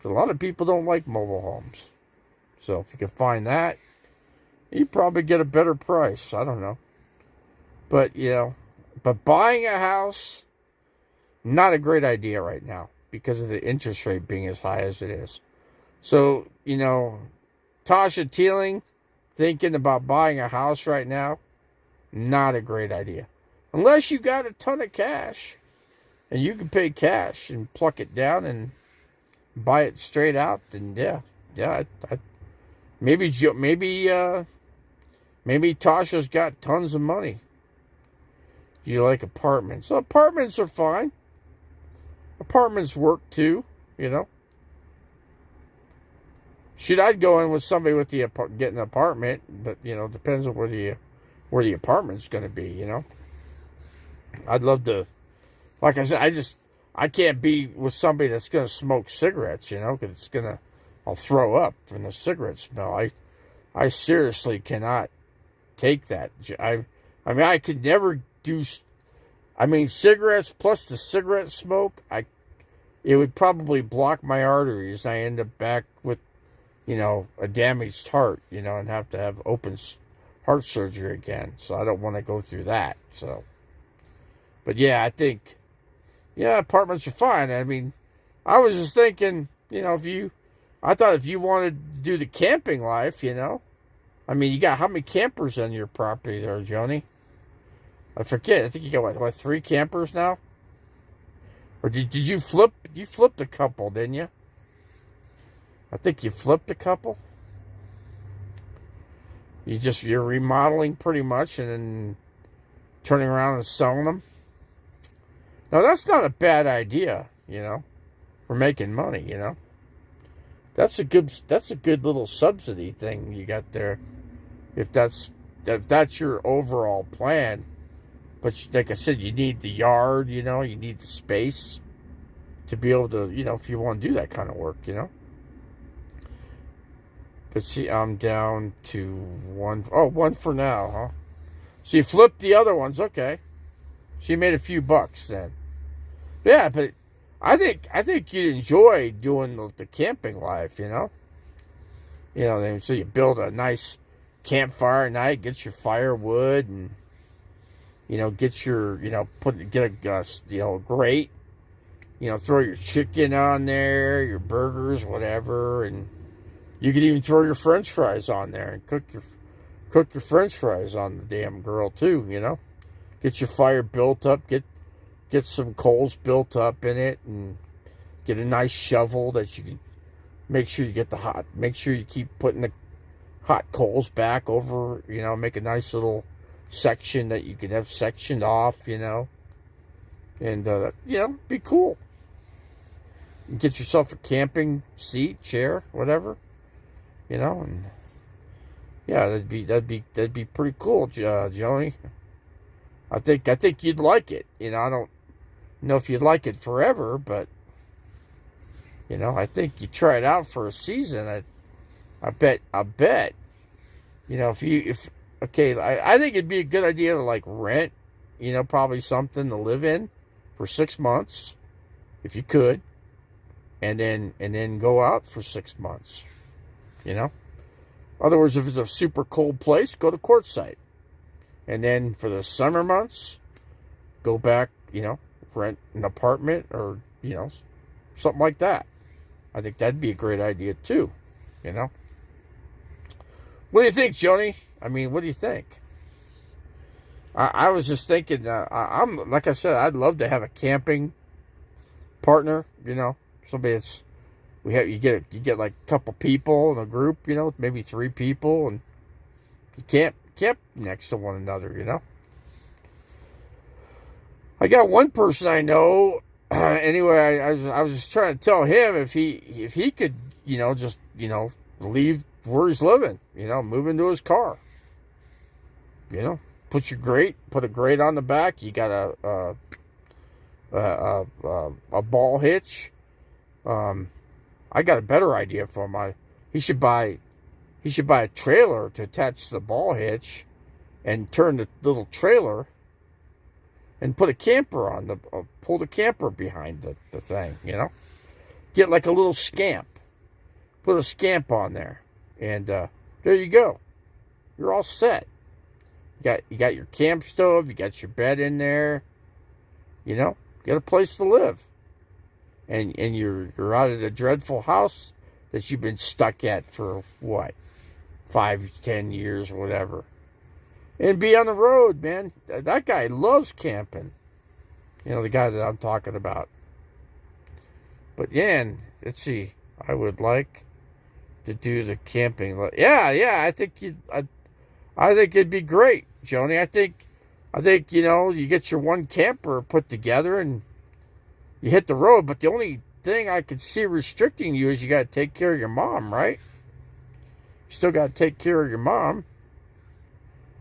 [SPEAKER 1] a lot of people don't like mobile homes. So if you can find that, you probably get a better price. I don't know. But, but buying a house, not a great idea right now because of the interest rate being as high as it is. So, Tasha Teeling thinking about buying a house right now, not a great idea. Unless you got a ton of cash and you can pay cash and pluck it down and buy it straight out, then maybe Tasha's got tons of money. You like apartments? So apartments are fine. Apartments work too, Should I go in with somebody with get an apartment? But depends on where the apartment's going to be. I'd love to. Like I said, I can't be with somebody that's going to smoke cigarettes. Because I'll throw up from the cigarette smell. I seriously cannot take that. I could never do. Cigarettes plus the cigarette smoke, it would probably block my arteries. I end up back with, a damaged heart, and have to have open heart surgery again. So I don't want to go through that. So, but yeah, I think, apartments are fine. I was just thinking, I thought if you wanted to do the camping life, you got how many campers on your property there, Joni? I forget. I think you got, what 3 campers now? Or did you flip? You flipped a couple, didn't you? I think you flipped a couple. You're remodeling pretty much and then turning around and selling them. Now, that's not a bad idea, for making money, That's a good little subsidy thing you got there. If that's your overall plan. But like I said, you need the yard, you need the space to be able to, if you want to do that kind of work, But see, I'm down to 1. Oh, 1 for now, huh? So you flipped the other ones, okay. So you made a few bucks then. Yeah, but I think you'd enjoy doing the camping life, So you build a nice campfire at night, get your firewood and get your, get a grate, throw your chicken on there, your burgers, whatever, and you could even throw your French fries on there and cook your French fries on the damn grill too, Get your fire built up, get some coals built up in it, and get a nice shovel that you can make sure you get make sure you keep putting the hot coals back over, make a nice little section that you could have sectioned off, and be cool. Get yourself a camping seat, chair, whatever, and yeah, that'd be pretty cool, Joni. I think you'd like it. I don't know if you'd like it forever, but I think you try it out for a season. I bet. Okay, I think it'd be a good idea to rent, probably something to live in for 6 months, if you could, and then go out for 6 months, In other words, if it's a super cold place, go to Quartzsite, and then for the summer months, go back, rent an apartment or something like that. I think that'd be a great idea too, What do you think, Joni? What do you think? I was just thinking, I'm like I said, I'd love to have a camping partner, somebody that's you get like a couple people in a group, maybe 3 people, and you camp next to one another, I got one person I know. Anyway, I was just trying to tell him if he could, just leave where he's living, move into his car. Put a grate on the back. You got a ball hitch. I got a better idea for him. He should buy a trailer to attach to the ball hitch, and turn the little trailer, and put a camper on pull the camper behind the thing. Get like a little scamp. Put a scamp on there. And there you go. You're all set. You got your camp stove. You got your bed in there. You know, you got a place to live. And you're out of the dreadful house that you've been stuck at for what, 5, 10 years or whatever. And be on the road, man. That guy loves camping. You know, the guy that I'm talking about. But yeah, let's see. I would like to do the camping. Yeah. I think it'd be great, Joni. I think you know, you get your one camper put together and you hit the road. But the only thing I could see restricting you is you got to take care of your mom, right? You still got to take care of your mom,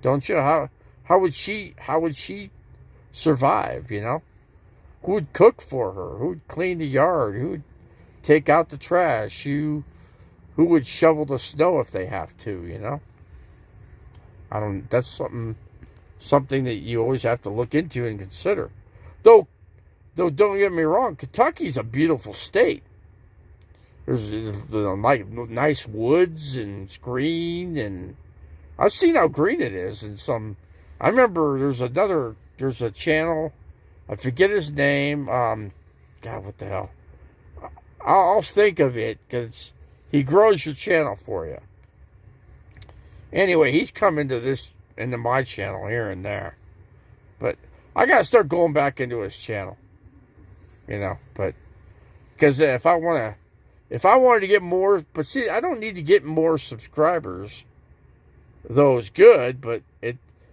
[SPEAKER 1] don't you? How would she survive? You know, who would cook for her? Who would clean the yard? Who would take out the trash? Who would shovel the snow if they have to? You know, that's something that you always have to look into and consider. Though don't get me wrong, Kentucky's a beautiful state. There's nice woods and it's green, and I've seen how green it is. And I remember there's a channel, I forget his name. God, what the hell? I'll think of it because he grows your channel for you. Anyway, he's come into my channel here and there, but I gotta start going back into his channel. You know, but because if I wanted to get more, but see, I don't need to get more subscribers. Though it's good, but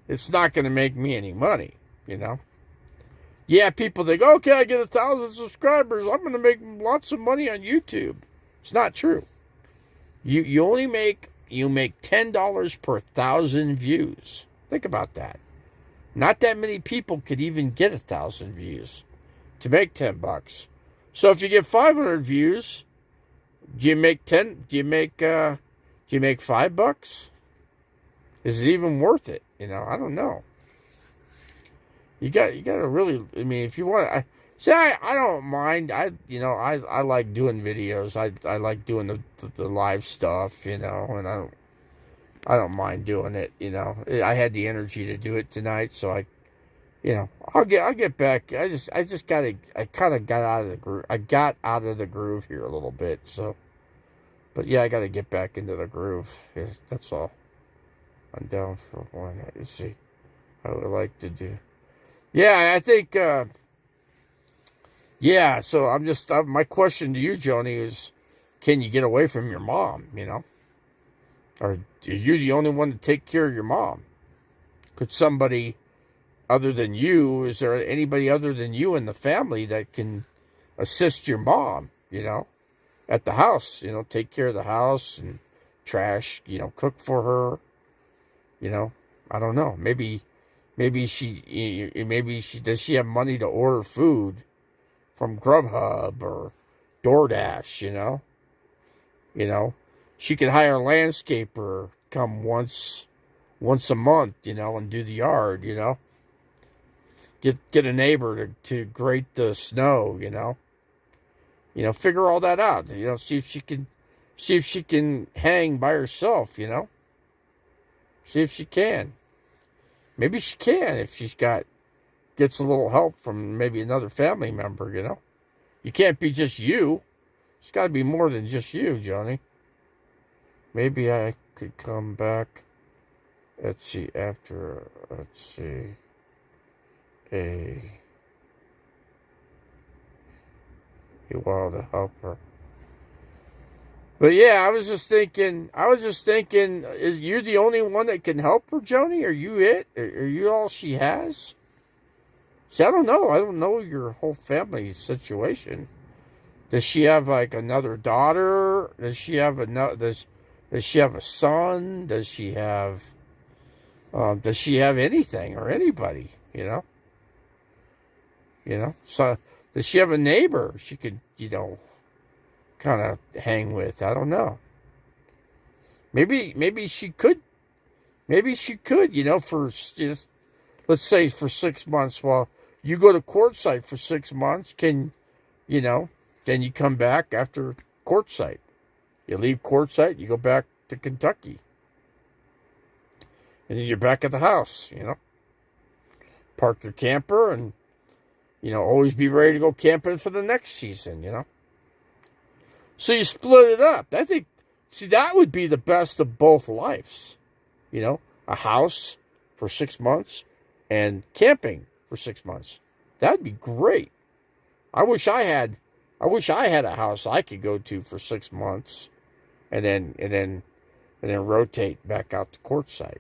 [SPEAKER 1] it's not going to make me any money. You know. Yeah, people think, okay, I get 1,000 subscribers, I'm going to make lots of money on YouTube. It's not true. You only make $10 per 1,000 views. Think about that. Not that many people could even get 1,000 views to make $10. So if you get 500 views, do you make $5? Is it even worth it? You know, I don't know. You got to really. I mean, if you want, I don't mind. I like doing videos. I like doing the live stuff. You know, and I don't mind doing it. You know, I had the energy to do it tonight, so I'll get back. I kind of got out of the groove. I got out of the groove here a little bit. So, but yeah, I got to get back into the groove. Yeah, that's all. I'm down for one. Let's see. I would like to do. Yeah, I think. Yeah. So my question to you, Joni, is, can you get away from your mom? You know, or are you the only one to take care of your mom? Could somebody other than you, is there anybody other than you in the family that can assist your mom, you know, at the house, you know, take care of the house and trash, you know, cook for her, you know, I don't know. Maybe does she have money to order food from Grubhub or DoorDash, you know, she could hire a landscaper, come once a month, you know, and do the yard, you know. Get a neighbor to grate the snow, you know. Figure all that out. You know, see if she can hang by herself, you know. See if she can. Maybe she can if gets a little help from maybe another family member, you know. You can't be just you. It's got to be more than just you, Joni. Maybe I could come back. Let's see, a while to help her. But yeah, I was just thinking, is you the only one that can help her, Joni? Are you it? Are you all she has? See, I don't know. I don't know your whole family situation. Does she have like another daughter? Does she have a son? Does she have anything or anybody, you know? So does she have a neighbor she could, you know, kind of hang with? I don't know. Maybe she could, you know, for just, let's say for 6 months while you go to Quartzsite for 6 months, then you come back after Quartzsite. You leave Quartzsite, you go back to Kentucky. And then you're back at the house, Park your camper and, always be ready to go camping for the next season, So you split it up. I think, that would be the best of both lives. A house for 6 months and camping for 6 months. That'd be great. I wish I had a house I could go to for 6 months and then rotate back out to Quartzsite,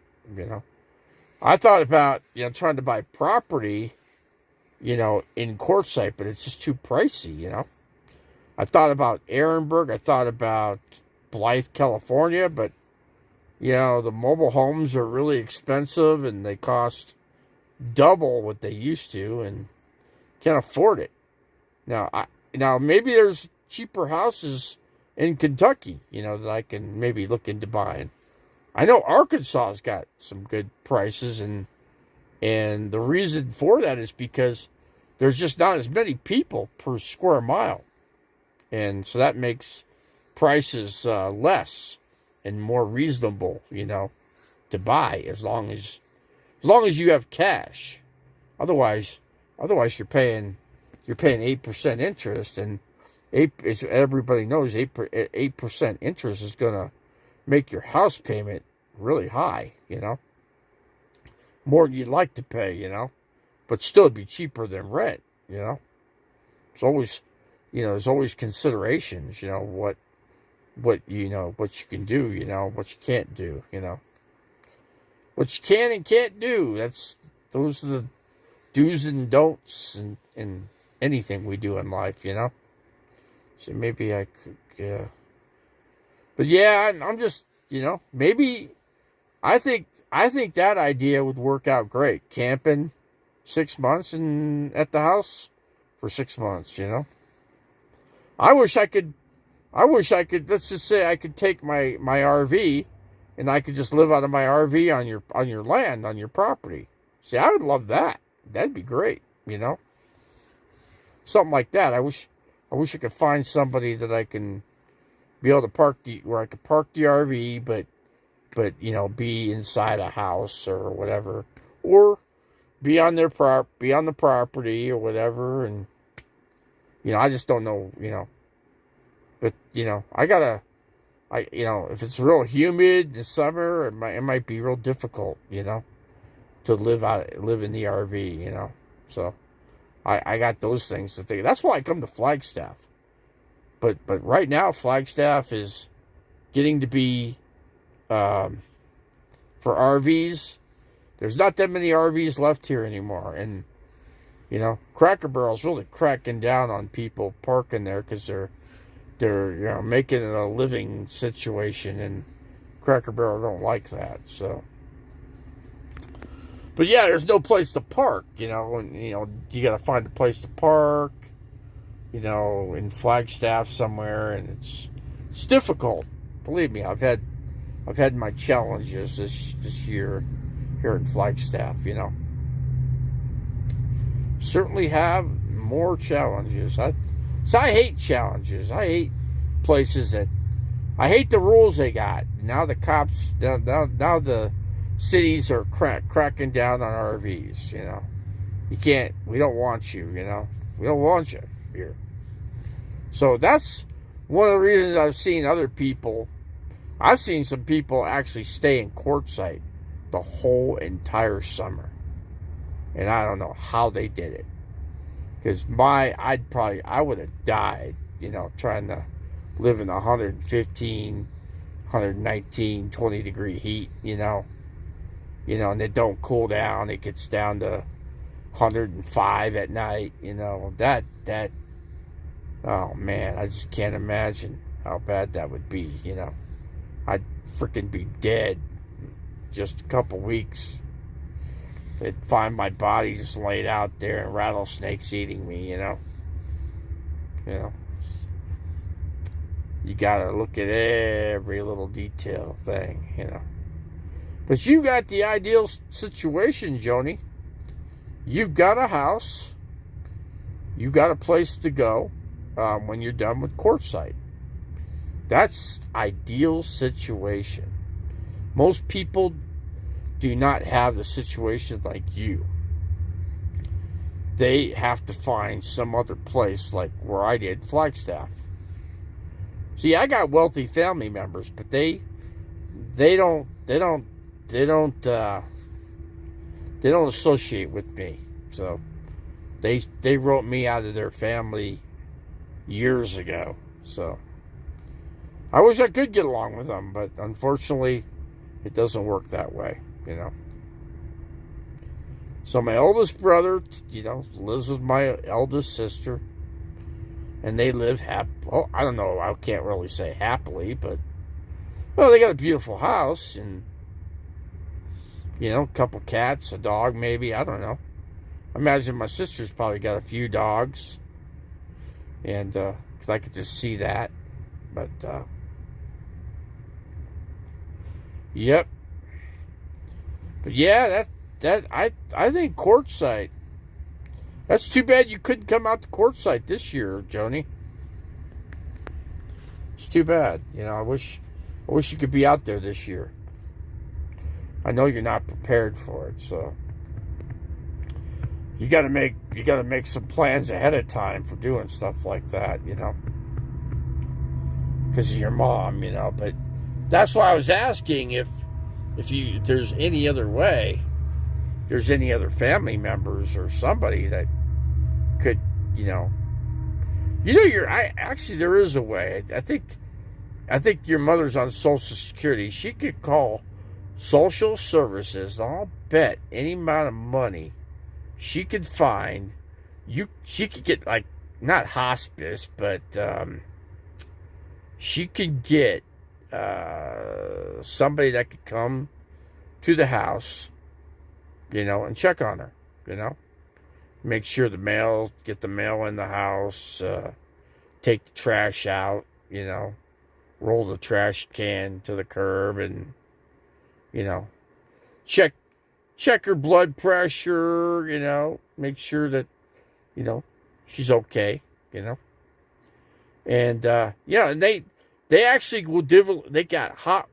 [SPEAKER 1] I thought about, trying to buy property, in Quartzsite, but it's just too pricey, I thought about Ehrenberg. I thought about Blythe, California, but, the mobile homes are really expensive and they cost double what they used to and can't afford it. Now maybe there's cheaper houses in Kentucky, that I can maybe look into buying. I know Arkansas has got some good prices, and the reason for that is because there's just not as many people per square mile. And so that makes prices less and more reasonable, to buy as long as you have cash. Otherwise you're paying 8% interest, and everybody knows 8% interest is gonna make your house payment really high, more than you'd like to pay, but still be cheaper than rent, It's always, there's always considerations, what you can do, what you can't do, what you can and can't do. Those are the do's and don'ts in anything we do in life, So maybe I could, yeah. But yeah, I'm just, maybe I think that idea would work out great. Camping 6 months and at the house for 6 months, I wish I could, let's just say I could take my RV and I could just live out of my RV on your land, on your property. See, I would love that. That'd be great, Something like that. I wish I could find somebody that I can be able to where I could park the RV, but be inside a house or whatever, or be on the property or whatever, and I just don't know, but if it's real humid in the summer, it might be real difficult, to live in the RV, So I got those things to think. That's why I come to Flagstaff. But right now, Flagstaff is getting to be, for RVs, there's not that many RVs left here anymore. And, Cracker Barrel's really cracking down on people parking there because they're making it a living situation, and Cracker Barrel don't like that. So, but yeah, there's no place to park, and you got to find a place to park, in Flagstaff somewhere, and it's difficult. Believe me, I've had my challenges this year here in Flagstaff, Certainly have more challenges. I hate challenges. I hate places I hate the rules they got. Now the cops, now the cities are cracking down on RVs, You can't, we don't want you, We don't want you here. So that's one of the reasons I've seen some people actually stay in Quartzsite the whole entire summer. And I don't know how they did it. Because I would have died, trying to live in 115, 119, 20 degree heat, and it don't cool down. It gets down to 105 at night, that, oh man, I just can't imagine how bad that would be, I'd freaking be dead in just a couple weeks. I'd find my body just laid out there and rattlesnakes eating me, You gotta look at every little detail thing, But you got the ideal situation, Joni. You've got a house. You got a place to go when you're done with Quartzsite. That's ideal situation. Most people do not have the situation like you. They have to find some other place like where I did, Flagstaff. See, I got wealthy family members, but they don't associate with me. So they wrote me out of their family years ago. So I wish I could get along with them, but unfortunately it doesn't work that way, you know. So my oldest brother, lives with my eldest sister, and they live well, I don't know, I can't really say happily, but, well, they got a beautiful house, and, a couple cats, a dog maybe, I don't know. I imagine my sister's probably got a few dogs, and, 'cause I could just see that, but, yep. But yeah, I think Quartzsite. That's too bad you couldn't come out to Quartzsite this year, Joni. It's too bad. I wish you could be out there this year. I know you're not prepared for it, so you got to make some plans ahead of time for doing stuff like that, because of your mom, But that's why I was asking if there's any other way. There's any other family members or somebody that could, actually there is a way. I think your mother's on Social Security. She could call social services. I'll bet any amount of money she could find. She could get, like, not hospice, but she could get somebody that could come to the house, and check on her, make sure get the mail in the house, take the trash out, roll the trash can to the curb, and, check her blood pressure, make sure that, she's okay, and, and they actually will they got hot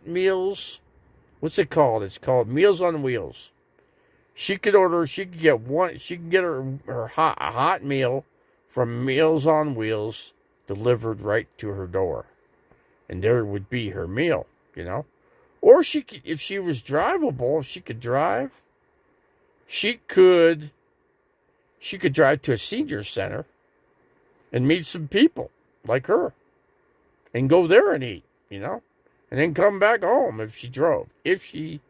[SPEAKER 1] meals. What's it called? It's called Meals on Wheels. She can get her hot meal from Meals on Wheels delivered right to her door. And there would be her meal, Or she could, if she was drivable, if she could drive, she could drive to a senior center and meet some people like her and go there and eat, and then come back home if she drove. If she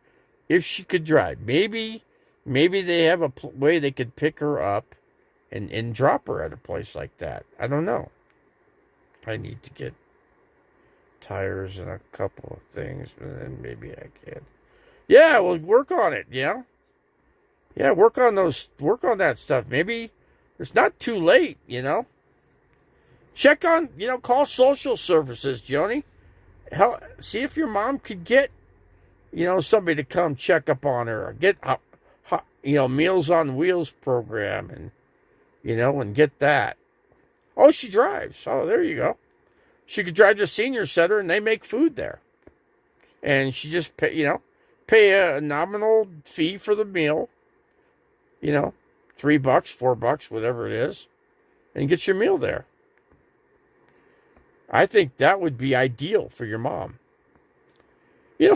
[SPEAKER 1] could drive. Maybe they have a way they could pick her up and drop her at a place like that. I don't know. I need to get tires and a couple of things, and then maybe I can. Yeah, well, work on it, yeah? Yeah, work on that stuff. Maybe it's not too late, Check on, call social services, Joni. See if your mom could get, somebody to come check up on her, or get, Meals on Wheels program, and, and get that. Oh, she drives. Oh, there you go. She could drive to a senior center, and they make food there. And she just pay a nominal fee for the meal, $3, $4, whatever it is, and get your meal there. I think that would be ideal for your mom.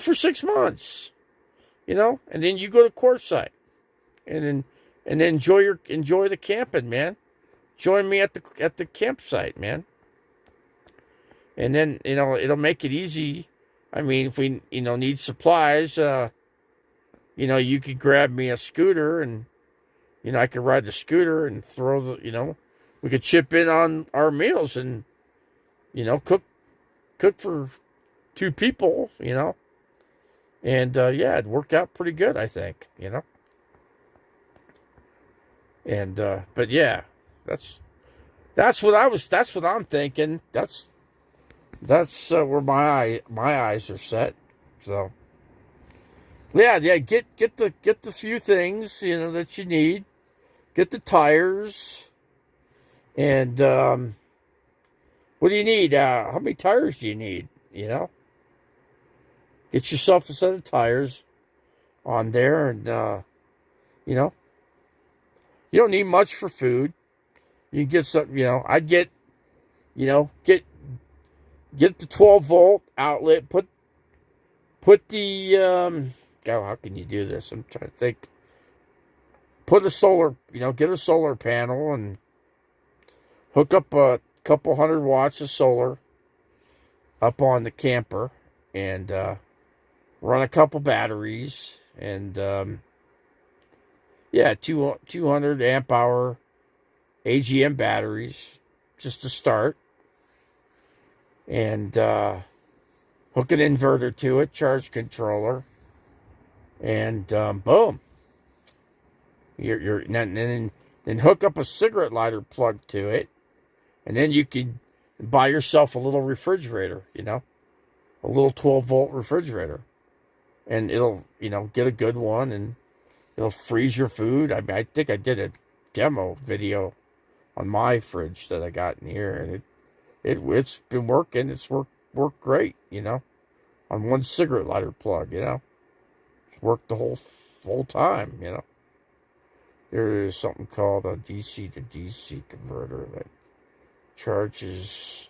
[SPEAKER 1] For 6 months. And then you go to Quartzsite. And then enjoy the camping, man. Join me at the campsite, man. And then, it'll make it easy. I mean, if we, need supplies, you could grab me a scooter, and, I could ride the scooter and throw we could chip in on our meals and, cook for 2 people, and, it'd work out pretty good, I think, and, but yeah, that's what I'm thinking. That's where my eyes are set. So, yeah, get the few things, that you need, get the tires, and, What do you need? How many tires do you need? You know, get yourself a set of tires on there, and you know, you don't need much for food. You can get some. You know, I'd get, you know, get the 12-volt outlet. Put the God, how can you do this? I'm trying to think. Put a solar, you know, get a solar panel and hook up a couple 100 watts of solar up on the camper, and run a couple batteries, and yeah, 200 amp hour AGM batteries just to start, and hook an inverter to it, charge controller, and boom. Then hook up a cigarette lighter plug to it, and then you can buy yourself a little refrigerator, you know, a little 12-volt refrigerator, and it'll, you know, get a good one, and it'll freeze your food. I mean, I think I did a demo video on my fridge that I got in here, and it's been working. It's worked great, you know, on one cigarette lighter plug, you know, it's worked the whole time, you know. There is something called a DC to DC converter that charges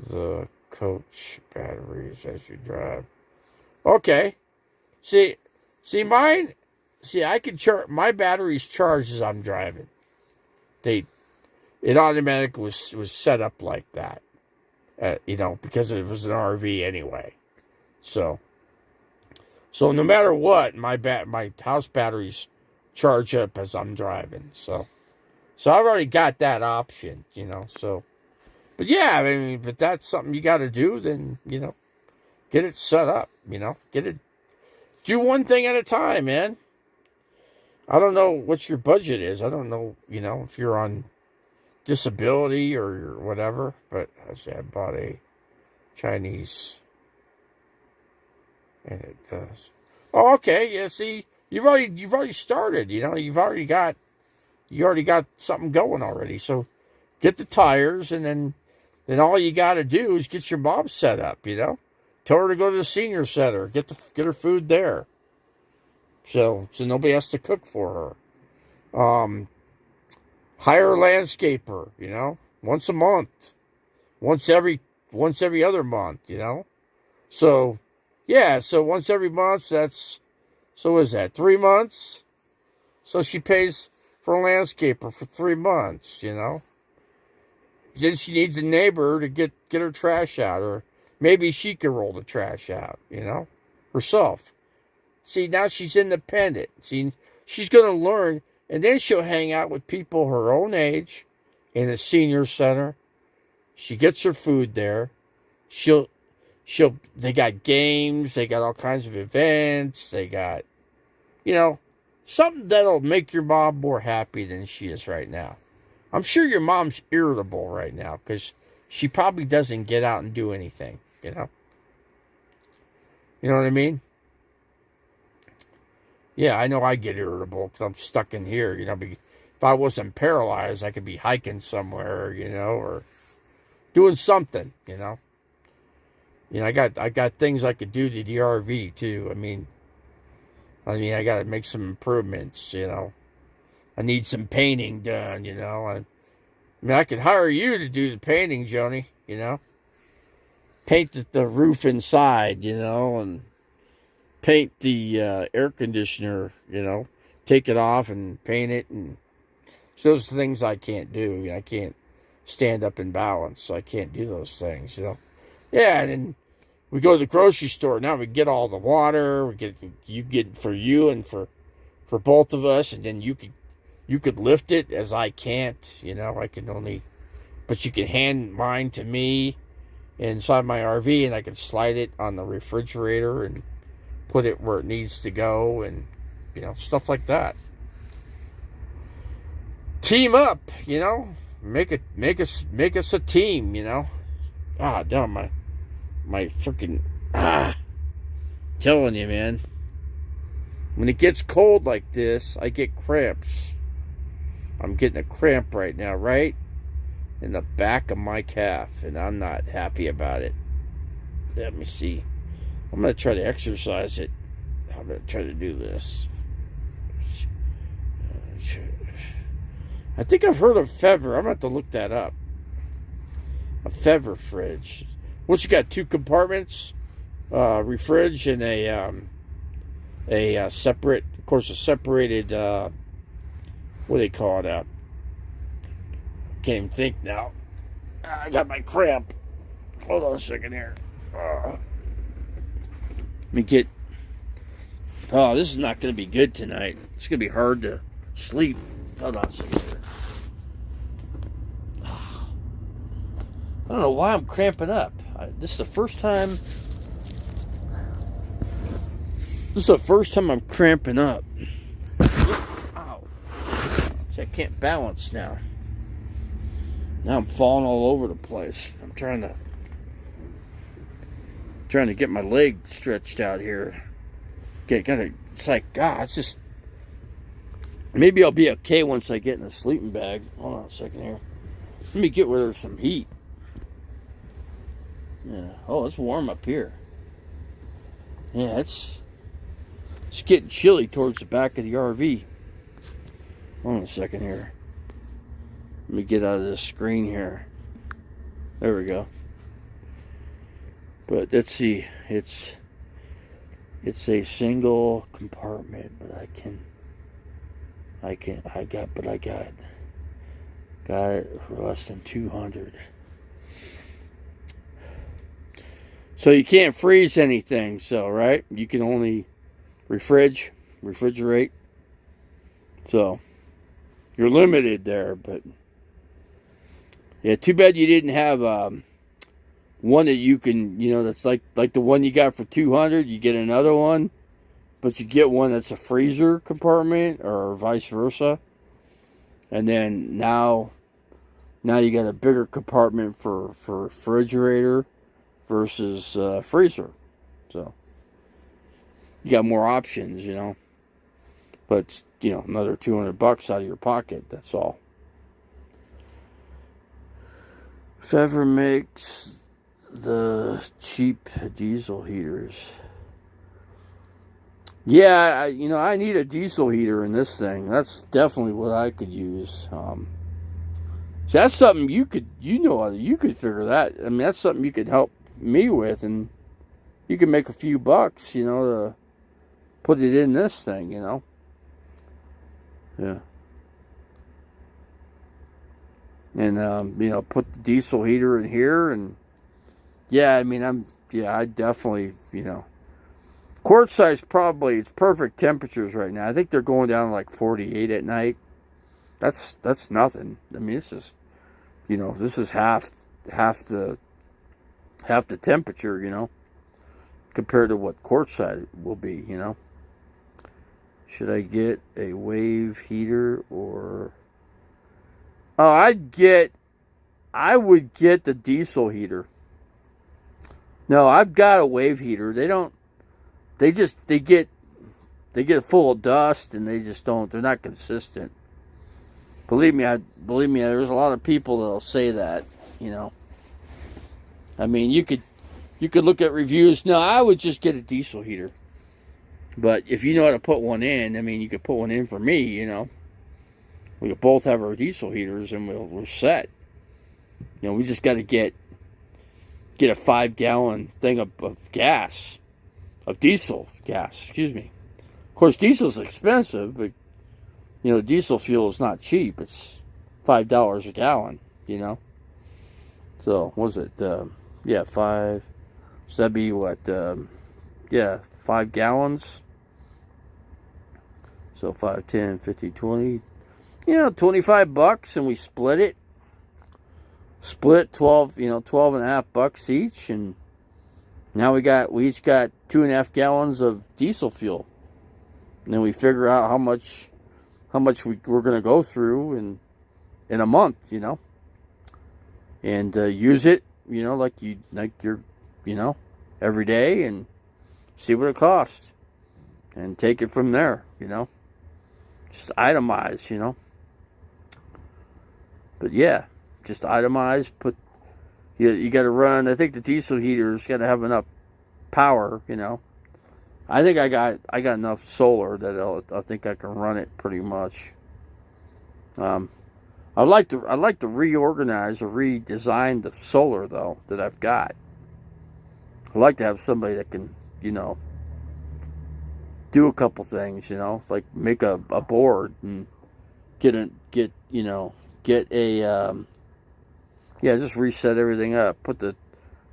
[SPEAKER 1] the coach batteries as you drive. Okay. See mine. See, I can charge my batteries charge as I'm driving. It automatically was set up like that. You know, because it was an RV anyway. So no matter what, my house batteries charge up as I'm driving. So I've already got that option, you know. So, but yeah, I mean, if that's something you got to do, then, you know, get it set up, you know, do one thing at a time, man. I don't know what your budget is. I don't know, you know, if you're on disability or whatever, but I bought a Chinese, and it does. Oh, okay. Yeah. See, you've already started, you know, you already got something going already. So get the tires, and then all you got to do is get your mom set up, you know. Tell her to go to the senior center, get her food there. So nobody has to cook for her. Hire a landscaper, you know, once a month, once every other month, you know. So yeah, so once every month, so is that 3 months? So she pays for a landscaper for 3 months, you know. Then she needs a neighbor to get her trash out, or maybe she can roll the trash out, you know, herself. See, now she's independent. See, she's going to learn, and then she'll hang out with people her own age in a senior center. She gets her food there. They got games, they got all kinds of events, they got, you know, something that'll make your mom more happy than she is right now. I'm sure your mom's irritable right now because she probably doesn't get out and do anything, you know? You know what I mean? Yeah, I know I get irritable because I'm stuck in here, you know. If I wasn't paralyzed, I could be hiking somewhere, you know, or doing something, you know. You know, I got things I could do to the RV too. I mean, I got to make some improvements, you know. I need some painting done, you know. I mean, I could hire you to do the painting, Joni, you know. Paint the roof inside, you know, and paint the air conditioner, you know. Take it off and paint it, and so those are things I can't do. You know, I can't stand up and balance, so I can't do those things, you know. Yeah, and then we go to the grocery store. Now we get all the water. You get for you and for both of us, and then you could lift it as I can't. You know, I can only, but you can hand mine to me inside my RV, and I can slide it on the refrigerator and put it where it needs to go, and you know, stuff like that. Team up, you know. Make us a team, you know. Damn, my freaking telling you, man. When it gets cold like this, I get cramps. I'm getting a cramp right now, right? in the back of my calf, and I'm not happy about it. Let me see. I'm going to try to exercise it. I'm going to try to do this. I think I've heard of Fever. I'm going to have to look that up. A Fever fridge. What's you got? 2 compartments, refridge, and a separate, of course, a separated. What do they call it? Can't even think now. I got my cramp. Hold on a second here. Let me get. Oh, this is not going to be good tonight. It's going to be hard to sleep. Hold on a second here. I don't know why I'm cramping up. This is the first time. This is the first time I'm cramping up. Ow. See, I can't balance now. Now I'm falling all over the place. I'm trying to get my leg stretched out here. It's like, God, it's just. Maybe I'll be okay once I get in a sleeping bag. Hold on a second here. Let me get where there's some heat. Yeah. Oh, it's warm up here. Yeah, it's getting chilly towards the back of the RV. Hold on a second here. Let me get out of this screen here. There we go. But let's see. It's a single compartment, but I got it for less than 200. So you can't freeze anything, so right? You can only refrigerate. So you're limited there, but yeah, too bad you didn't have one that you can, that's like the one you got for 200. You get another one, but you get one that's a freezer compartment, or vice versa. And then now you got a bigger compartment for refrigerator versus freezer. So you got more options, but it's, another $200 out of your pocket. That's all. Fever makes the cheap diesel heaters. Yeah, I need a diesel heater in this thing. That's definitely what I could use. So that's something you could figure that. I mean, that's something you could help me with, and you can make a few bucks, to put it in this thing, Yeah. And, put the diesel heater in here, and yeah, I mean, I definitely, quart size probably, it's perfect temperatures right now. I think they're going down to like 48 at night. That's nothing. I mean, this is, this is half the temperature, compared to what quart size will be, Should I get a wave heater or? Oh, I would get the diesel heater. No, I've got a wave heater. They get full of dust, and they're not consistent. Believe me, there's a lot of people that'll say that, I mean, you could look at reviews. No, I would just get a diesel heater. But if you know how to put one in, I mean, you could put one in for me, We could both have our diesel heaters, and we're set. We just got to get a 5-gallon thing of gas, of diesel gas. Excuse me. Of course, diesel's expensive, but diesel fuel is not cheap. It's $5 a gallon. So what was it? 5. So that'd be what? 5 gallons. So 5, 10, 50, 20. $25, and we split it. Split 12, $12.50 each, and now we each got 2.5 gallons of diesel fuel. And then we figure out how much we're going to go through in a month, and use it, like you're, every day, and see what it costs, and take it from there, Just itemize, But yeah, just itemize. You got to run. I think the diesel heater's got to have enough power. I think I got enough solar that I think I can run it pretty much. I'd like to reorganize or redesign the solar though that I've got. I'd like to have somebody that can, do a couple things, like make a board and just reset everything up. Put the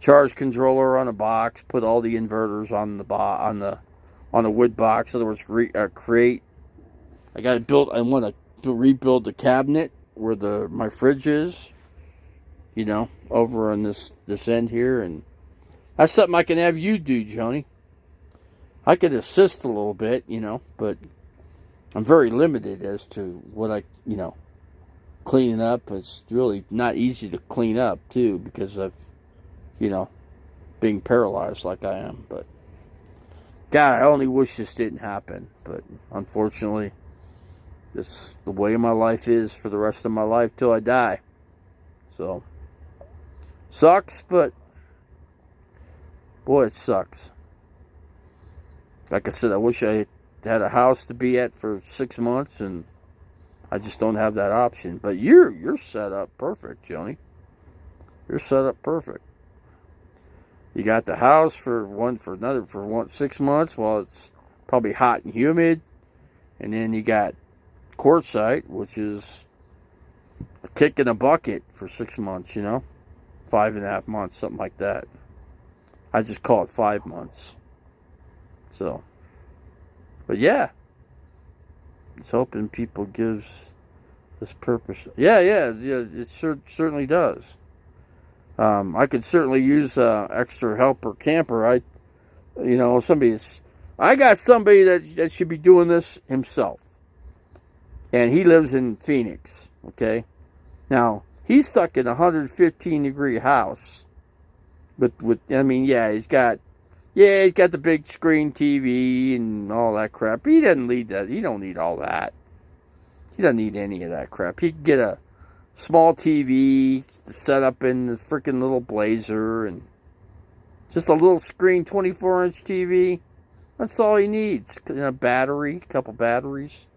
[SPEAKER 1] charge controller on a box. Put all the inverters on the wood box. In other words, create. I want to rebuild the cabinet where my fridge is. Over on this end here, and that's something I can have you do, Joni. I could assist a little bit, but I'm very limited as to what cleaning up. It's really not easy to clean up, too, because of, being paralyzed like I am. But, God, I only wish this didn't happen. But, unfortunately, this is the way my life is for the rest of my life till I die. So, sucks, but, boy, it sucks. Like I said, I wish I had a house to be at for 6 months, and I just don't have that option. But you're set up perfect, Joni. You're set up perfect. You got the house for 6 months while it's probably hot and humid, and then you got quartzite, which is a kick in a bucket for 6 months. 5.5 months, something like that. I just call it 5 months. So, but yeah, it's hoping people gives this purpose. Yeah, it certainly does. I could certainly use extra helper camper. I got somebody that should be doing this himself, and he lives in Phoenix. Okay, now he's stuck in a 115-degree house, he's got the big screen TV and all that crap. He doesn't need that. He don't need all that. He doesn't need any of that crap. He can get a small TV to set up in the freaking little Blazer and just a little screen 24-inch TV. That's all he needs. A battery, a couple batteries.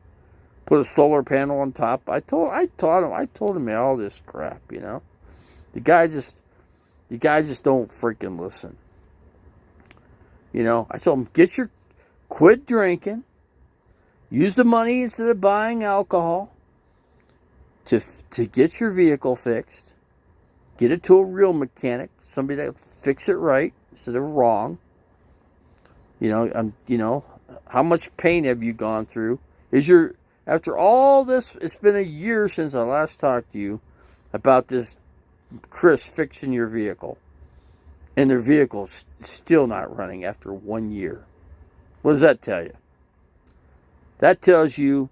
[SPEAKER 1] Put a solar panel on top. I told him all this crap, The guy just don't freaking listen. I told him, quit drinking, use the money instead of buying alcohol to get your vehicle fixed, get it to a real mechanic, somebody that will fix it right instead of wrong. How much pain have you gone through? After all this, it's been a year since I last talked to you about this Chris fixing your vehicle. And their vehicle's still not running after 1 year. What does that tell you? That tells you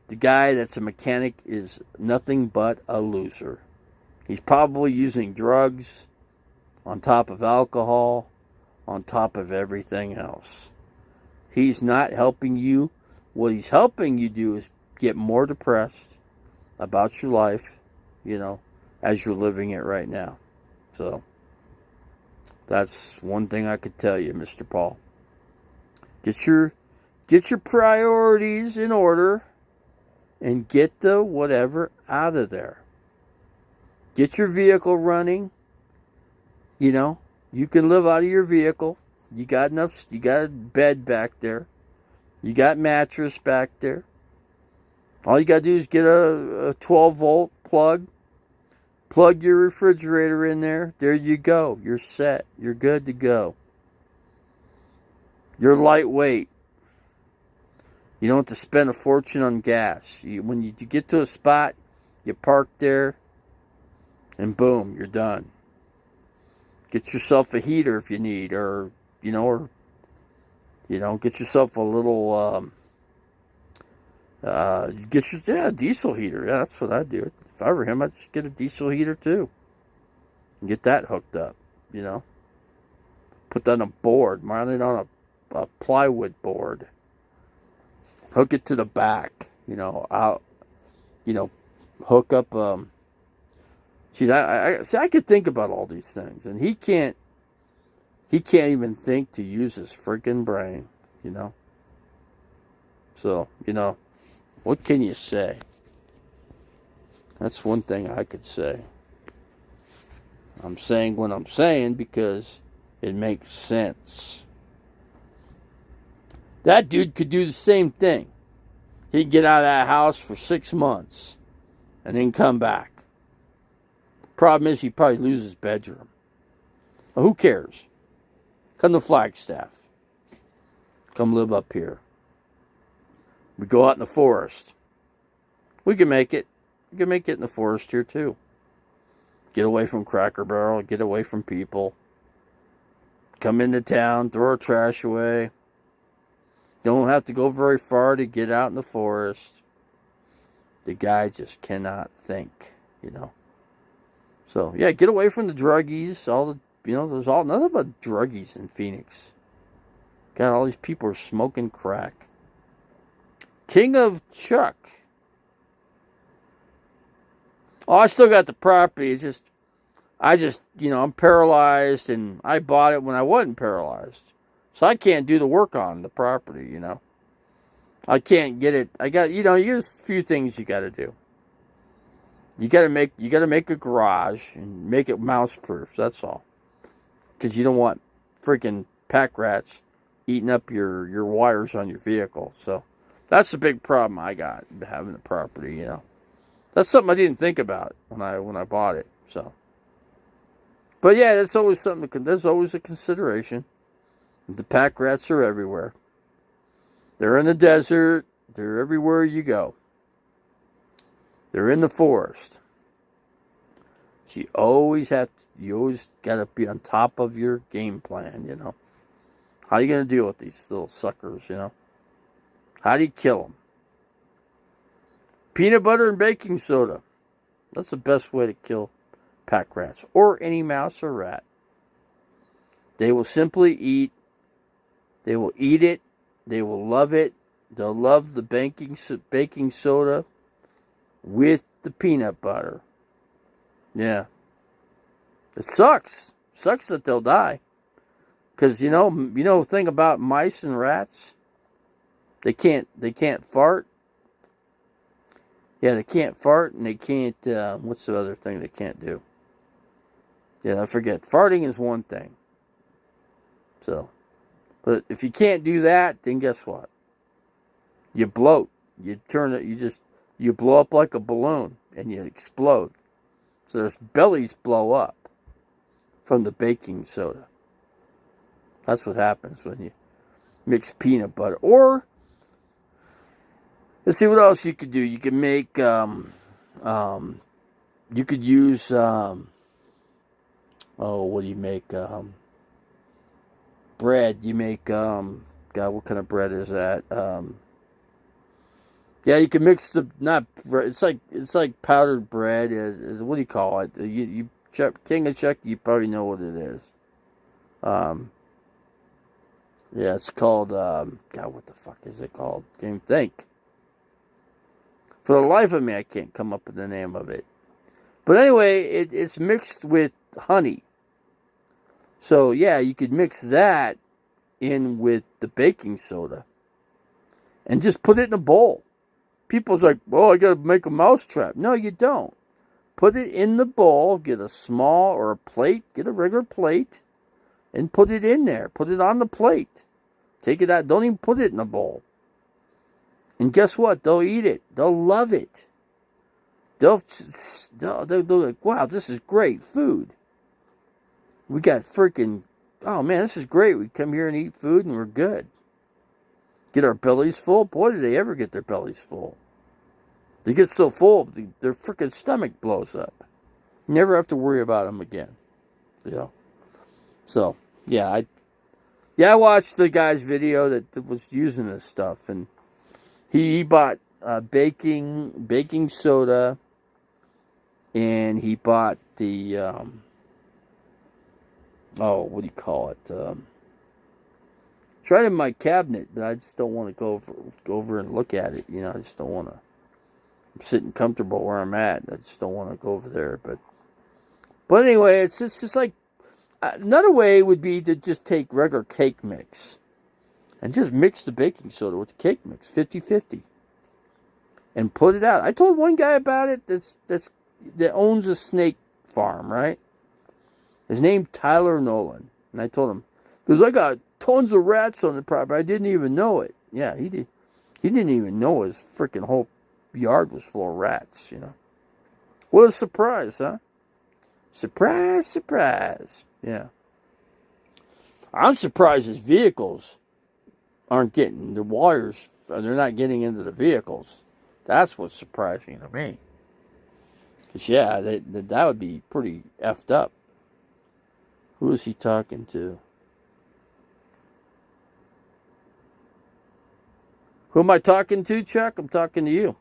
[SPEAKER 1] the guy that's a mechanic is nothing but a loser. He's probably using drugs on top of alcohol, on top of everything else. He's not helping you. What he's helping you do is get more depressed about your life, as you're living it right now. So, that's one thing I could tell you, Mr. Paul. Get your priorities in order and get the whatever out of there. Get your vehicle running. You can live out of your vehicle. You got a bed back there. You got mattress back there. All you got to do is get a 12-volt plug. Plug your refrigerator in there. There you go. You're set. You're good to go. You're lightweight. You don't have to spend a fortune on gas. When you get to a spot, you park there, and boom, you're done. Get yourself a heater if you need, or get yourself a little, a diesel heater. Yeah, that's what I'd do. If I were him, I'd just get a diesel heater too. And get that hooked up, Put that on a board, mount it on a plywood board. Hook it to the back, hook up See, I could think about all these things, and he can't even think to use his freaking brain, you know. So, you know, what can you say? That's one thing I could say. I'm saying what I'm saying because it makes sense. That dude could do the same thing. He'd get out of that house for 6 months and then come back. Problem is, he'd probably lose his bedroom. Well, who cares? Come to Flagstaff. Come live up here. We go out in the forest. We can make it. We can make it in the forest here too. Get away from Cracker Barrel. Get away from people. Come into town. Throw our trash away. Don't have to go very far to get out in the forest. The guy just cannot think, you know. So, yeah, get away from the druggies. All the, you know, there's all nothing but druggies in Phoenix. God, all these people are smoking crack. King of Chuck. Oh, I still got the property. It's just, you know, I'm paralyzed, and I bought it when I wasn't paralyzed. So I can't do the work on the property, you know. I can't get it. I got, you know, there's a few things you got to do. You got to make a garage and make it mouse proof. That's all. Because you don't want freaking pack rats eating up your wires on your vehicle. So that's the big problem I got having the property, you know. That's something I didn't think about when I bought it. So, but yeah, that's always something. There's always a consideration. The pack rats are everywhere. They're in the desert. They're everywhere you go. They're in the forest. So you always got to be on top of your game plan, you know. How are you going to deal with these little suckers, you know? How do you kill them? Peanut butter and baking soda. That's the best way to kill pack rats or any mouse or rat. They will simply eat. They will eat it. They will love it. They'll love the baking soda with the peanut butter. Yeah. It sucks. Sucks that they'll die. Because, you know the thing about mice and rats? They can't fart. Yeah, they can't fart, and they can't, what's the other thing they can't do? Yeah, I forget. Farting is one thing. So, but if you can't do that, then guess what? You bloat. You blow up like a balloon, and you explode. So their bellies blow up from the baking soda. That's what happens when you mix peanut butter. Or, let's see what else you could do. You can make, you could use, what do you make? Bread. You make, God, what kind of bread is that? Yeah, you can mix it's like powdered bread. What do you call it? King of Chuck, you probably know what it is. Yeah, it's called, God, what the fuck is it called? Can't even think. For the life of me, I can't come up with the name of it. But anyway, it's mixed with honey. So, yeah, you could mix that in with the baking soda. And just put it in a bowl. People's like, well, I got to make a mousetrap. No, you don't. Put it in the bowl. Get a small or a plate. Get a regular plate. And put it in there. Put it on the plate. Take it out. Don't even put it in a bowl. And guess what? They'll eat it. They'll love it. They'll like, wow, this is great food. We got freaking, oh man, this is great. We come here and eat food and we're good. Get our bellies full. Boy, do they ever get their bellies full. They get so full, their freaking stomach blows up. You never have to worry about them again. You know? So, yeah, I watched the guy's video that was using this stuff, and he bought baking soda, and he bought the what do you call it? It's right in my cabinet, but I just don't want to go over and look at it. You know, I just don't want to. I'm sitting comfortable where I'm at. I just don't want to go over there. But But anyway, it's just like another way would be to just take regular cake mix and just mix the baking soda with the cake mix, 50-50, and put it out. I told one guy about it that owns a snake farm, right? His name Tyler Nolan, and I told him, because I got tons of rats on the property. I didn't even know it. Yeah, he did. He didn't even know his freaking whole yard was full of rats. What a surprise, huh? Surprise, surprise. Yeah. I'm surprised his vehicles aren't getting the wires. They're not getting into the vehicles. That's what's surprising to me. Because, yeah, that would be pretty effed up. Who is he talking to? Who am I talking to, Chuck? I'm talking to you.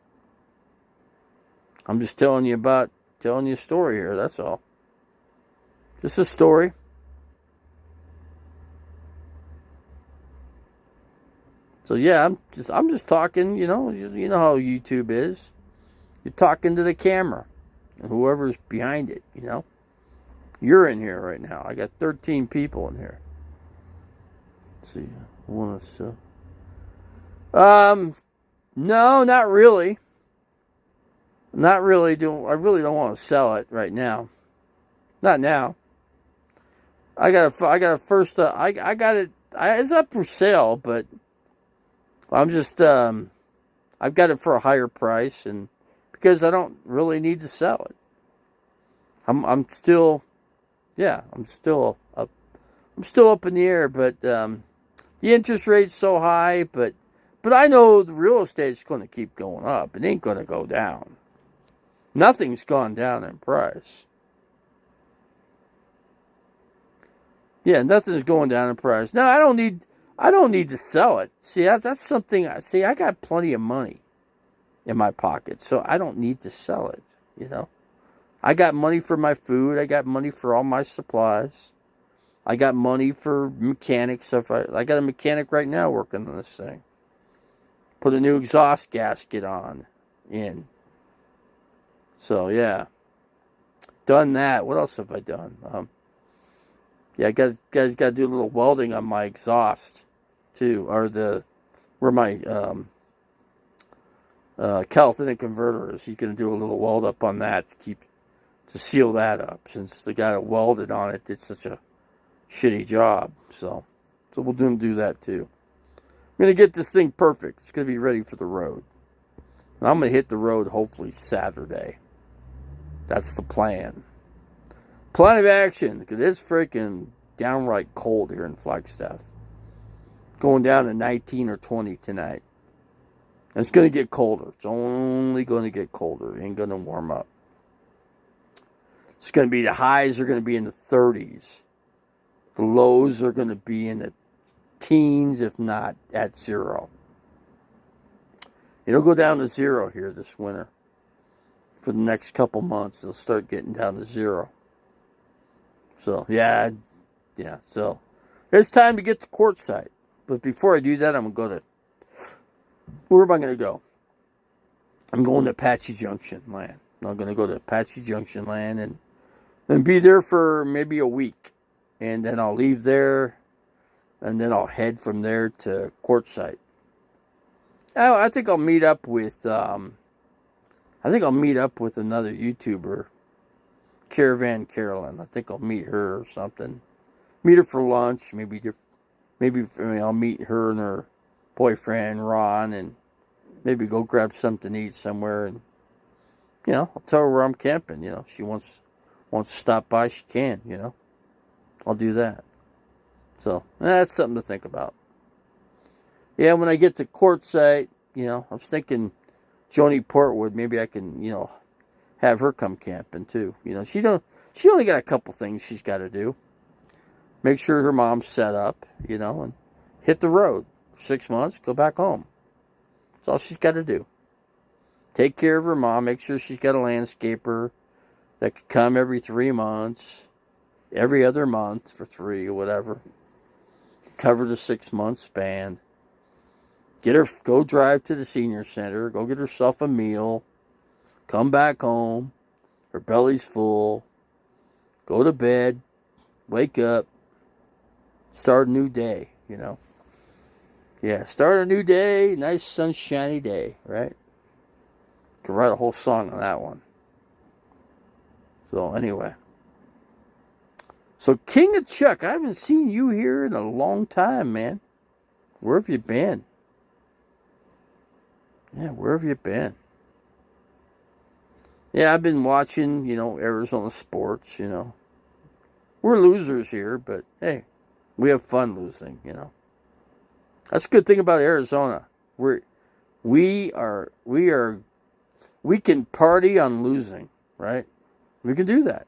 [SPEAKER 1] I'm just telling you a story here, that's all. Just a story. So yeah, I'm just talking, you know how YouTube is. You're talking to the camera and whoever's behind it, You're in here right now. I got 13 people in here. Let's see. No, not really. Not really. I really don't want to sell it right now. Not now. I got it. It's up for sale, but I'm just I've got it for a higher price, and because I don't really need to sell it. I'm still up. I'm still up in the air, but the interest rate's so high, but I know the real estate's going to keep going up. It ain't going to go down. Nothing's gone down in price. Yeah, nothing's going down in price. No, I don't need to sell it. See, that's something. See, I got plenty of money in my pocket, so I don't need to sell it. I got money for my food. I got money for all my supplies. I got money for mechanics. I got a mechanic right now working on this thing. Put a new exhaust gasket in. So yeah, done that. What else have I done? Yeah, guys got to do a little welding on my exhaust too, or where my catalytic converter is. He's going to do a little weld up on that to seal that up, since the guy that welded on it did such a shitty job. So we'll do that too. I'm going to get this thing perfect. It's going to be ready for the road. And I'm going to hit the road hopefully Saturday. That's the plan. Plan of action, because it's freaking downright cold here in Flagstaff. Going down to 19 or 20 tonight. And it's going to get colder. It's only going to get colder. It ain't going to warm up. It's going to be, the highs are going to be in the 30s. The lows are going to be in the teens, if not at zero. It'll go down to zero here this winter. For the next couple months, it'll start getting down to zero. So, yeah. So, it's time to get to Quartzsite. But before I do that, I'm going to go where am I going to go? I'm going to Apache Junction land. I'm going to go to Apache Junction land and be there for maybe a week. And then I'll leave there, and then I'll head from there to Quartzsite. I think I'll meet up with another YouTuber, Caravan Carolyn. I think I'll meet her or something. Meet her for lunch. Maybe I'll meet her and her boyfriend Ron, and maybe go grab something to eat somewhere. And I'll tell her where I'm camping. She wants to stop by, she can. I'll do that. So that's something to think about. Yeah, when I get to Quartzsite, I was thinking Joni Portwood, maybe I can, have her come camping too. She only got a couple things she's got to do. Make sure her mom's set up, and hit the road for 6 months, go back home. That's all she's got to do. Take care of her mom, make sure she's got a landscaper that could come every 3 months, every other month for 3 or whatever. Cover the 6 month span. Go drive to the senior center, go get herself a meal, come back home, her belly's full, go to bed, wake up, start a new day, Yeah, start a new day, nice sunshiny day, right? Could write a whole song on that one. So anyway. So King of Chuck, I haven't seen you here in a long time, man. Where have you been? Yeah, where have you been? Yeah, I've been watching, Arizona sports, We're losers here, but hey, we have fun losing, That's a good thing about Arizona. We can party on losing, right? We can do that.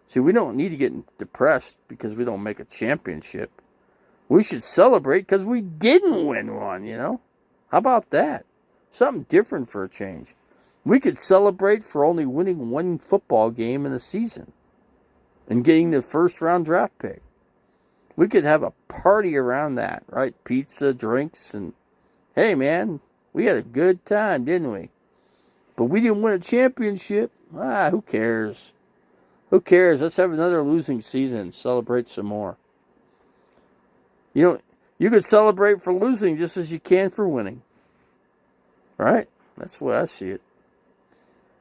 [SPEAKER 1] See, we don't need to get depressed because we don't make a championship. We should celebrate because we didn't win one, How about that? Something different for a change. We could celebrate for only winning one football game in a season and getting the first round draft pick. We could have a party around that, right? Pizza, drinks, and hey, man, we had a good time, didn't we? But we didn't win a championship. Who cares? Who cares? Let's have another losing season. Celebrate some more. You could celebrate for losing just as you can for winning. Right? That's the way I see it.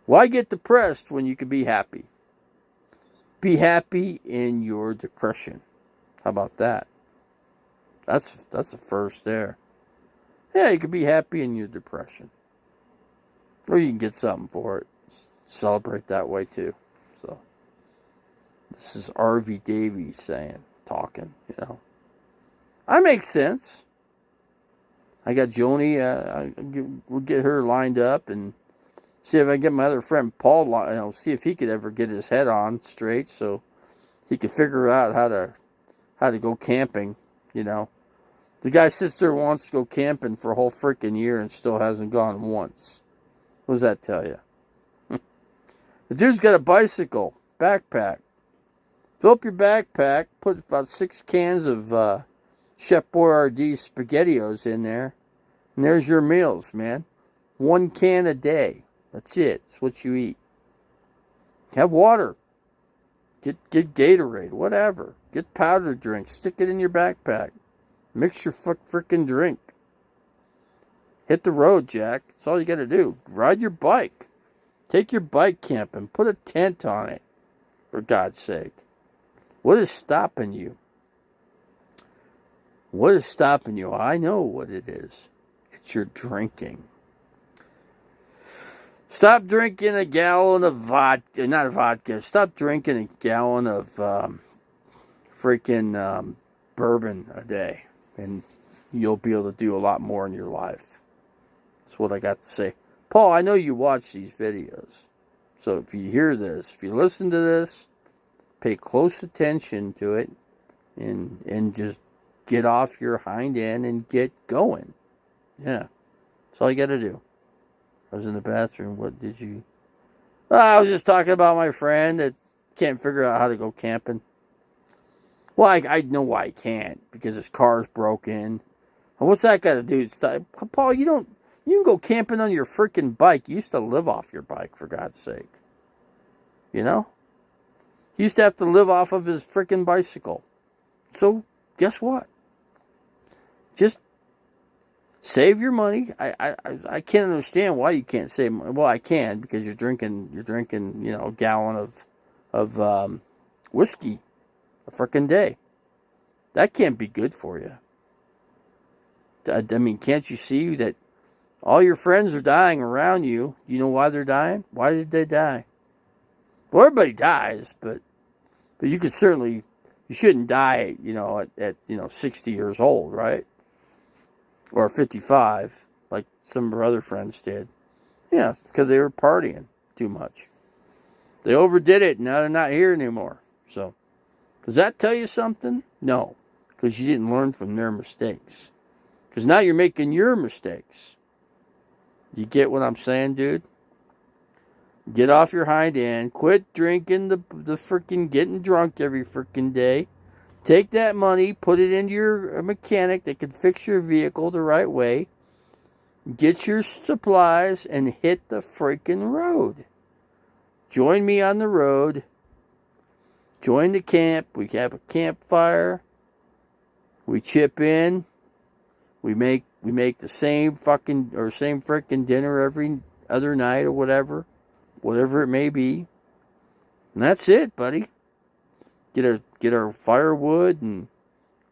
[SPEAKER 1] Why get depressed when you can be happy? Be happy in your depression. How about that? That's the first there. Yeah, you can be happy in your depression. Or you can get something for it. Celebrate that way too. So this is R.V. Davies talking, I make sense. I got Joni, we'll get her lined up and see if I can get my other friend Paul, see if he could ever get his head on straight so he could figure out how to go camping, The guy's sister wants to go camping for a whole freaking year and still hasn't gone once. What does that tell you? The dude's got a bicycle, backpack. Fill up your backpack, put about 6 cans of Chef Boyardee SpaghettiOs in there, and there's your meals, man. 1 can a day. That's it. It's what you eat. Have water. Get Gatorade, whatever. Get powdered drink. Stick it in your backpack. Mix your frickin' drink. Hit the road, Jack. That's all you got to do. Ride your bike. Take your bike camping. Put a tent on it. For God's sake. What is stopping you? What is stopping you? I know what it is. It's your drinking. Stop drinking a gallon of vodka. Not vodka. Stop drinking a gallon of freaking bourbon a day. And you'll be able to do a lot more in your life. That's what I got to say. Paul, I know you watch these videos. So if you hear this, if you listen to this, pay close attention to it and just get off your hind end and get going. Yeah. That's all you got to do. I was in the bathroom. What did you... I was just talking about my friend that can't figure out how to go camping. Well, I know why he can't. Because his car's broken. And what's that got to do? Paul, you can go camping on your freaking bike. You used to live off your bike, for God's sake. He used to have to live off of his freaking bicycle. So, guess what? Just save your money. I can't understand why you can't save money. Well, I can, because you're drinking, a gallon of whiskey a freaking day. That can't be good for you. I mean, can't you see that all your friends are dying around you? You know why they're dying? Why did they die? Well, everybody dies, but you could certainly, you shouldn't die, at 60 years old, right? Or 55, like some of our other friends did. Yeah, because they were partying too much. They overdid it, and now they're not here anymore. So, does that tell you something? No, because you didn't learn from their mistakes. Because now you're making your mistakes. You get what I'm saying, dude? Get off your hind end. Quit drinking the freaking getting drunk every freaking day. Take that money, put it into your mechanic that can fix your vehicle the right way. Get your supplies and hit the freaking road. Join me on the road. join the camp. We have a campfire. We chip in. We make the same freaking dinner every other night or whatever it may be. And that's it, buddy. Get our firewood and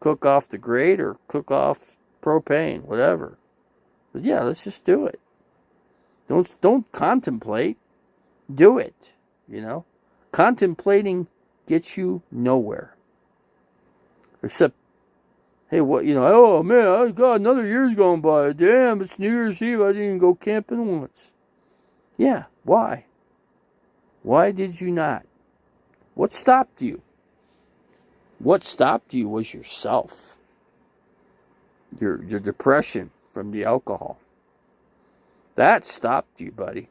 [SPEAKER 1] cook off the grate or cook off propane, whatever. But yeah, let's just do it. Don't contemplate. Do it. Contemplating gets you nowhere. Except, hey, oh man, God, another year's going by. Damn, it's New Year's Eve. I didn't even go camping once. Yeah, why? Why did you not? What stopped you? What stopped you was yourself. Your depression from the alcohol. That stopped you, buddy.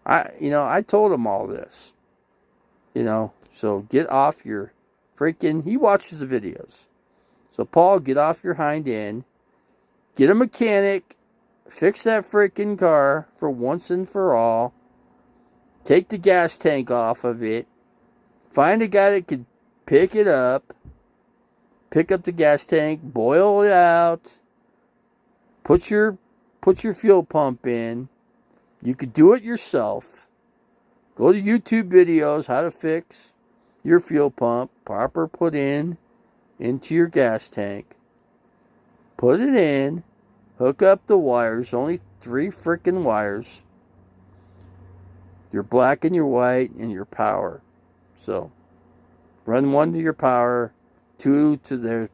[SPEAKER 1] I told him all this. So get off your freaking... He watches the videos. So, Paul, get off your hind end. Get a mechanic. Fix that freaking car for once and for all. Take the gas tank off of it. Find a guy that could pick it up. Pick up the gas tank. Boil it out. Put your fuel pump in. You could do it yourself. Go to YouTube videos how to fix your fuel pump. Proper put in into your gas tank. Put it in. Hook up the wires. Only 3 freaking wires. Your black and your white and your power. So, run 1 to your power. 2 to their...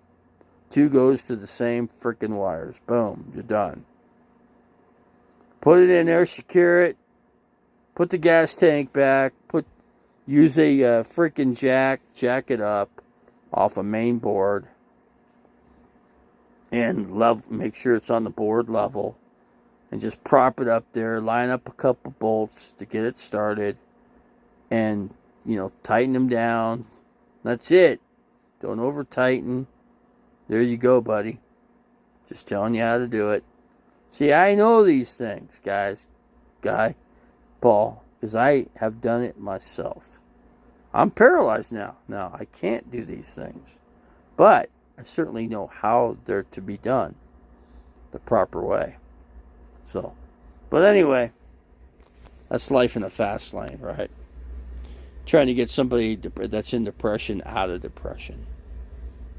[SPEAKER 1] 2 goes to the same freaking wires. Boom. You're done. Put it in there. Secure it. Put the gas tank back. Use a freaking jack. Jack it up off a main board. And make sure it's on the board level. And just prop it up there. Line up a couple bolts to get it started. And, tighten them down. That's it. Don't over tighten. There you go, buddy. Just telling you how to do it. See, I know these things, Paul, because I have done it myself. I'm paralyzed now. Now, I can't do these things. But I certainly know how they're to be done the proper way. So, but anyway, that's life in a fast lane, right? Trying to get somebody that's in depression out of depression.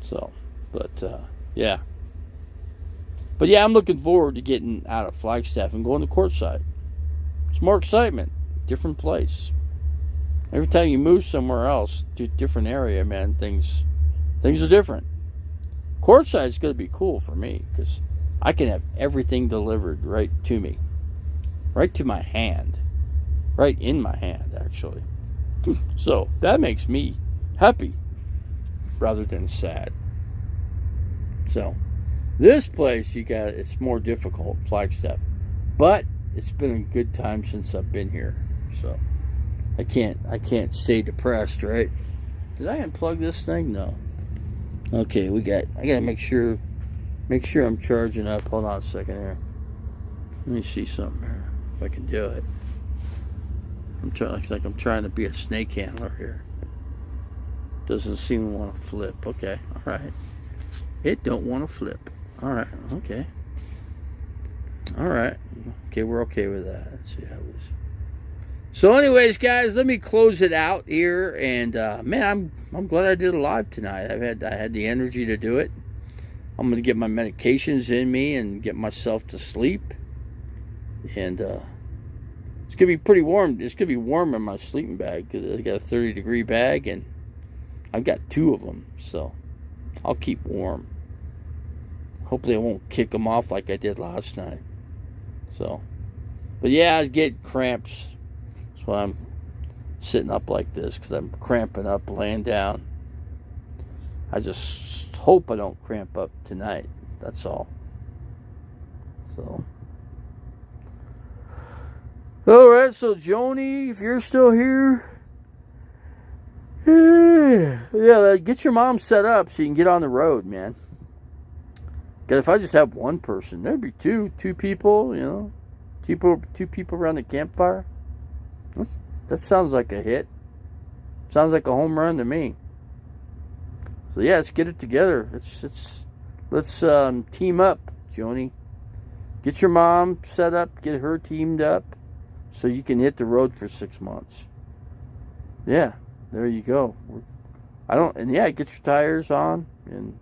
[SPEAKER 1] So, yeah. But yeah, I'm looking forward to getting out of Flagstaff and going to Quartzsite. It's more excitement. Different place. Every time you move somewhere else to a different area, man, things are different. Quartzsite's going to be cool for me because I can have everything delivered right to me. Right to my hand. Right in my hand, actually. So, that makes me happy rather than sad. So, this place, it's more difficult, Flagstaff. But it's been a good time since I've been here. So, I can't stay depressed, right? Did I unplug this thing? No. Okay, I gotta make sure I'm charging up. Hold on a second here. Let me see something here, if I can do it. I'm trying to be a snake handler here. Doesn't seem to want to flip. Okay, alright. It don't want to flip. Alright, okay. Alright. Okay, we're okay with that. Let's see how it is. So anyways, guys, let me close it out here. And man, I'm glad I did it live tonight. I had the energy to do it. I'm gonna get my medications in me and get myself to sleep. And it's gonna be pretty warm. It's gonna be warm in my sleeping bag because I got a 30-degree bag and I've got 2 of them, so I'll keep warm. Hopefully I won't kick them off like I did last night. So, but yeah, I was getting cramps. That's why I'm sitting up like this, because I'm cramping up laying down. I just hope I don't cramp up tonight. That's all. So, alright, so Joni, if you're still here, yeah, get your mom set up so you can get on the road, man. Because if I just have one person, there'd be two people, two people around the campfire. That sounds like a hit. Sounds like a home run to me. So yeah, let's get it together. Let's team up, Joni. Get your mom set up, get her teamed up, so you can hit the road for 6 months. Yeah, there you go. Get your tires on, and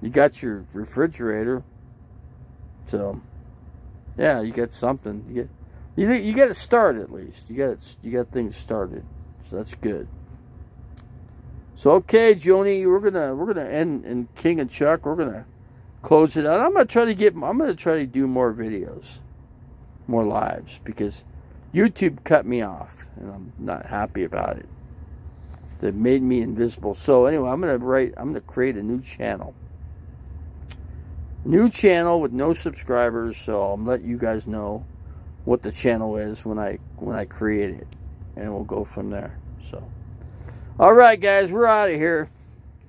[SPEAKER 1] you got your refrigerator. So, yeah, you got something. You got to start at least. You got things started. So that's good. So okay, Joni, we're gonna end in King and Chuck. We're gonna close it out. I'm gonna try to do more videos, more lives, because YouTube cut me off, and I'm not happy about it. They made me invisible. So anyway, I'm gonna create a new channel. New channel with no subscribers, so I'll let you guys know what the channel is when I create it, and we'll go from there. So, all right, guys, we're out of here.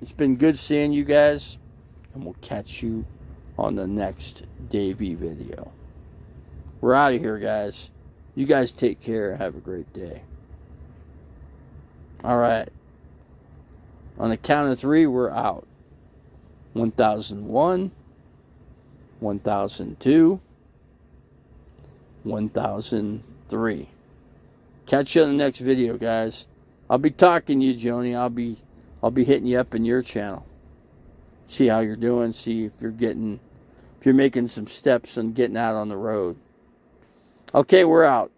[SPEAKER 1] It's been good seeing you guys, and we'll catch you on the next Davey video. We're out of here, guys. You guys take care. Have a great day. All right. On the count of 3, we're out. 1001. 1002, 1003. Catch you on the next video, guys. I'll be talking to you, Joni. I'll be hitting you up in your channel. See how you're doing. See if you're making some steps and getting out on the road. Okay, we're out.